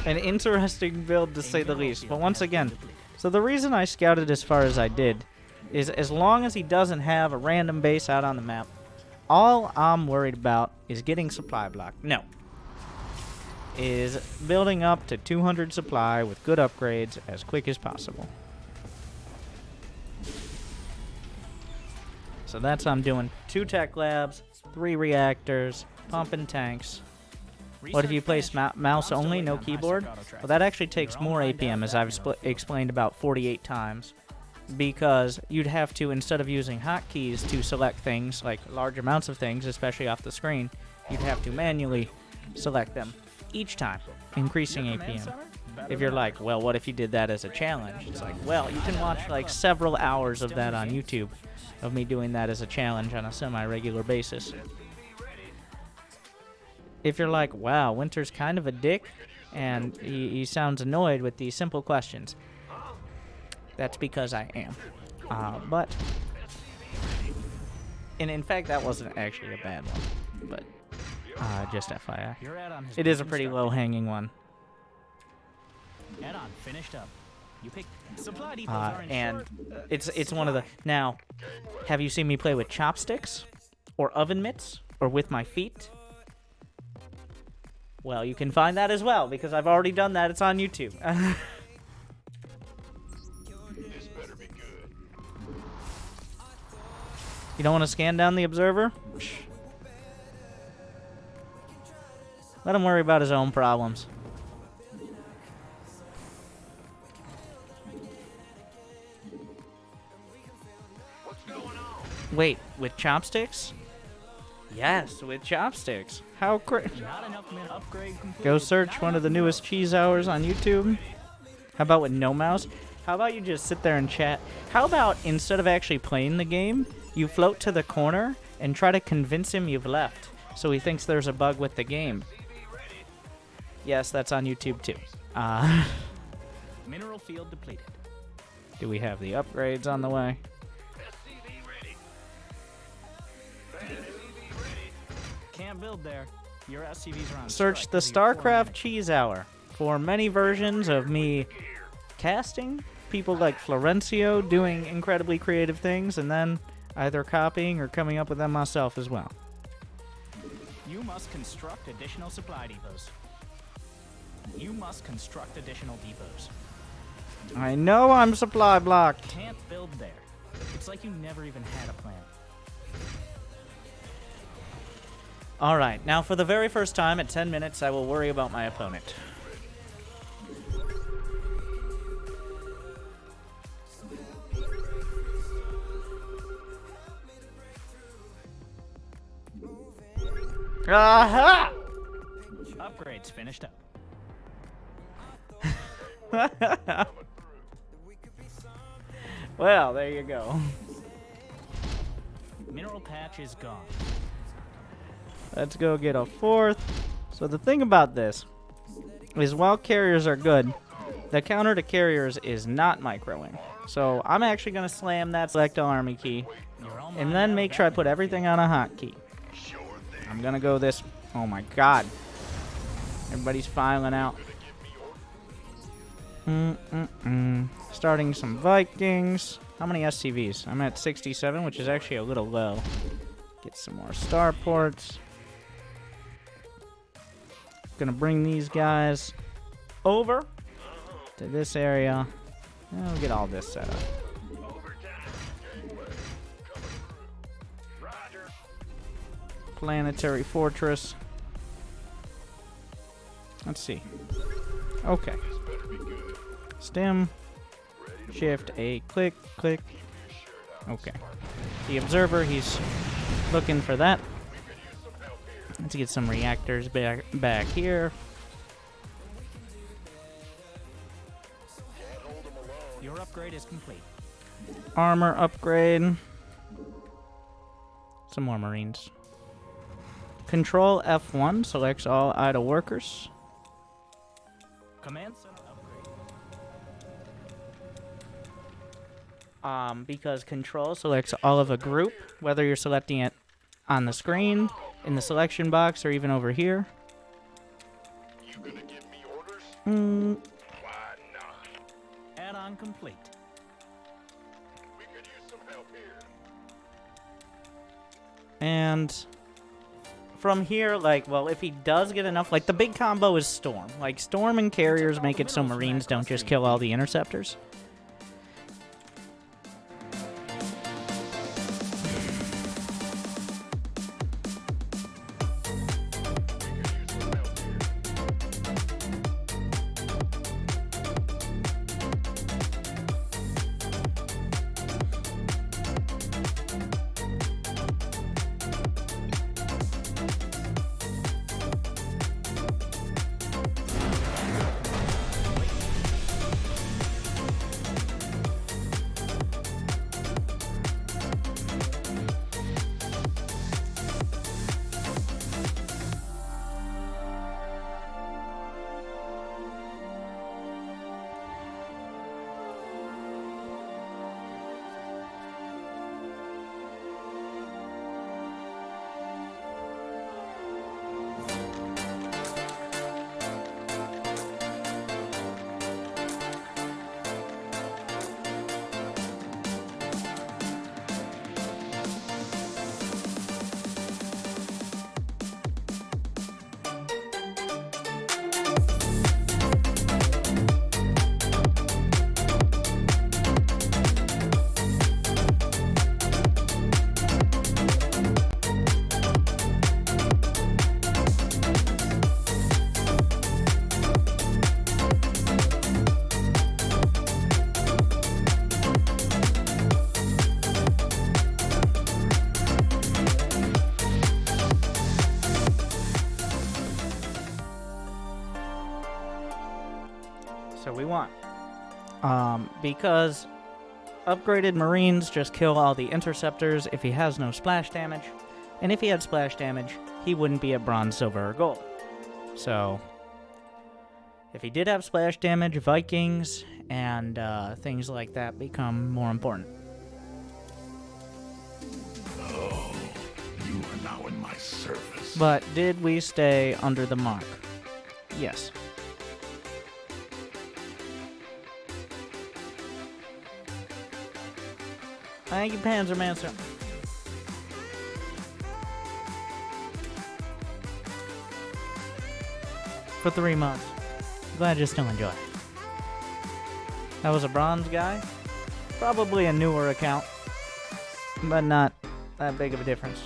an interesting build to say the least. But once again, so the reason I scouted as far as I did is as long as he doesn't have a random base out on the map, all I'm worried about is getting supply blocked. No. Is building up to 200 supply with good upgrades as quick as possible. So that's what I'm doing. 2 tech labs, 3 reactors, pumping tanks. What if you play mouse only, no keyboard? Well, that actually takes more APM, as I've explained about 48 times. Because you'd have to, instead of using hotkeys to select things, like large amounts of things, especially off the screen, you'd have to manually select them each time, increasing APM. If you're like, well, what if you did that as a challenge? It's like, well, you can watch like several hours of that on YouTube, of me doing that as a challenge on a semi-regular basis. If you're like, wow, Winter's kind of a dick, and he sounds annoyed with these simple questions, that's because I am. But, and in fact, that wasn't actually a bad one, but just FYI. It is a pretty low-hanging one. Add-on finished up. You pick supply depots are in And short. it's one of the... Now, have you seen me play with chopsticks? Or oven mitts? Or with my feet? Well, you can find that as well, because I've already done that. It's on YouTube. This better be good. You don't want to scan down the observer? Let him worry about his own problems. What's going on? Wait, with chopsticks? Yes, with chopsticks. How Not enough min upgrade complete. Go search one of the newest cheese hours on YouTube. How about with no mouse? How about you just sit there and chat? How about instead of actually playing the game, you float to the corner and try to convince him you've left, so he thinks there's a bug with the game. Yes, that's on YouTube too. Mineral field depleted. Do we have the upgrades on the way? Can't build there. Your SCVs are on Search strike the 'cause of your 4 Starcraft minutes. cheese hour for many versions of me casting, people like Florencio doing incredibly creative things, and then either copying or coming up with them myself as well. You must construct additional supply depots. You must construct additional depots. I know I'm supply blocked. Can't build there. It's like you never even had a plan. Alright, now for the very first time at 10 minutes, I will worry about my opponent. Aha! Upgrades finished up. Well, there you go. Mineral patch is gone. Let's go get a 4th. So the thing about this is while carriers are good, the counter to carriers is not microing. So I'm actually going to slam that select all army key You're all and mined then out make of sure I that put everything on a hotkey. Sure thing. I'm going to go this. Oh my god. Everybody's filing out. Starting some Vikings. How many SCVs? I'm at 67, which is actually a little low. Get some more starports. Gonna bring these guys over to this area. And we'll get all this set up. Roger. Planetary fortress. Let's see. Okay. Stem. Shift A. Click. Click. Okay. The observer, he's looking for that. Let's get some reactors back here. Your upgrade is complete. Armor upgrade. Some more Marines. Control F1 selects all idle workers. Command center upgrade. because control selects all of a group, whether you're selecting it on the screen, in the selection box, or even over here. You gonna give me orders? Why not? Add-on complete. We could use some help here. And from here, like, well, if he does get enough, like, the big combo is Storm. Like, Storm and Carriers make it so Marines don't just kill all the Interceptors. So we want. Because upgraded Marines just kill all the Interceptors if he has no splash damage. And if he had splash damage, he wouldn't be at bronze, silver, or gold. So, if he did have splash damage, Vikings and things like that become more important. Oh, you are now in my service. But did we stay under the mark? Yes. Thank you, Panzermancer. For 3 months. Glad you still enjoy. That was a bronze guy. Probably a newer account. But not that big of a difference.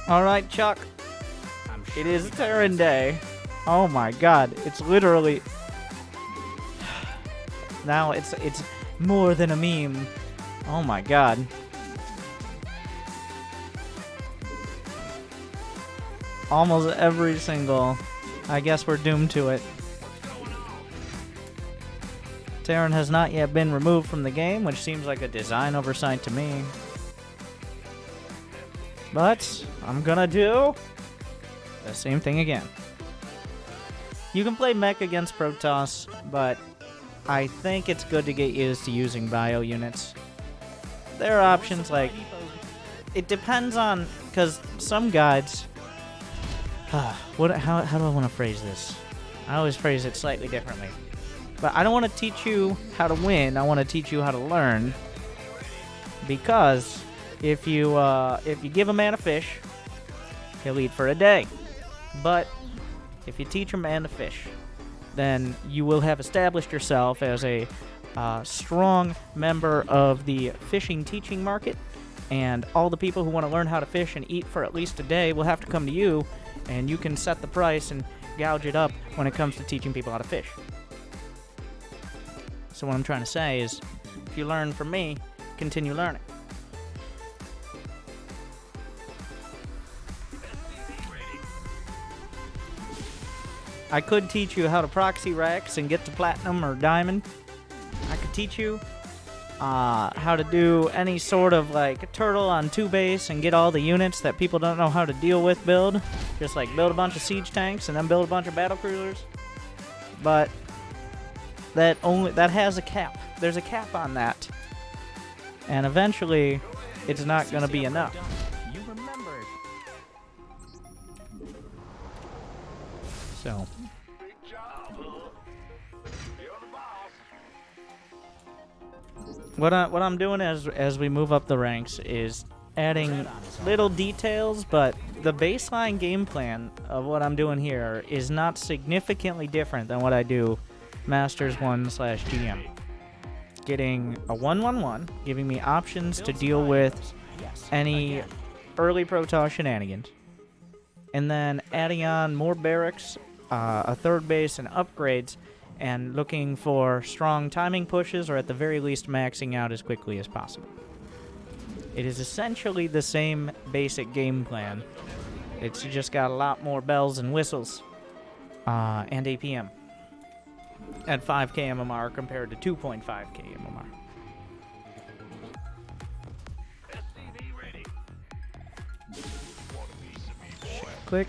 Alright, Chuck. It is Terran Day. Oh my god, it's literally... Now it's more than a meme. Oh my god. Almost every single... I guess we're doomed to it. Terran has not yet been removed from the game, which seems like a design oversight to me. But I'm gonna do the same thing again. You can play mech against Protoss, but I think it's good to get used to using bio units. There are options like... It depends on... Because some guides... how do I want to phrase this? I always phrase it slightly differently. But I don't want to teach you how to win. I want to teach you how to learn. Because... If you give a man a fish, he'll eat for a day. But if you teach a man to fish, then you will have established yourself as a strong member of the fishing teaching market. And all the people who want to learn how to fish and eat for at least a day will have to come to you, and you can set the price, and gouge it up when it comes to teaching people how to fish. So what I'm trying to say is, if you learn from me, continue learning. I could teach you how to proxy racks and get to platinum or diamond. I could teach you how to do any sort of like turtle on 2 base and get all the units that people don't know how to deal with build. Just like build a bunch of siege tanks and then build a bunch of battle cruisers. But that has a cap. There's a cap on that. And eventually it's not going to be enough. You remembered. So Big job, huh? You're the boss. what I'm doing as we move up the ranks is adding little details, but the baseline game plan of what I'm doing here is not significantly different than what I do Masters 1/GM. Getting a 1/1/1, giving me options to deal with any early Protoss shenanigans, and then adding on more barracks, a 3rd base, and upgrades, and looking for strong timing pushes, or at the very least maxing out as quickly as possible. It is essentially the same basic game plan. It's just got a lot more bells and whistles, and APM. At 5k MMR compared to 2.5k MMR. SCV ready. Click.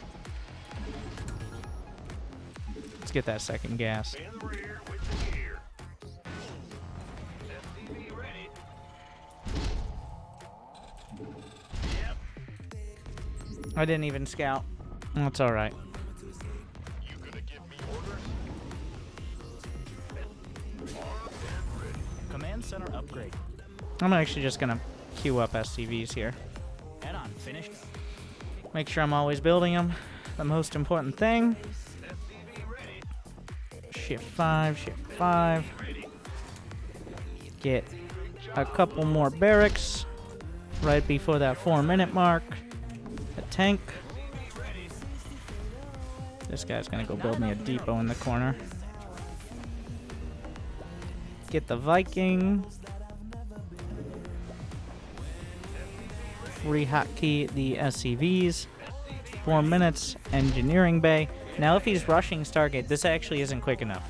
Let's get that second gas. In the rear with the gear. SCV ready. Yep. I didn't even scout. That's alright. You gonna give me orders? Command center upgrade. I'm actually just gonna queue up SCVs here. Head on, finished. Make sure I'm always building them. The most important thing. SCV ready. Shift 5, shift 5. Get a couple more barracks right before that 4-minute mark. A tank. This guy's gonna go build me a depot in the corner. Get the Viking. Rehotkey the SCVs. 4 minutes. Engineering bay. Now if he's rushing Stargate, this actually isn't quick enough.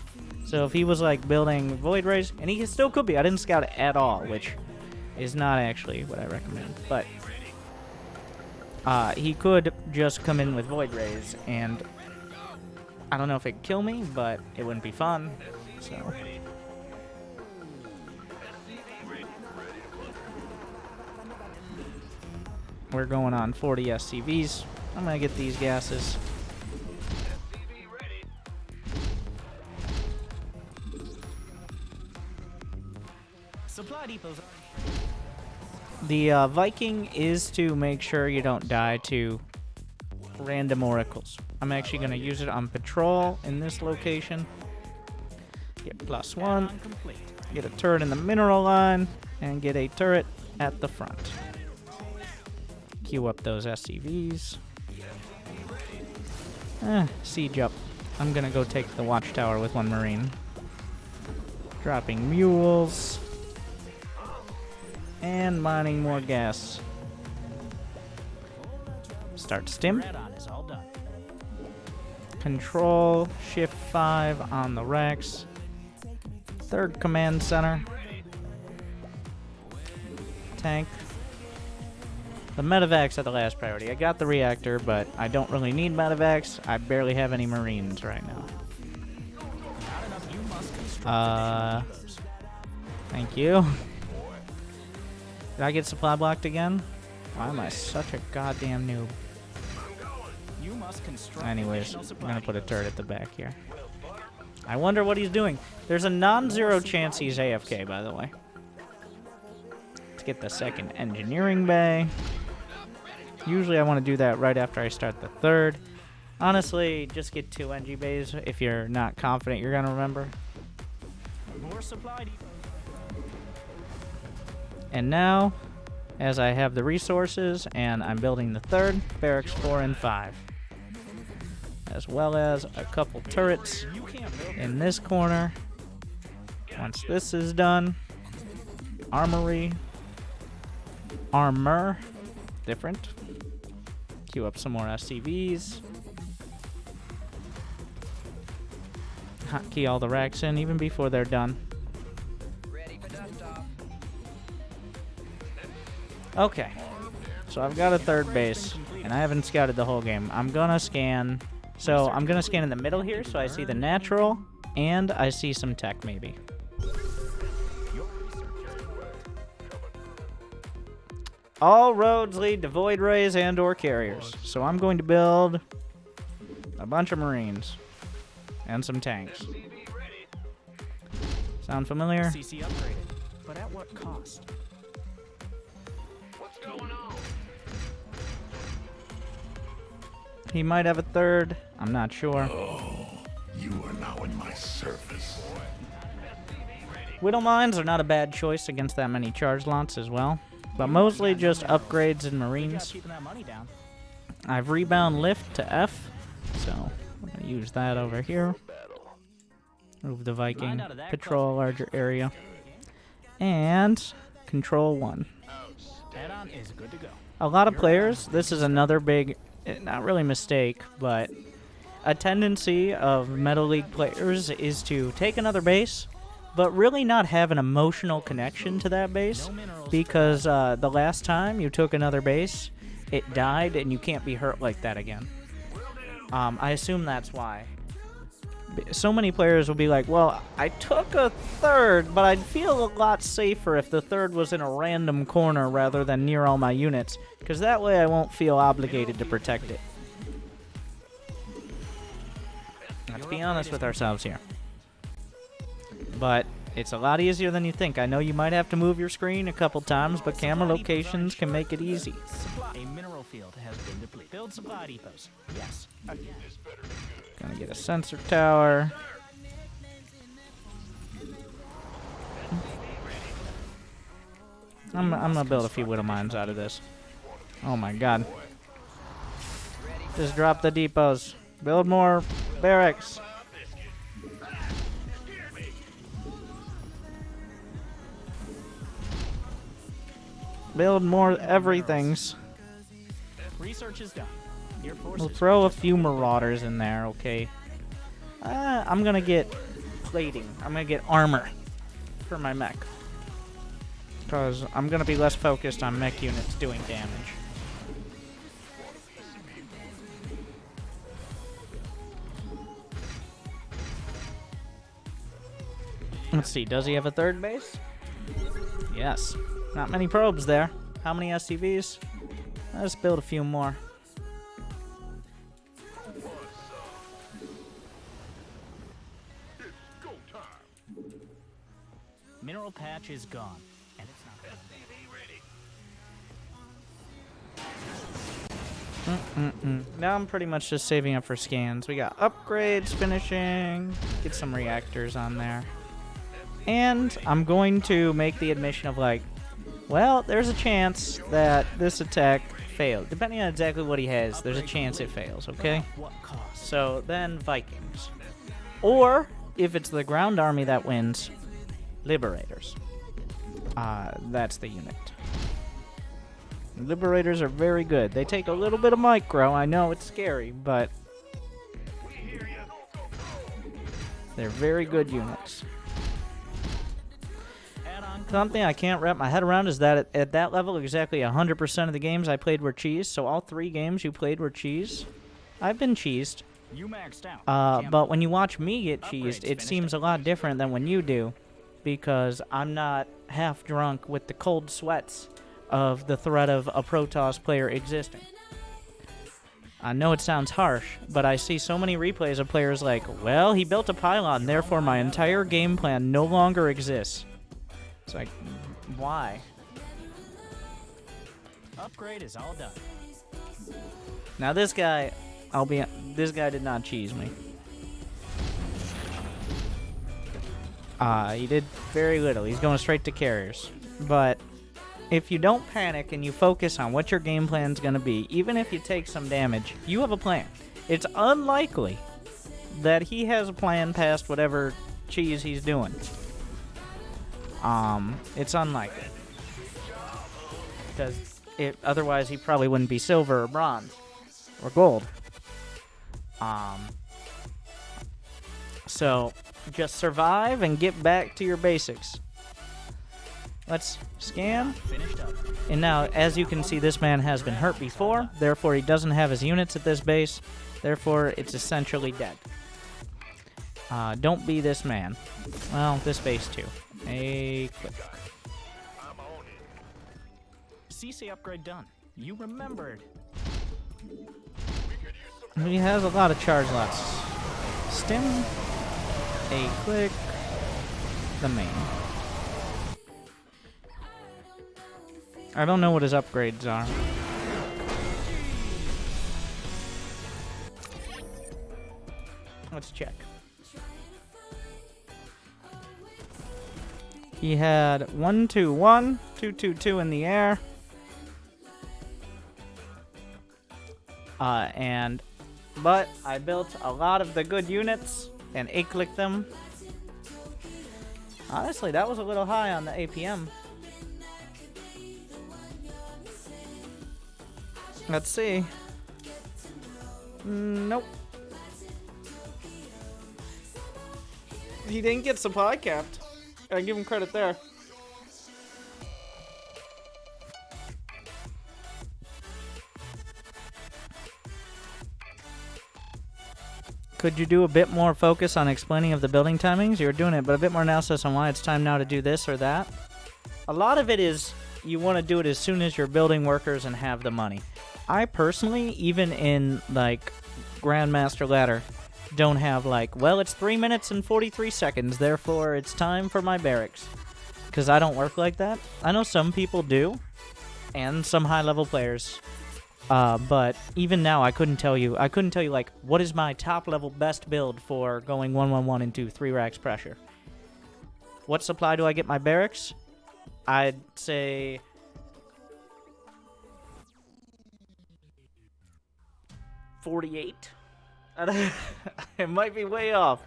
So if he was like building Void Rays, and he still could be, I didn't scout it at all, which is not actually what I recommend. But he could just come in with Void Rays, and I don't know if it'd kill me, but it wouldn't be fun. So we're going on 40 SCVs. I'm gonna get these gases. SCV ready. Supply depots. The Viking is to make sure you don't die to random oracles. I'm actually gonna use it on patrol in this location. Get +1. Complete. Get a turret in the mineral line, and get a turret at the front. Queue up those SCVs. Siege up. I'm gonna go take the watchtower with 1 marine. Dropping mules. And mining more gas. Start stim. Add-on is all done. Control, shift 5 on the racks. 3rd command center. Tank. The medevacs are the last priority. I got the reactor, but I don't really need medevacs. I barely have any marines right now. Thank you. Did I get supply blocked again? Why am I such a goddamn noob? You must construct Anyways, additional I'm supply gonna put a depots. turret at the back here. I wonder what he's doing. There's a non-zero chance he's AFK, by the way. Let's get the 2nd engineering bay. Usually I want to do that right after I start the 3rd. Honestly, just get 2 NG bays if you're not confident you're gonna remember. More supply depots. And now, as I have the resources and I'm building the 3rd, barracks 4 and 5. as well as a couple turrets in this corner. Once this is done, armory, armor, different. Queue up some more SCVs. Hotkey all the racks in even before they're done. Okay, so I've got a third base, and I haven't scouted the whole game. I'm gonna scan, so I'm gonna scan in the middle here, so I see the natural, and I see some tech maybe. All roads lead to void rays and or carriers, so I'm going to build a bunch of marines and some tanks. Sound familiar? CC upgraded, but at what cost? What's going on? He might have a third. I'm not sure. You are now in my service. Whittle mines are not a bad choice against that many charge lots as well, but mostly just upgrades in marines. Keeping that money down. I've rebound lift to F, so I'm going to use that over here. Move the Viking, patrol a larger area, and control 1. Add-on is good to go. A lot of players, this is another big, not really mistake, but a tendency of Meta League players is to take another base, but really not have an emotional connection to that base, because the last time you took another base, it died, and you can't be hurt like that again. I assume that's why. So many players will be like, well, I took a third, but I'd feel a lot safer if the third was in a random corner rather than near all my units, because that way I won't feel obligated to protect it. Let's be honest with ourselves here. But it's a lot easier than you think. I know you might have to move your screen a couple times, but camera locations can make it easy. A mineral field has been depleted. Build supply depots. Yes. Again. Gonna get a sensor tower. I'm gonna build a few Whittle mines out of this. Oh my god. Just drop the depots. Build more barracks. Build more everythings. Research is done. Your We'll forces throw a few marauders in there, okay? I'm gonna get plating. I'm gonna get armor for my mech. Because I'm gonna be less focused on mech units doing damage. Let's see, does he have a third base? Yes. Not many probes there. How many SCVs? Let's build a few more. Mineral patch is gone, and it's not Now I'm pretty much just saving up for scans. We got upgrades finishing. Get some reactors on there. And I'm going to make the admission of like, well, there's a chance that this attack failed. Depending on exactly what he has, there's a chance it fails, okay? what cost. So then Vikings. Or, if it's the ground army that wins, Liberators. That's the unit. Liberators are very good. They take a little bit of micro. I know it's scary, but they're very good units. Something I can't wrap my head around is that at that level, exactly 100% of the games I played were cheese. So all 3 games you played were cheese. I've been cheesed. You maxed out. But when you watch me get cheesed, it seems a lot different than when you do. Because I'm not half drunk with the cold sweats of the threat of a Protoss player existing. I know it sounds harsh, but I see so many replays of players like, well, he built a pylon, therefore my entire game plan no longer exists. It's like, why? Upgrade is all done. Now this guy, this guy did not cheese me. He did very little. He's going straight to carriers. But if you don't panic and you focus on what your game plan's going to be, even if you take some damage, you have a plan. It's unlikely that he has a plan past whatever cheese he's doing. It's unlikely. Because otherwise he probably wouldn't be silver or bronze or gold. So just survive and get back to your basics. Let's scan. Finished up. And now, as you can see, this man has been hurt before. Therefore, he doesn't have his units at this base. Therefore, it's essentially dead. Don't be this man. Well, this base too. A click. I'm on it. CC upgrade done. You remembered. He has a lot of charge lots. Stim. A click. The main. I don't know what his upgrades are. Let's check. He had 1-2-1, 2-2-2 in the air. But I built a lot of the good units and A-clicked them. Honestly, that was a little high on the APM. Let's see. Nope. He didn't get supply capped. I give him credit there. Could you do a bit more focus on explaining of the building timings? You're doing it, but a bit more analysis on why it's time now to do this or that. A lot of it is you want to do it as soon as you're building workers and have the money. I personally, even in like Grandmaster Ladder, don't have like, well, it's 3 minutes and 43 seconds, therefore it's time for my barracks. Because I don't work like that. I know some people do, and some high-level players. But even now, I couldn't tell you like what is my top-level best build for going 1-1-1 into 3 racks pressure. What supply do I get my barracks? I'd say 48. It might be way off,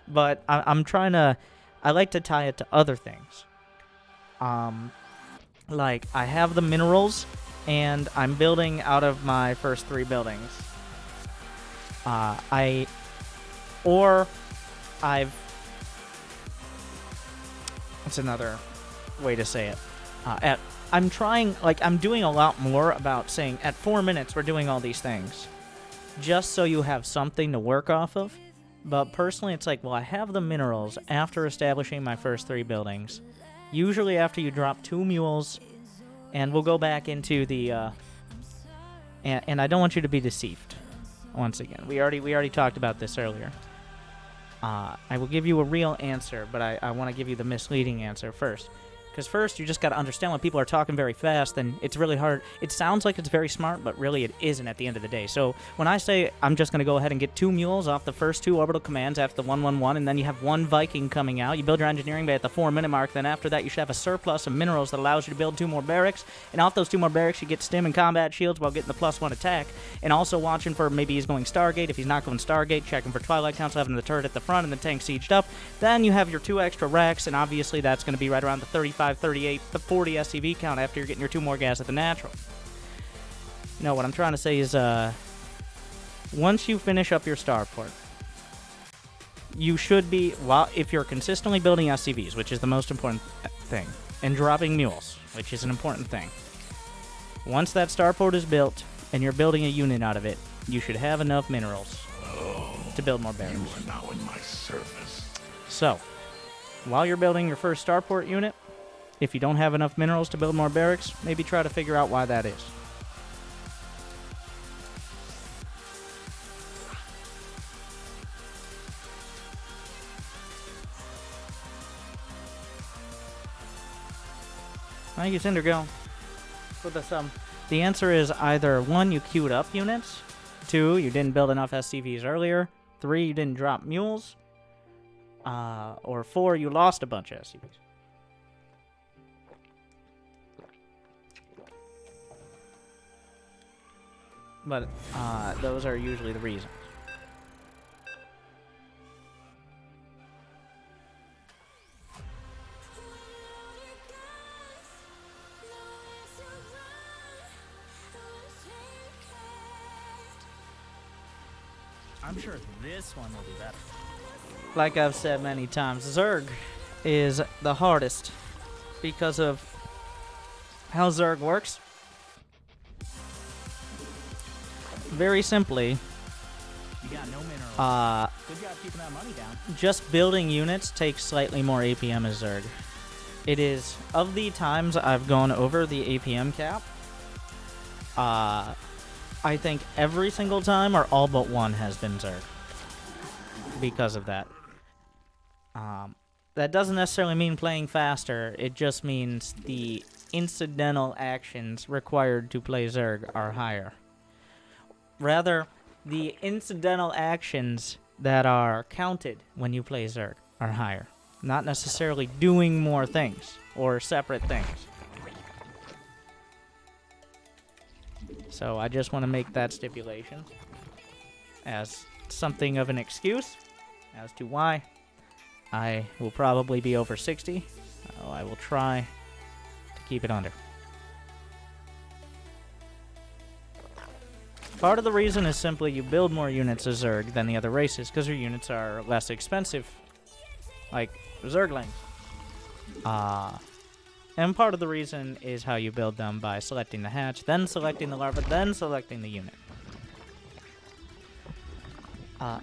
but I'm trying to. I like to tie it to other things. Like I have the minerals, and I'm building out of my first 3 buildings. What's another way to say it? I'm doing a lot more about saying at 4 minutes we're doing all these things. Just so you have something to work off of. But personally, it's like, well, I have the minerals after establishing my first 3 buildings. Usually after you drop 2 mules, and we'll go back into the, and I don't want you to be deceived. Once again, we already talked about this earlier. I will give you a real answer, but I want to give you the misleading answer first. Because first, you just got to understand when people are talking very fast, then it's really hard. It sounds like it's very smart, but really it isn't at the end of the day. So when I say I'm just going to go ahead and get 2 mules off the first 2 orbital commands after the 1-1-1, and then you have 1 Viking coming out, you build your engineering bay at the 4-minute mark, then after that you should have a surplus of minerals that allows you to build 2 more barracks, and off those 2 more barracks you get stim and combat shields while getting the +1 attack, and also watching for maybe he's going Stargate. If he's not going Stargate, checking for Twilight Council, having the turret at the front and the tank sieged up. Then you have your 2 extra racks, and obviously that's going to be right around the 35, 38, the 40 SCV count after you're getting your 2 more gas at the natural. No, what I'm trying to say is, once you finish up your starport, you should be, well, if you're consistently building SCVs, which is the most important thing, and dropping mules, which is an important thing. Once that starport is built, and you're building a unit out of it, you should have enough minerals to build more barracks. You are now in my service. So, while you're building your first starport unit, if you don't have enough minerals to build more barracks, maybe try to figure out why that is. Thank you, Cindergill, for the sum. The answer is either 1, you queued up units, 2, you didn't build enough SCVs earlier, 3, you didn't drop mules, or 4, you lost a bunch of SCVs. But those are usually the reasons. I'm sure this one will be better. Like I've said many times, Zerg is the hardest because of how Zerg works. Very simply, You got no minerals. Good job keeping that money down. just building units takes slightly more APM as Zerg. It is, of the times I've gone over the APM cap, I think every single time, or all but one, has been Zerg. Because of that. That doesn't necessarily mean playing faster, it just means the incidental actions required to play Zerg are higher. Rather, the incidental actions that are counted when you play Zerg are higher. Not necessarily doing more things, or separate things. So I just want to make that stipulation as something of an excuse as to why I will probably be over 60. I will try to keep it under. Part of the reason is simply you build more units as Zerg than the other races because your units are less expensive, like Zerglings. And part of the reason is how you build them by selecting the hatch, then selecting the larva, then selecting the unit.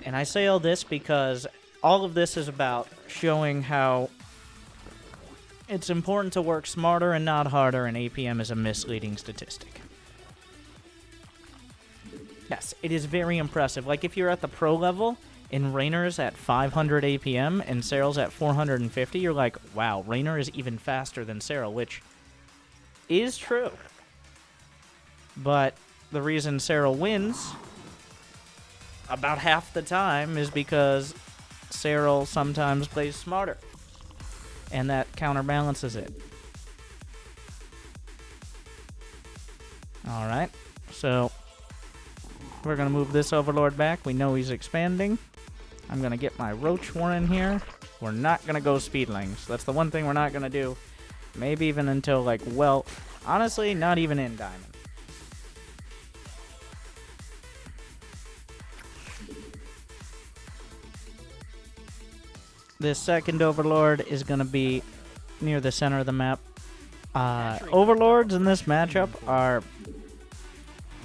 And I say all this because all of this is about showing how it's important to work smarter and not harder, and APM is a misleading statistic. Yes, it is very impressive. Like, if you're at the pro level, and Raynor's at 500 APM, and Seryl's at 450, you're like, wow, Raynor is even faster than Seryl, which is true. But the reason Seryl wins about half the time is because Seryl sometimes plays smarter, and that counterbalances it. Alright, so we're going to move this Overlord back. We know he's expanding. I'm going to get my Roach Warren here. We're not going to go Speedlings. That's the one thing we're not going to do. Maybe even until, like, well, honestly, not even in Diamond. This second Overlord is going to be near the center of the map. Overlords in this matchup are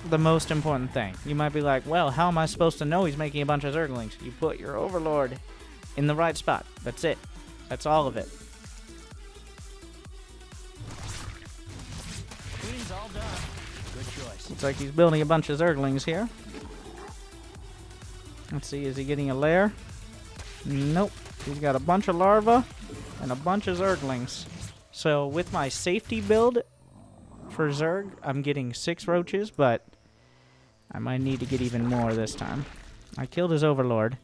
the most important thing. You might be like, well, how am I supposed to know he's making a bunch of Zerglings? You put your Overlord in the right spot. That's it. That's all of it. Queen's all done. Good choice. Looks like he's building a bunch of Zerglings here. Let's see, is he getting a lair? Nope. He's got a bunch of larvae and a bunch of Zerglings. So with my safety build for Zerg, I'm getting 6 roaches, but I might need to get even more this time. I killed his Overlord.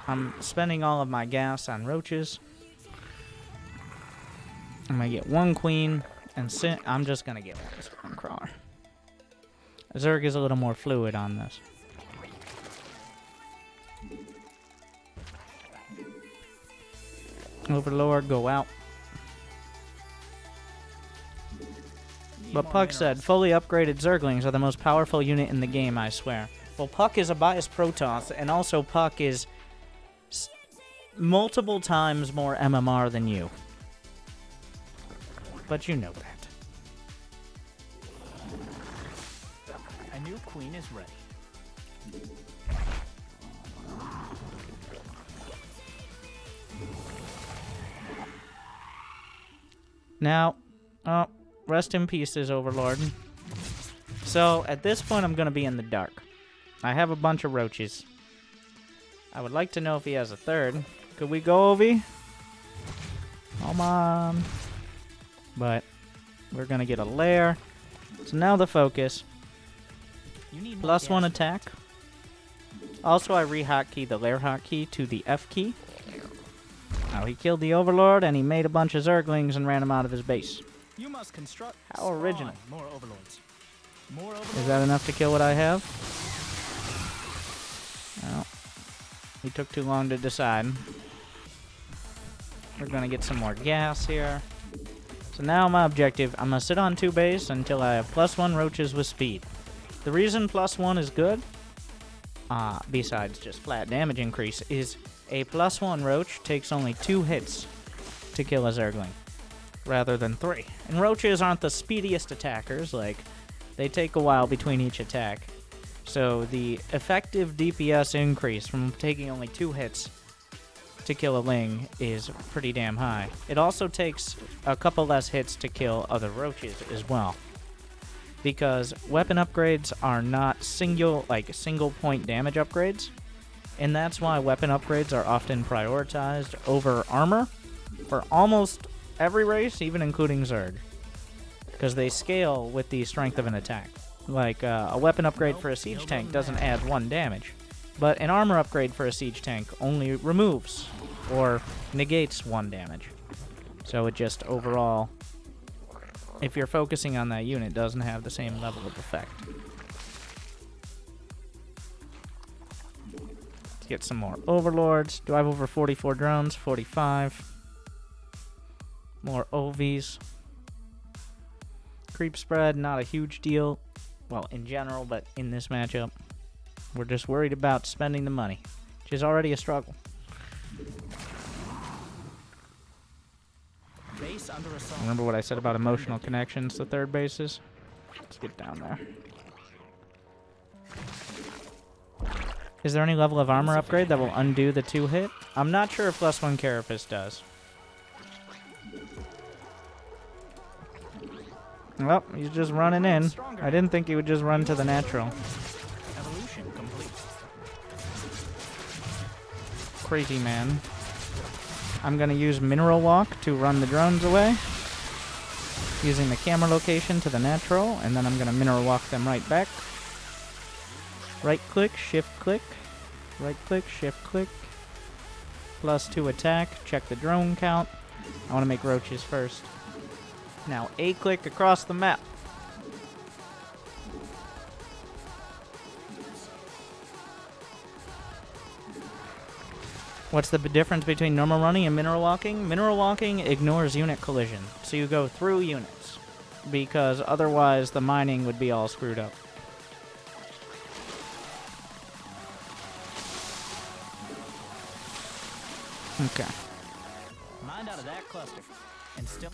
I'm spending all of my gas on roaches. I'm going to get 1 queen, and I'm just going to get 1 crawler. Zerg is a little more fluid on this. Overlord, go out. But Puck said, fully upgraded Zerglings are the most powerful unit in the game, I swear. Well, Puck is a biased Protoss, and also Puck is multiple times more MMR than you. But you know that. A new queen is ready. Now, rest in pieces, Overlord. So, at this point, I'm going to be in the dark. I have a bunch of roaches. I would like to know if he has a third. Could we go, Ovi? Come on. But we're going to get a lair. So now the focus. You need +1 attack. Also, I re-hotkey the lair hotkey to the F key. Now, he killed the Overlord, and he made a bunch of Zerglings and ran him out of his base. You must construct How original. more overlords. More Is that enough to kill what I have? Well, he took too long to decide. We're gonna get some more gas here. So now my objective, I'm gonna sit on 2 base until I have +1 roaches with speed. The reason +1 is good, besides just flat damage increase, is a +1 roach takes only 2 hits to kill a Zergling, rather than 3. And roaches aren't the speediest attackers, like, they take a while between each attack. So the effective DPS increase from taking only 2 hits to kill a Ling is pretty damn high. It also takes a couple less hits to kill other roaches as well, because weapon upgrades are not single point damage upgrades, and that's why weapon upgrades are often prioritized over armor for almost every race, even including Zerg, because they scale with the strength of an attack. Like, a weapon upgrade for a siege tank doesn't add 1 damage, but an armor upgrade for a siege tank only removes or negates 1 damage. So it just overall, if you're focusing on that unit, doesn't have the same level of effect. Let's get some more overlords. Do I have over 44 drones? 45. More OVs. Creep spread, not a huge deal. Well, in general, but in this matchup, we're just worried about spending the money, which is already a struggle. base under assault. Remember what I said about emotional connections to third bases? Let's get down there. Is there any level of armor upgrade that will undo the 2 hit? I'm not sure if +1 Carapace does. Well, he's just running in. I didn't think he would just run to the natural. Evolution complete. Crazy man. I'm gonna use Mineral Walk to run the drones away, using the camera location to the natural, and then I'm gonna Mineral Walk them right back. Right click, shift click, right click, shift click. +2 attack, check the drone count. I wanna make roaches first. Now A click across the map. What's the difference between normal running and mineral walking? Mineral walking ignores unit collision, so you go through units, because otherwise the mining would be all screwed up. Okay. Mind out of that cluster. And still.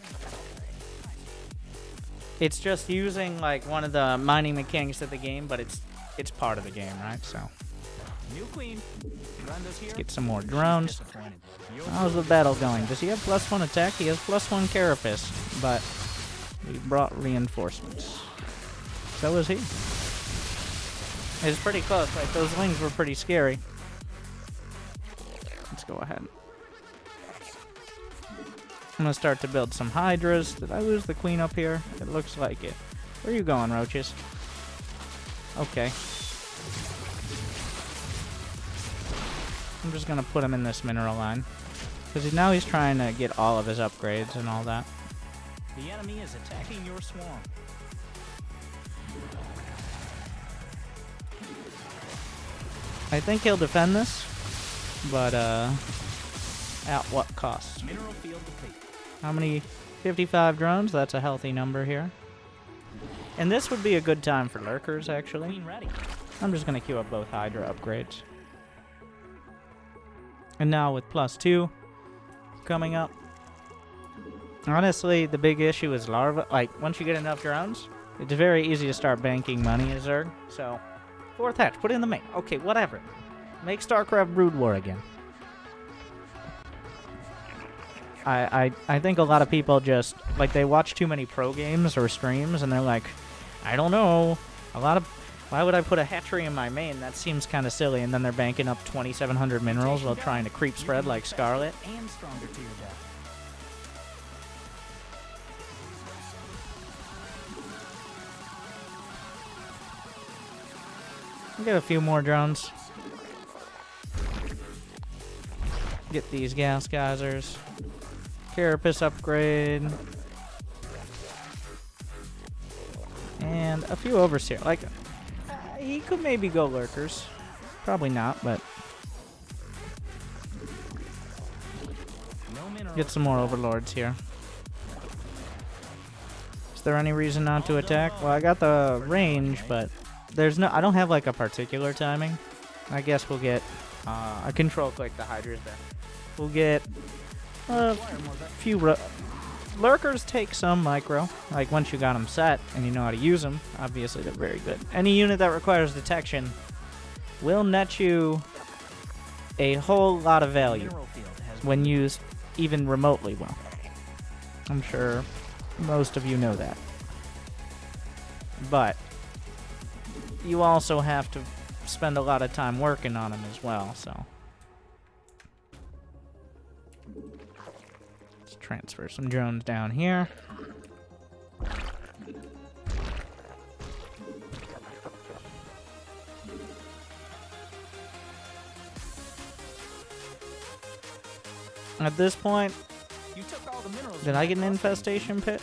It's just using like one of the mining mechanics of the game, but it's part of the game, right? So New queen. Brenda's here. let's get some more drones. How's the battle going? Does he have +1 attack? He has +1 Carapace, but we brought reinforcements. So is he. It's pretty close, right? Those lings were pretty scary. Let's go ahead. I'm gonna start to build some Hydras. Did I lose the queen up here? It looks like it. Where are you going, roaches? Okay. I'm just gonna put him in this mineral line, because now he's trying to get all of his upgrades and all that. The enemy is attacking your swarm. I think he'll defend this, but at what cost? Mineral field depleted. How many? 55 drones? That's a healthy number here. And this would be a good time for lurkers, actually. Queen ready. I'm just going to queue up both Hydra upgrades. And now with +2 coming up. Honestly, the big issue is larva. Like, once you get enough drones, it's very easy to start banking money as Zerg. So, 4th hatch, put it in the main. Okay, whatever. Make StarCraft Brood War again. I think a lot of people just, like, they watch too many pro games or streams, and they're like, I don't know. Why would I put a hatchery in my main? That seems kind of silly. And then they're banking up 2,700 minerals while trying to creep spread like Scarlet. And stronger to your death. We'll get a few more drones. Get these gas geysers. Carapace upgrade. And a few overseer. Like, he could maybe go lurkers. Probably not, but No mineral. get some more overlords here. Is there any reason not to attack? Well, I got the range, but there's no. I don't have like a particular timing. I guess we'll get a control click the hydras there. We'll get a few lurkers. Take some micro. Like once you got them set and you know how to use them, obviously they're very good. Any unit that requires detection will net you a whole lot of value Mineral field has when used even remotely well. I'm sure most of you know that. But you also have to spend a lot of time working on them as well, so. Let's transfer some drones down here. At this point, You took all the minerals. did I get an infestation pit?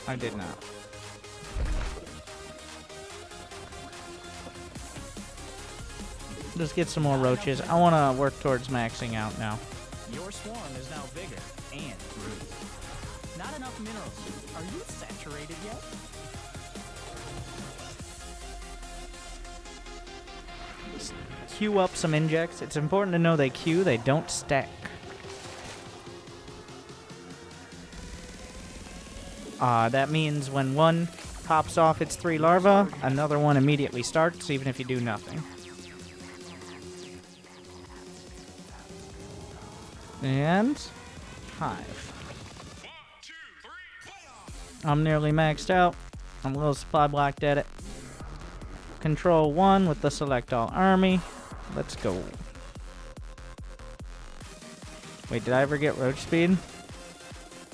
I did not. Let's get some more roaches. I want to work towards maxing out now. Your swarm is now bigger and rude. Not enough minerals. Are you saturated yet? Queue up some injects. It's important to know they queue, they don't stack. That means when one pops off its 3 larvae, another one immediately starts, even if you do nothing. And hive. I'm nearly maxed out. I'm a little supply blocked at it. Control 1 with the select all army. Let's go. Wait, did I ever get roach speed?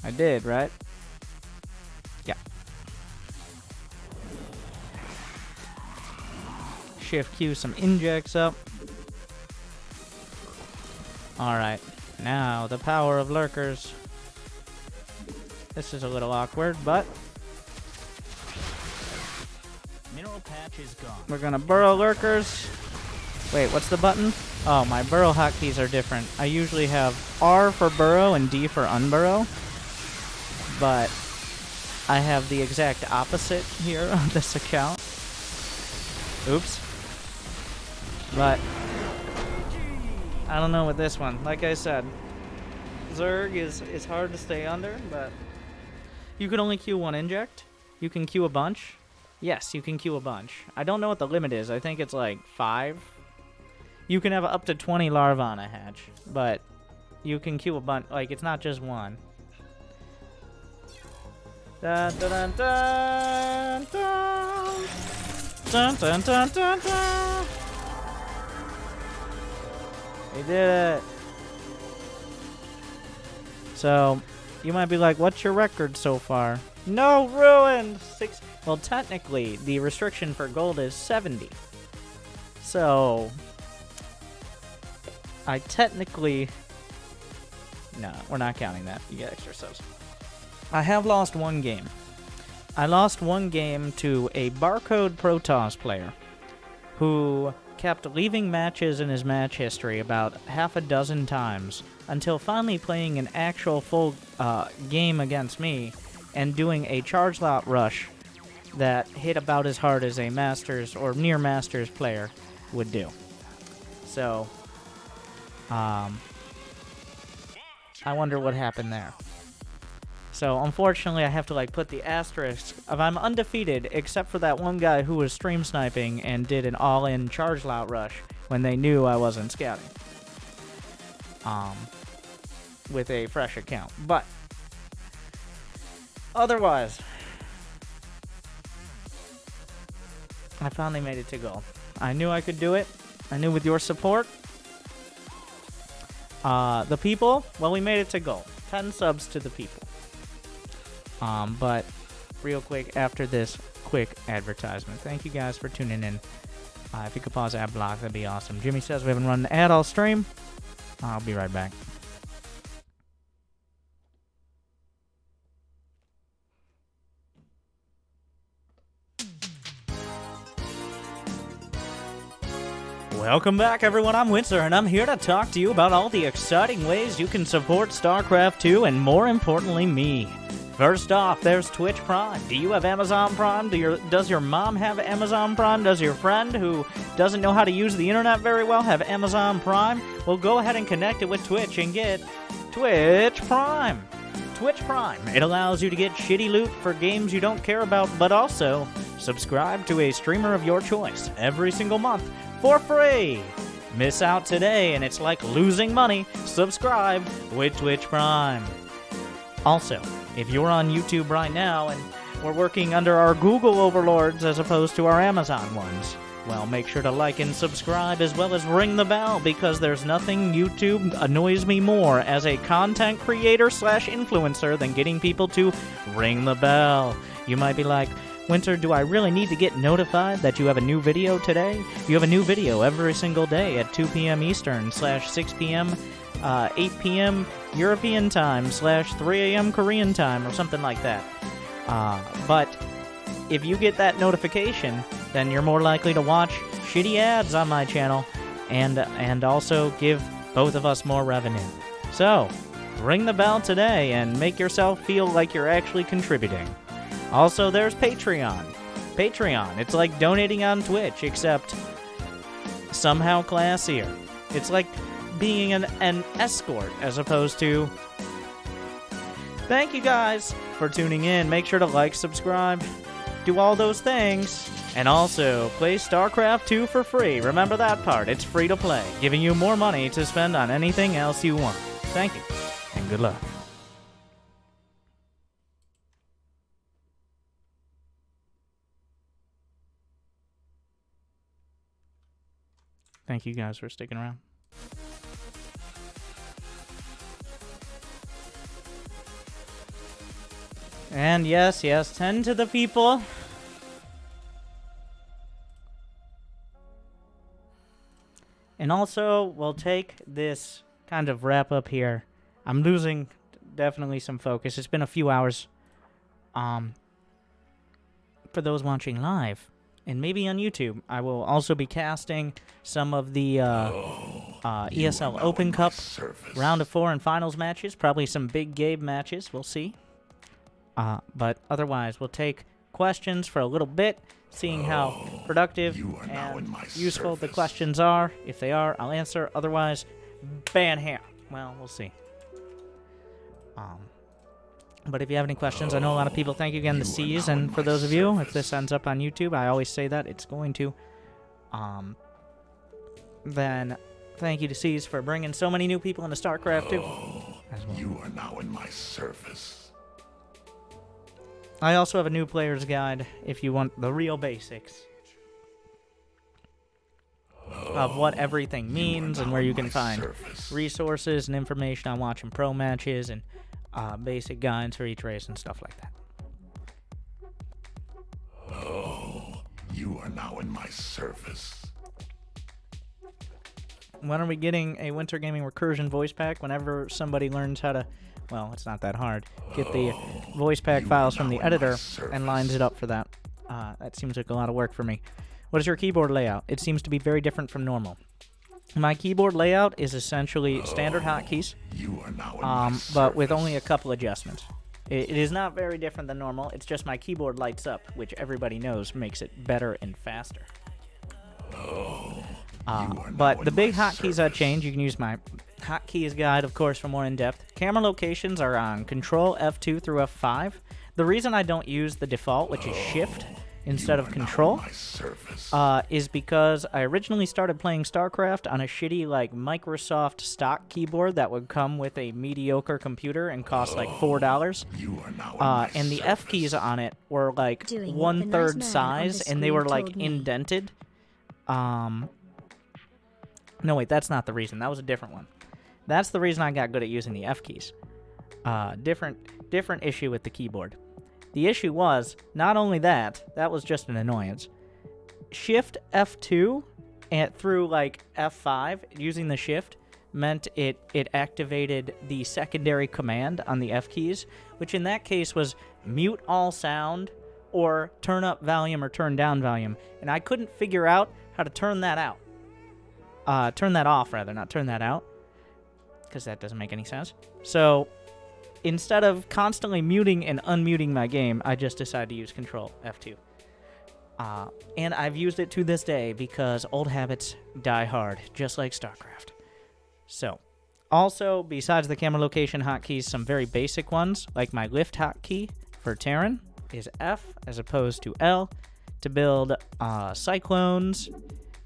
I did, right? Yeah. Shift Q some injects up. Alright. Now, the power of lurkers. This is a little awkward, but Mineral patch is gone. we're gonna burrow lurkers. Wait, what's the button? Oh, my burrow hotkeys are different. I usually have R for burrow and D for unburrow, but I have the exact opposite here on this account. Oops. But I don't know with this one. Like I said, Zerg is hard to stay under, but you can only queue 1 inject. You can queue a bunch. Yes, you can queue a bunch. I don't know what the limit is. I think it's like 5. You can have up to 20 larvae on a hatch, but you can queue a bunch. Like, it's not just 1. Dun, dun, dun, dun, dun. Dun, dun, dun, dun, dun. We did it. So, you might be like, what's your record so far? No ruined! 6. Well, technically, the restriction for gold is 70. So, I technically... No, we're not counting that. You get extra subs. I have lost 1 game. I lost 1 game to a Barcode Protoss player who kept leaving matches in his match history about half a dozen times until finally playing an actual full game against me and doing a charge lot rush that hit about as hard as a Masters or near Masters player would do. So, I wonder what happened there. So, unfortunately, I have to, like, put the asterisk of I'm undefeated, except for that one guy who was stream sniping and did an all-in charge lot rush when they knew I wasn't scouting. With a fresh account. But, otherwise, I finally made it to gold. I knew I could do it. I knew with your support. The people, well, we made it to gold. 10 subs to the people. But real quick, after this quick advertisement, thank you guys for tuning in. If you could pause ad block, that'd be awesome. Jimmy says we haven't run an ad all stream. I'll be right back. Welcome back, everyone. I'm Winter, and I'm here to talk to you about all the exciting ways you can support StarCraft 2, and more importantly, me. First off, there's Twitch Prime. Do you have Amazon Prime? Does your mom have Amazon Prime? Does your friend who doesn't know how to use the internet very well have Amazon Prime? Well, go ahead and connect it with Twitch and get Twitch Prime. Twitch Prime. It allows you to get shitty loot for games you don't care about, but also subscribe to a streamer of your choice every single month for free. Miss out today, and it's like losing money. Subscribe with Twitch Prime. Also, if you're on YouTube right now and we're working under our Google overlords as opposed to our Amazon ones, well, make sure to like and subscribe as well as ring the bell, because there's nothing YouTube annoys me more as a content creator / influencer than getting people to ring the bell. You might be like, Winter, do I really need to get notified that you have a new video today? You have a new video every single day at 2 p.m. Eastern / 6 p.m. 8 p.m. European time / 3 a.m. Korean time or something like that. But if you get that notification, then you're more likely to watch shitty ads on my channel and also give both of us more revenue. So, ring the bell today and make yourself feel like you're actually contributing. Also, there's Patreon. Patreon, it's like donating on Twitch, except somehow classier. It's like being an escort as opposed to... Thank you guys for tuning in. Make sure to like, subscribe, do all those things, and also play StarCraft 2 for free. Remember that part. It's free to play, giving you more money to spend on anything else you want. Thank you, and good luck. Thank you guys for sticking around. And yes, 10 to the people. And also, we'll take this kind of wrap up here. I'm losing definitely some focus. It's been a few hours. For those watching live, and maybe on YouTube, I will also be casting some of the ESL Open Cup round of 4 and finals matches. Probably some big Gabe matches. We'll see. But otherwise, we'll take questions for a little bit, seeing how productive and useful the questions are. If they are, I'll answer. Otherwise, ban him. Well, we'll see. But if you have any questions, I know a lot of people. Thank you again to C's, and for those of you, if this ends up on YouTube, I always say that it's going to. Then thank you to C's for bringing so many new people into StarCraft 2. As well. You are now in my service. I also have a new player's guide if you want the real basics of what everything means and where you can find resources and information on watching pro matches and basic guides for each race and stuff like that. Oh, you are now in my service. When are we getting a Winter Gaming Recursion voice pack? Whenever somebody learns how to, well, it's not that hard, get the voice pack files from the editor and lines it up for that. That seems like a lot of work for me. What is your keyboard layout? It seems to be very different from normal. My keyboard layout is essentially standard hotkeys, but with only a couple adjustments. It is not very different than normal. It's just my keyboard lights up, which everybody knows makes it better and faster. But the big hotkeys I change, you can use my hotkeys guide, of course, for more in-depth. Camera locations are on Control F2 through F5. The reason I don't use the default, which is Shift instead of Control, is because I originally started playing StarCraft on a shitty, like, Microsoft stock keyboard that would come with a mediocre computer and cost, like, $4. And the F keys on it were, like, 1/3 size, and they were, like, indented. No, wait, that's not the reason. That was a different one. That's the reason I got good at using the F keys. Different issue with the keyboard. The issue was, not only that was just an annoyance. Shift F2 through, like, F5, using the shift, meant it activated the secondary command on the F keys, which in that case was mute all sound or turn up volume or turn down volume. And I couldn't figure out how to turn that out. turn that off rather, not turn that out, because that doesn't make any sense. So instead of constantly muting and unmuting my game, I just decided to use Control F2. And I've used it to this day because old habits die hard, just like StarCraft. So, also, besides the camera location hotkeys, some very basic ones, like my lift hotkey for Terran is F as opposed to L. To build Cyclones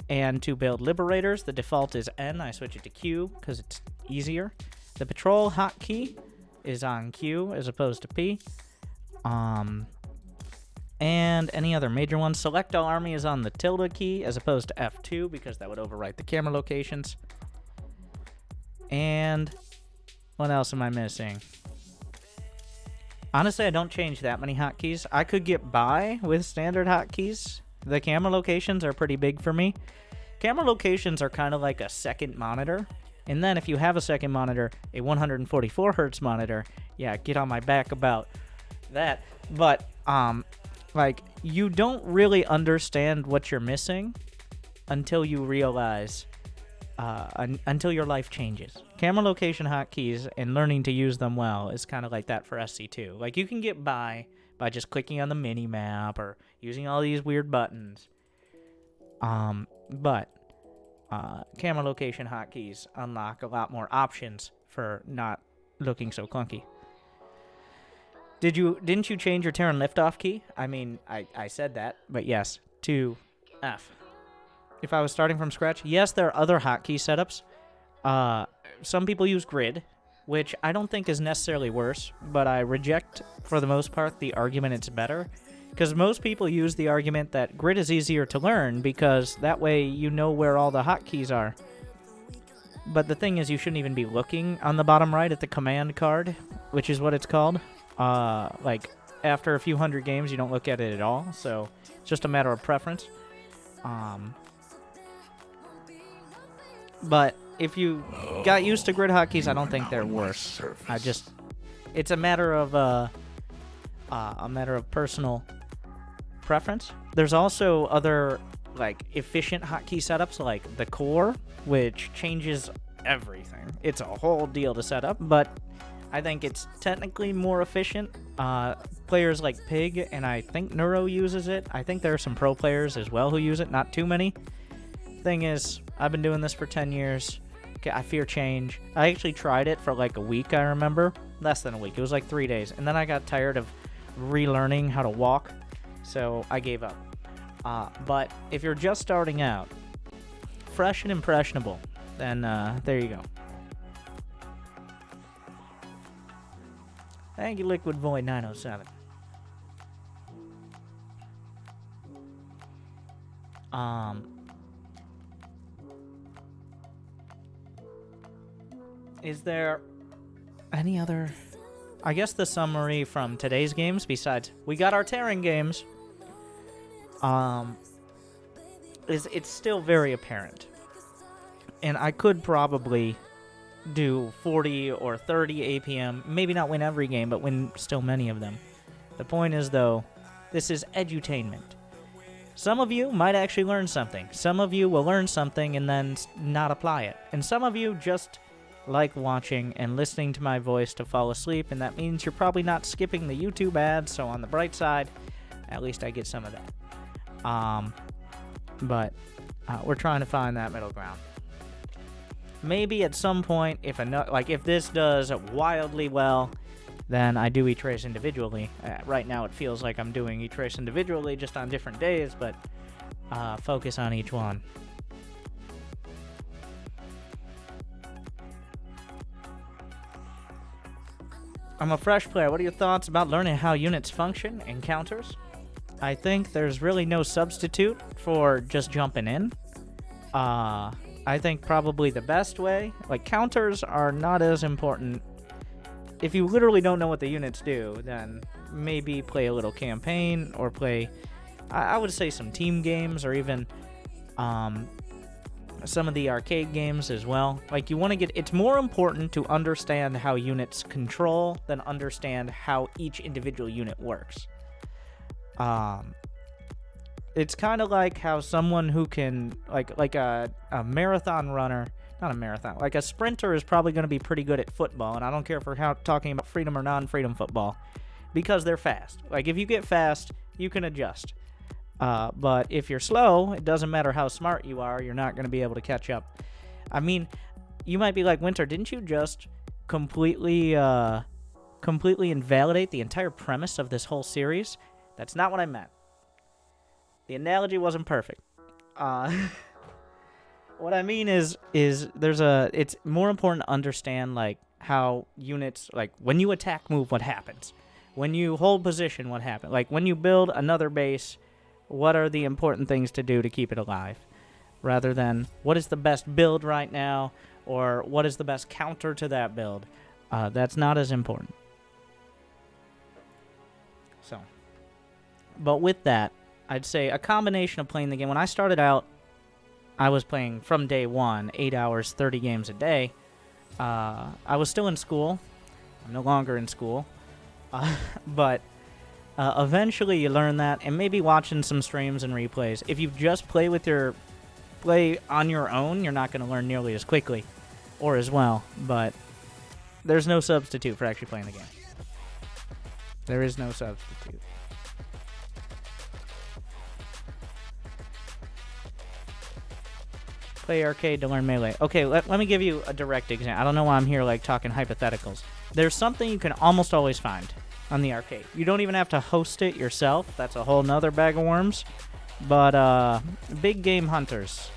and to build Liberators, the default is N. I switch it to Q because it's easier. The Patrol hotkey is on Q as opposed to P. And any other major ones. Select all army is on the tilde key as opposed to F2 because that would overwrite the camera locations. And what else am I missing? Honestly, I don't change that many hotkeys. I could get by with standard hotkeys. The camera locations are pretty big for me. Camera locations are kind of like a second monitor. And then if you have a second monitor, a 144 hertz monitor, yeah, get on my back about that. But, like, you don't really understand what you're missing until you realize, until your life changes. Camera location hotkeys and learning to use them well is kind of like that for SC2. Like, you can get by just clicking on the mini-map or using all these weird buttons. But camera location hotkeys unlock a lot more options for not looking so clunky. Didn't you change your Terran liftoff key? I mean, I said that, but yes, to F. If I was starting from scratch, yes, there are other hotkey setups. Some people use grid, which I don't think is necessarily worse, but I reject, for the most part, the argument it's better. Because most people use the argument that grid is easier to learn because that way you know where all the hotkeys are. But the thing is, you shouldn't even be looking on the bottom right at the command card, which is what it's called. Like, after a few hundred games, you don't look at it at all, so it's just a matter of preference. But if you got used to grid hotkeys, I don't think they're worse. It's a matter of personal preference. There's also other, like, efficient hotkey setups, like the core, which changes everything. It's a whole deal to set up, but I think it's technically more efficient. Players like Pig and I think Neuro uses it. I think there are some pro players as well who use it, not too many. Thing is, I've been doing this for 10 years. Okay, I fear change. I actually tried it for like a week, I remember. Less than a week. It was like 3 days. And then I got tired of relearning how to walk, so I gave up. But if you're just starting out, fresh and impressionable, then there you go. Thank you, Liquid Void 907. Is there any other... I guess the summary from today's games, besides we got our Terran games, is it's still very apparent. And I could probably do 40 or 30 APM, maybe not win every game, but win still many of them. The point is, though, this is edutainment. Some of you might actually learn something. Some of you will learn something and then not apply it. And some of you just like watching and listening to my voice to fall asleep, and that means you're probably not skipping the YouTube ads, so on the bright side, at least I get some of that. But we're trying to find that middle ground. Maybe at some point, if this does wildly well, then I do each race individually. Right now it feels like I'm doing each race individually, just on different days, but focus on each one. I'm a fresh player. What are your thoughts about learning how units function and counters? I think there's really no substitute for just jumping in. I think probably the best way, like, counters are not as important. If you literally don't know what the units do, then maybe play a little campaign or play, I would say, some team games, or even some of the arcade games as well. Like, you want to get, it's more important to understand how units control than understand how each individual unit works. it's kind of like how someone who can, like a marathon runner, not a marathon, like a sprinter is probably going to be pretty good at football, and I don't care if we're talking about freedom or non-freedom football, because they're fast. Like, if you get fast, you can adjust. But if you're slow, it doesn't matter how smart you are, you're not going to be able to catch up. I mean, you might be like, Winter, didn't you just completely invalidate the entire premise of this whole series? That's not what I meant. The analogy wasn't perfect. What I mean is it's more important to understand, like, how units, like, when you attack move, what happens? When you hold position, what happens? Like, when you build another base, what are the important things to do to keep it alive? Rather than, what is the best build right now? Or what is the best counter to that build? That's not as important. So, but with that, I'd say a combination of playing the game. When I started out, I was playing from day one, 8 hours, 30 games a day. I was still in school. I'm no longer in school. But eventually you learn that, and maybe watching some streams and replays. If you just play on your own, you're not going to learn nearly as quickly or as well. But there's no substitute for actually playing the game. There is no substitute. Play arcade to learn melee. Okay, let me give you a direct example. I don't know why I'm here like talking hypotheticals. There's something you can almost always find on the arcade. You don't even have to host it yourself. That's a whole nother bag of worms. But big game hunters.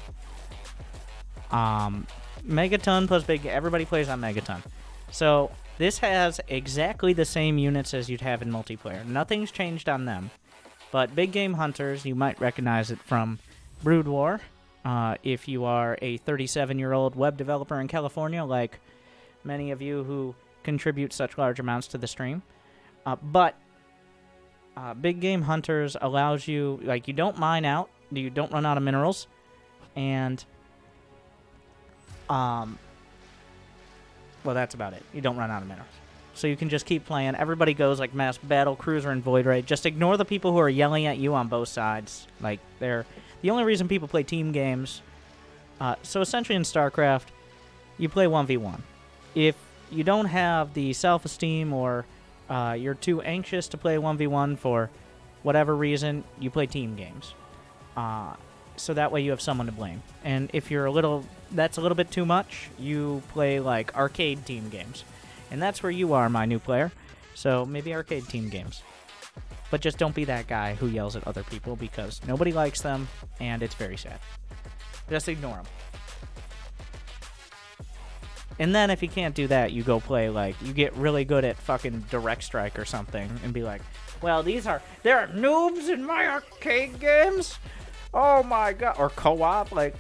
Megaton plus big. Everybody plays on Megaton. So this has exactly the same units as you'd have in multiplayer. Nothing's changed on them. But big game hunters, you might recognize it from Brood War. If you are a 37-year-old web developer in California, like many of you who contribute such large amounts to the stream. But Big Game Hunters allows you, like, you don't mine out, you don't run out of minerals, and, well, that's about it. You don't run out of minerals. So you can just keep playing. Everybody goes, like, Mass Battle, Cruiser, and Void Raid. Just ignore the people who are yelling at you on both sides. Like, they're... The only reason people play team games, so essentially in StarCraft, you play 1v1. If you don't have the self-esteem or you're too anxious to play 1v1 for whatever reason, you play team games. So that way you have someone to blame. And if you're that's a little bit too much, you play like arcade team games. And that's where you are, my new player. So maybe arcade team games. But just don't be that guy who yells at other people because nobody likes them, and it's very sad. Just ignore them. And then if you can't do that, you go play, like, you get really good at fucking Direct Strike or something, and be like, well, there are noobs in my arcade games? Oh my god. Or co-op, like...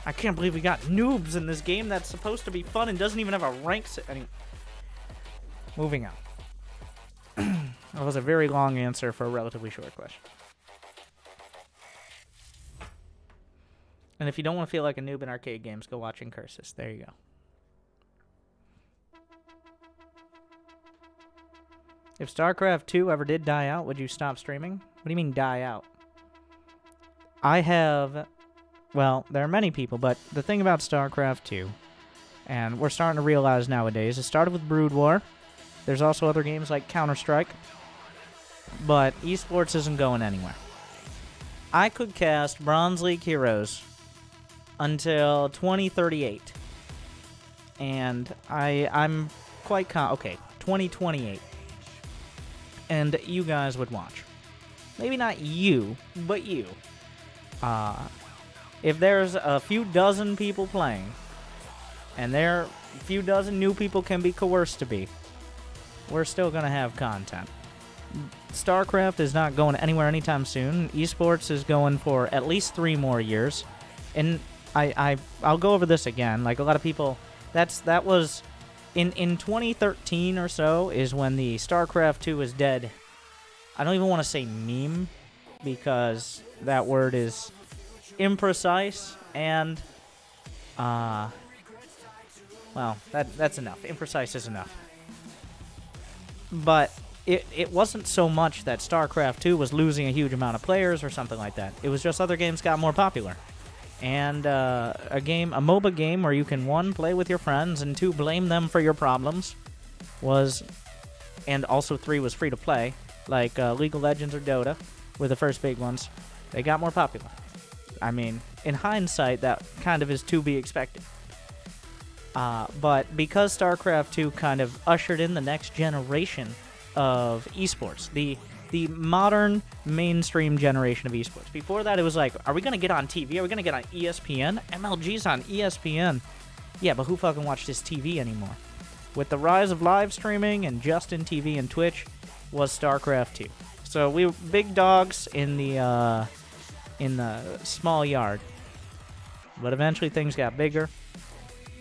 I can't believe we got noobs in this game that's supposed to be fun and doesn't even have a rank... Moving on. That was a very long answer for a relatively short question. And if you don't want to feel like a noob in arcade games, go watch Incursus. There you go. If StarCraft 2 ever did die out, would you stop streaming? What do you mean die out? I have... Well, there are many people, but the thing about StarCraft 2, and we're starting to realize nowadays, it started with Brood War. There's also other games like Counter-Strike. But esports isn't going anywhere. I could cast Bronze League heroes until 2038. And I'm quite okay, 2028. And you guys would watch. Maybe not you, but you. If there's a few dozen people playing, and a few dozen new people can be coerced to be, we're still going to have content. StarCraft is not going anywhere anytime soon. Esports is going for at least 3 more years. And I'll go over this again. Like a lot of people, that was in 2013 or so is when the StarCraft 2 was dead. I don't even want to say meme because that word is imprecise and well, that's enough. Imprecise is enough. But it wasn't so much that StarCraft 2 was losing a huge amount of players or something like that. It was just other games got more popular. And a MOBA game where you can, 1, play with your friends, and 2, blame them for your problems was, and also 3 was free to play, like League of Legends or Dota were the first big ones. They got more popular. I mean, in hindsight, that kind of is to be expected. But because StarCraft 2 kind of ushered in the next generation of esports, the modern mainstream generation of esports. Before that, it was like, are we going to get on TV? Are we going to get on ESPN? MLG's on ESPN. Yeah, but who fucking watched this TV anymore? With the rise of live streaming and Justin TV and Twitch, was StarCraft 2. So we were big dogs in the small yard. But eventually things got bigger.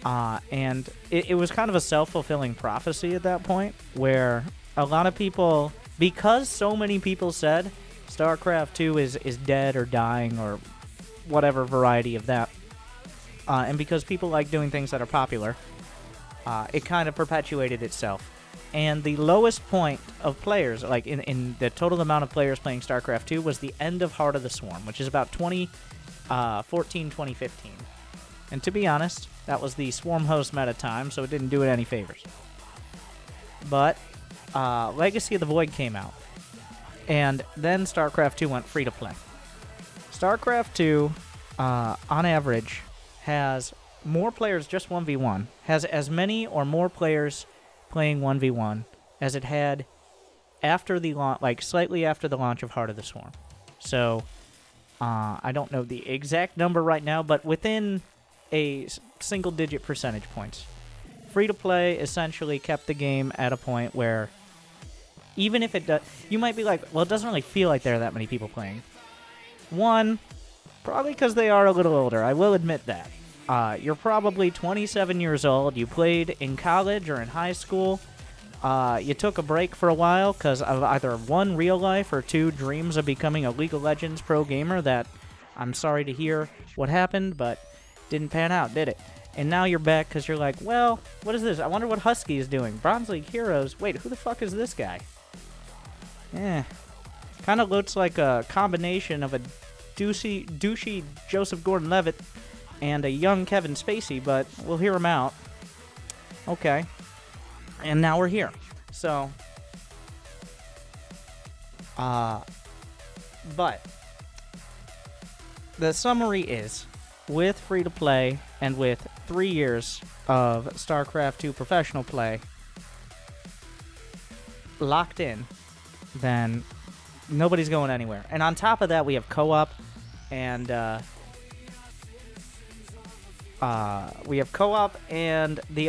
And it was kind of a self-fulfilling prophecy at that point, where a lot of people, because so many people said StarCraft 2 is dead or dying or whatever variety of that, and because people like doing things that are popular, it kind of perpetuated itself. And the lowest point of players, like in the total amount of players playing StarCraft 2, was the end of Heart of the Swarm, which is about 2014, 2015. And to be honest, that was the Swarm host meta time, so it didn't do it any favors. But Legacy of the Void came out, and then StarCraft 2 went free to play. StarCraft 2, on average, has more players just 1v1, has as many or more players playing 1v1 as it had after the launch, like slightly after the launch of Heart of the Swarm. So I don't know the exact number right now, but within a single-digit percentage points. Free-to-play essentially kept the game at a point where, even if it does, you might be like, well, it doesn't really feel like there are that many people playing. One, probably because they are a little older. I will admit that. You're probably 27 years old. You played in college or in high school. You took a break for a while because of either 1, real life, or 2, dreams of becoming a League of Legends pro gamer that I'm sorry to hear what happened, but didn't pan out, did it? And now you're back because you're like, well, what is this? I wonder what Husky is doing. Bronze League Heroes. Wait, who the fuck is this guy? Kind of looks like a combination of a douchey Joseph Gordon-Levitt and a young Kevin Spacey, but we'll hear him out. Okay. And now we're here. So, but the summary is, with free-to-play and with 3 years of StarCraft 2 professional play locked in, then nobody's going anywhere. And on top of that, we have co-op, and the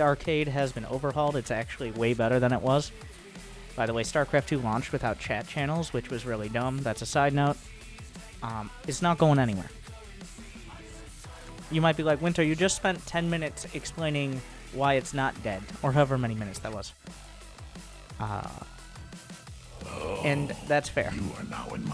arcade has been overhauled. It's actually way better than it was. By the way, StarCraft 2 launched without chat channels, which was really dumb. That's a side note. It's not going anywhere. You might be like, Winter, you just spent 10 minutes explaining why it's not dead, or however many minutes that was. And that's fair.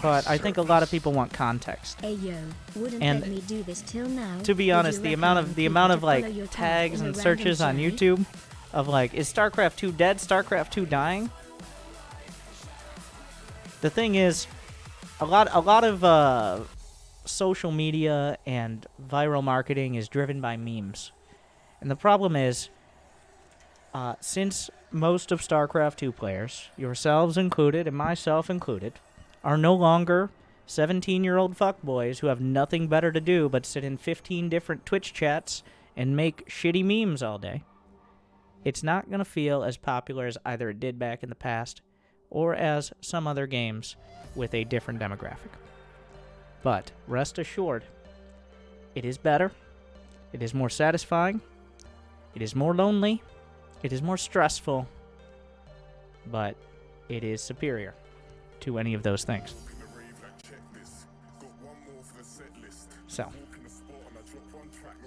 But I think a lot of people want context. Hey yo, wouldn't And let me do this till now. To be honest, the amount of like tags and searches on YouTube of like, is StarCraft 2 dead? StarCraft 2 dying? The thing is, a lot of social media and viral marketing is driven by memes. And the problem is, since most of StarCraft 2 players, yourselves included and myself included, are no longer 17-year-old fuckboys who have nothing better to do but sit in 15 different Twitch chats and make shitty memes all day, it's not going to feel as popular as either it did back in the past or as some other games with a different demographic. But rest assured, it is better, it is more satisfying, it is more lonely, it is more stressful, but it is superior to any of those things. So,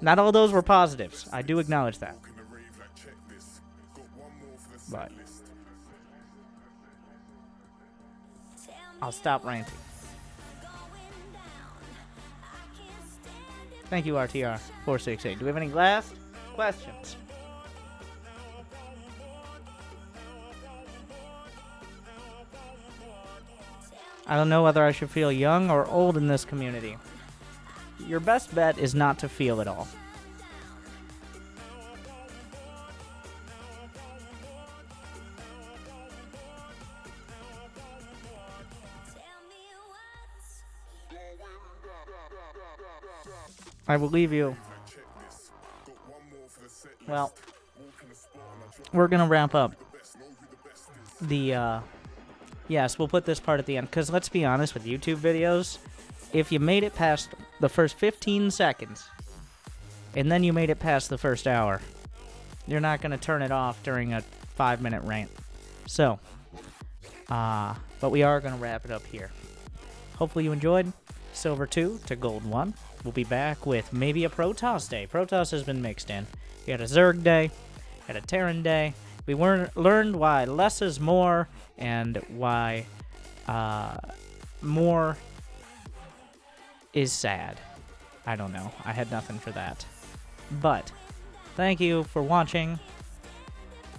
not all those were positives. I do acknowledge that. But I'll stop ranting. Thank you, RTR468. Do we have any last questions? I don't know whether I should feel young or old in this community. Your best bet is not to feel it all. I will leave you. Well, we're going to wrap up the, yes, we'll put this part at the end, because let's be honest with YouTube videos, if you made it past the first 15 seconds, and then you made it past the first hour, you're not going to turn it off during a 5-minute rant. So, but we are going to wrap it up here. Hopefully you enjoyed. Silver 2 to Gold 1. We'll be back with maybe a Protoss day. Protoss has been mixed in. We had a Zerg day, had a Terran day. We learned why less is more, and why more is sad. I don't know. I had nothing for that. But thank you for watching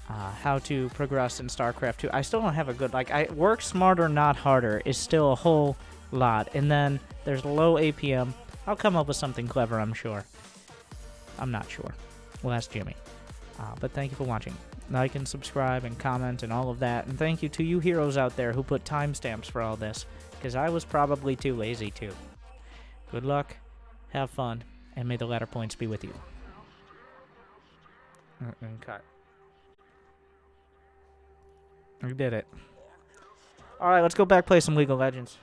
how to progress in StarCraft 2. I still don't have a good, work smarter, not harder is still a whole lot. And then there's low APM. I'll come up with something clever, I'm sure. I'm not sure. Well, ask Jimmy. But thank you for watching. Like and subscribe and comment and all of that. And thank you to you heroes out there who put timestamps for all this, because I was probably too lazy too. Good luck, have fun, and may the latter points be with you. Cut. We did it. Alright, let's go back play some League of Legends.